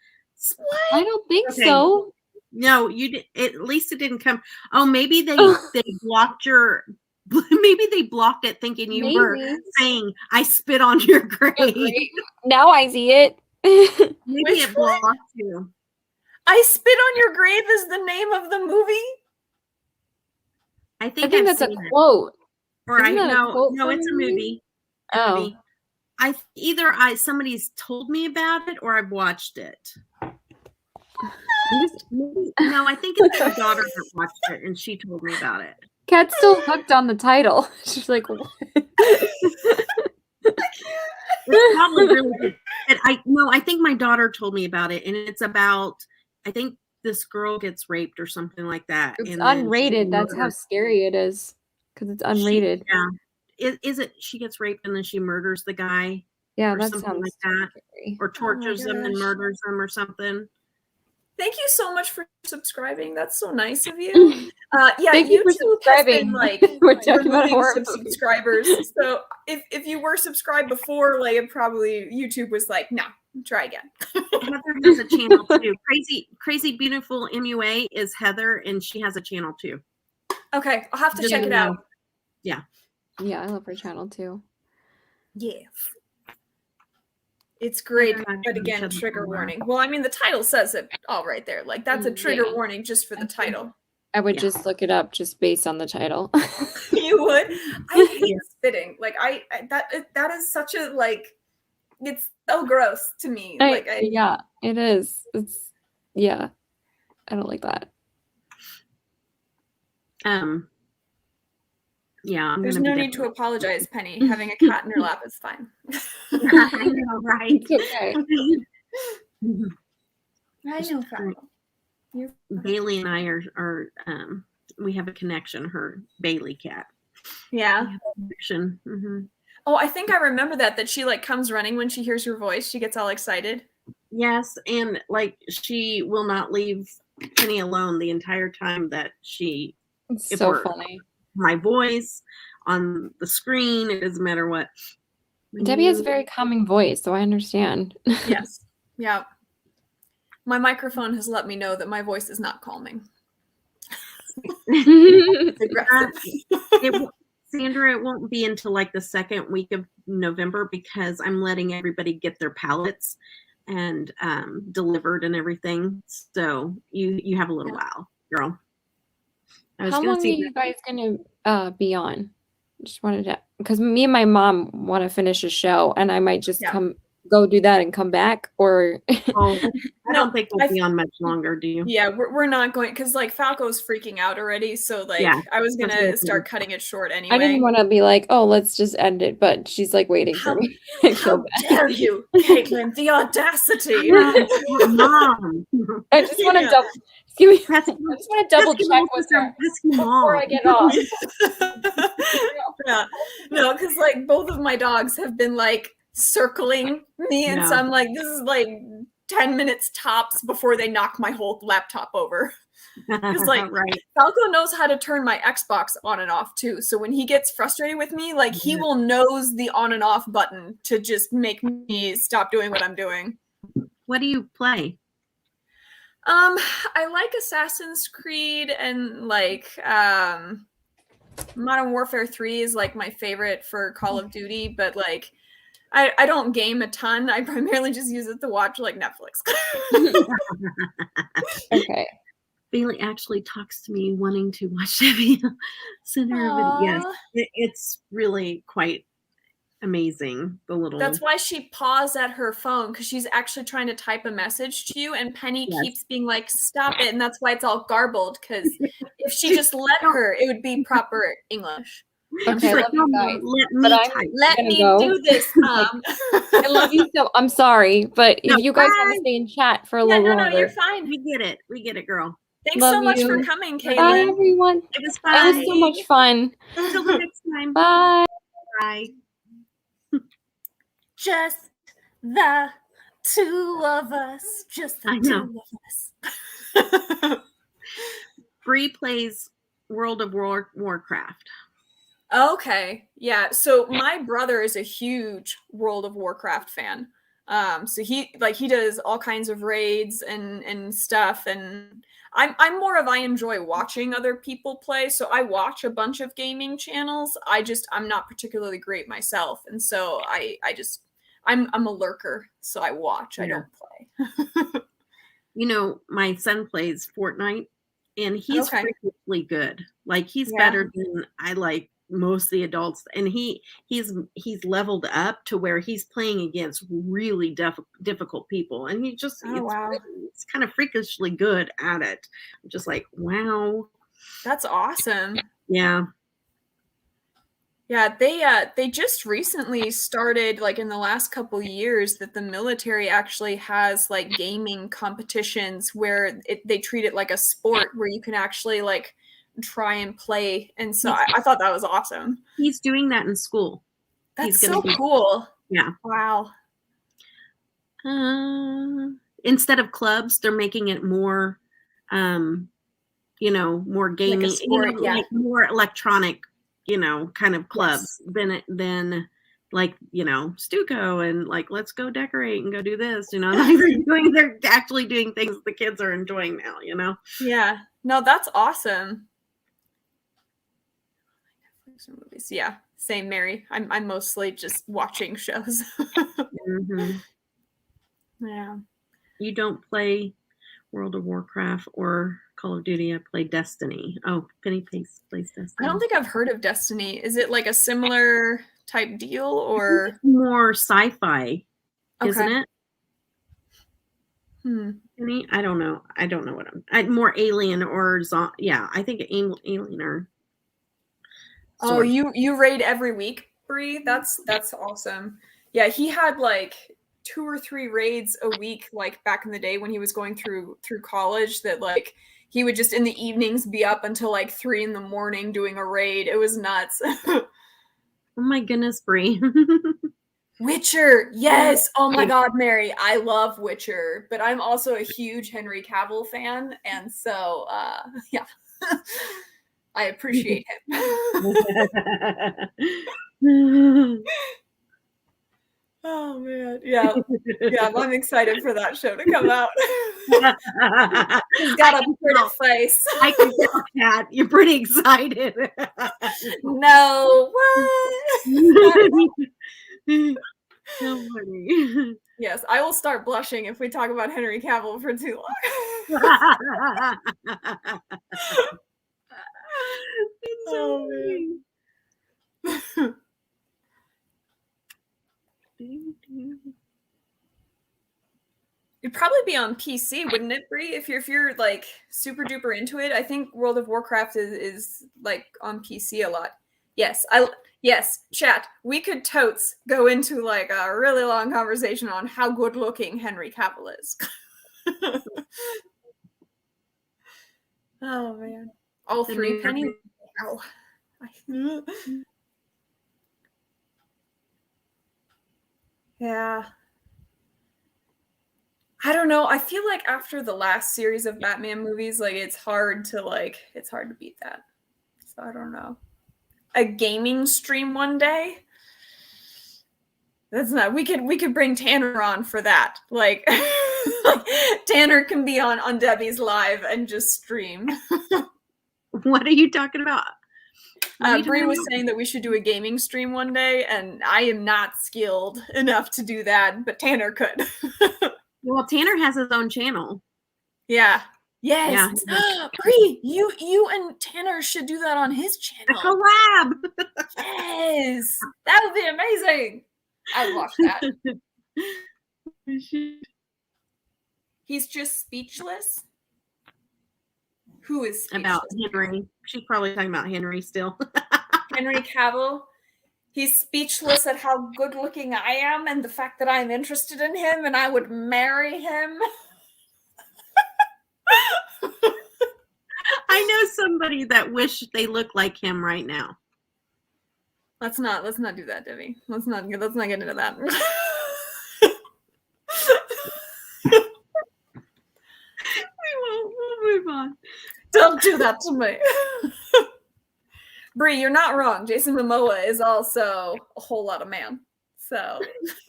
I don't think so. No, you did. At least it didn't come. Oh, maybe they blocked your. Maybe they blocked it, thinking you were saying I spit on your grave. Now I see it. Maybe it blocked you. I Spit on Your Grave is the name of the movie. I think that's a quote. Or no, it's a movie. Oh, Somebody's told me about it, or I've watched it. No, I think it's my daughter that watched it, and she told me about it. Kat's still hooked on the title. She's like, what? It's probably really good. And I think my daughter told me about it, and it's about, I think this girl gets raped or something like that. It's unrated. That's how scary it is, because it's unrated. Is it? She gets raped and then she murders the guy. Yeah, or that something sounds like that, scary. or tortures them and murders them or something. Thank you so much for subscribing. That's so nice of you. Thank you for subscribing. We're talking about some subscribers. So if you were subscribed before, like probably YouTube was like, no, try again. Heather has a channel too. Crazy Beautiful MUA is Heather, and she has a channel too. Okay, I'll have to check it out. Yeah. Yeah, I love her channel too. Yeah. It's great, but again, trigger warning. Well, I mean, the title says it all right there. Like, that's a trigger warning just for the title. I would just look it up just based on the title. You would? I hate spitting. Like, that is such a, like, it's so gross to me. Yeah, it is. I don't like that. Yeah, there's no need to apologize, Penny. Having a cat in your lap is fine. I know, right? It's okay. I know, Farrell. Bailey and I are we have a connection. Her Bailey cat. Yeah. Connection. Mm-hmm. Oh, I think I remember that she like comes running when she hears your voice. She gets all excited. Yes, and like she will not leave Penny alone the entire time that she. It's so funny. My voice on the screen, it doesn't matter what. Debbie has a very calming voice, so I understand. Yes. Yeah. My microphone has let me know that my voice is not calming. It's aggressive. Sandra, it won't be until like the second week of November because I'm letting everybody get their palettes and delivered and everything. So you have a little while, girl. How long are you guys going to be on? Just wanted to, because me and my mom want to finish a show, and I might just go do that and come back, or. I don't think we'll be on much longer. Do you? Yeah, we're not going because like Falco's freaking out already. So like I was gonna start cutting it short anyway. I didn't want to be like, oh, let's just end it, but she's like waiting for me. How dare you, Caitlin? The audacity! Mom, I just want to double. I just want to double check with her before I get off. Yeah, no, because like both of my dogs have been like circling me, and so I'm like, this is like 10 minutes tops before they knock my whole laptop over. Because like Falco knows how to turn my Xbox on and off too. So when he gets frustrated with me, like he will nose the on and off button to just make me stop doing what I'm doing. What do you play? I like Assassin's Creed and like Modern Warfare 3 is like my favorite for Call of Duty, but like I don't game a ton. I primarily just use it to watch like Netflix. Okay. Bailey actually talks to me wanting to watch Debbie. Send her a video. Yes, it's really quite amazing. That's why she paused at her phone, because she's actually trying to type a message to you, and Penny keeps being like, stop it, and that's why it's all garbled, because if she just let her, it would be proper English. Okay, like, love you guys. Let me do this. I love you so. I'm sorry, but if you guys want to stay in chat for a little longer, no, you're fine. We get it, girl. Thanks so much for coming, Caitlin. Bye, everyone. It was fun. It was so much fun. Until the next time. Bye. Bye. Just the two of us. Just the two of us. Bree plays World of Warcraft. Okay. Yeah. So my brother is a huge World of Warcraft fan. So he does all kinds of raids and stuff, and I'm more of, I enjoy watching other people play. So I watch a bunch of gaming channels. I'm not particularly great myself, and so I'm a lurker. So I watch. I don't play. You know, my son plays Fortnite, and he's freakishly good. Like, he's better than I like most of the adults, and he's leveled up to where he's playing against really difficult people, and he just it's kind of freakishly good at it. I'm just like, wow, that's awesome. Yeah they just recently started, like in the last couple years, that the military actually has like gaming competitions where they treat it like a sport, where you can actually like try and play, and so I thought that was awesome. He's doing that in school. That's so cool. Yeah. Wow. Instead of clubs, they're making it more more gaming, like a sport, like more electronic, kind of clubs than like, Stuco and like, let's go decorate and go do this, they're actually doing things the kids are enjoying now, Yeah. No, that's awesome. Movies. Yeah, same, Mary. I'm mostly just watching shows. Yeah. You don't play World of Warcraft or Call of Duty. I play Destiny. Oh, Penny plays Destiny. I don't think I've heard of Destiny. Is it like a similar type deal, or more sci-fi? Isn't it? Penny, I don't know. I don't know what I'm more alien or I think alien or. Oh, you raid every week, Bree? That's awesome. Yeah, he had like 2 or 3 raids a week, like back in the day when he was going through college, that like he would just in the evenings be up until like 3 a.m. doing a raid. It was nuts. Oh my goodness, Bree. Witcher, yes. Oh my God, Mary, I love Witcher, but I'm also a huge Henry Cavill fan, and so yeah. I appreciate him. Oh man, yeah, I'm excited for that show to come out. He's got a pretty face. I can tell, Kat. You're pretty excited. No, what? So funny. Yes, I will start blushing if we talk about Henry Cavill for too long. So It'd probably be on PC, wouldn't it, Bree? If you're like super duper into it, I think World of Warcraft is like on PC a lot. Yes, chat. We could totes go into like a really long conversation on how good looking Henry Cavill is. Oh man, all 3 Penny. Ow. Yeah. I don't know. I feel like after the last series of Batman movies, like it's hard to beat that. So I don't know. A gaming stream one day? That's not. We could bring Tanner on for that. Like Like, Tanner can be on Debbie's live and just stream. What are you talking about? Bree was saying that we should do a gaming stream one day, and I am not skilled enough to do that, but Tanner could. Well, Tanner has his own channel. Yeah. Yes. Yeah. Bree, you and Tanner should do that on his channel. A collab. Yes. That would be amazing. I'd watch that. He's just speechless. Who is speechless? About Henry. She's probably talking about Henry still. Henry Cavill. He's speechless at how good looking I am and the fact that I'm interested in him and I would marry him. I know somebody that wish they looked like him right now. Let's not do that, Debbie. Let's not get into that. We'll move on. Don't do that to me. Bree, you're not wrong. Jason Momoa is also a whole lot of man. So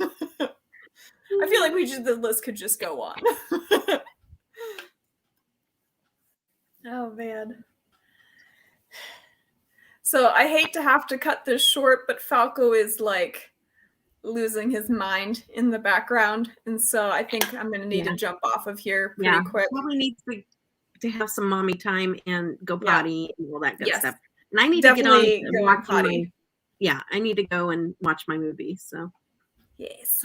I feel like the list could just go on. Oh man. So I hate to have to cut this short, but Falco is like losing his mind in the background, and so I think I'm gonna need to jump off of here pretty quick. Probably needs to have some mommy time and go potty and all that good stuff. And I need to get on and watch potty. I need to go and watch my movie. So yes.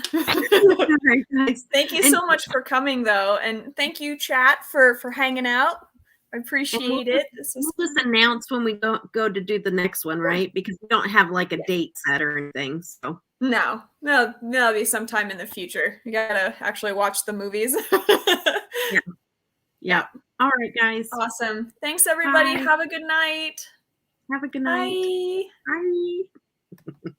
Thank you so much for coming, though, and thank you, chat, for hanging out. I appreciate it. We'll just announce when we go to do the next one, right? Because we don't have like a date set or anything. So no, that'll be sometime in the future. You gotta actually watch the movies. Yeah. All right, guys. Awesome. Thanks, everybody. Bye. Have a good night. Have a good night. Bye. Bye.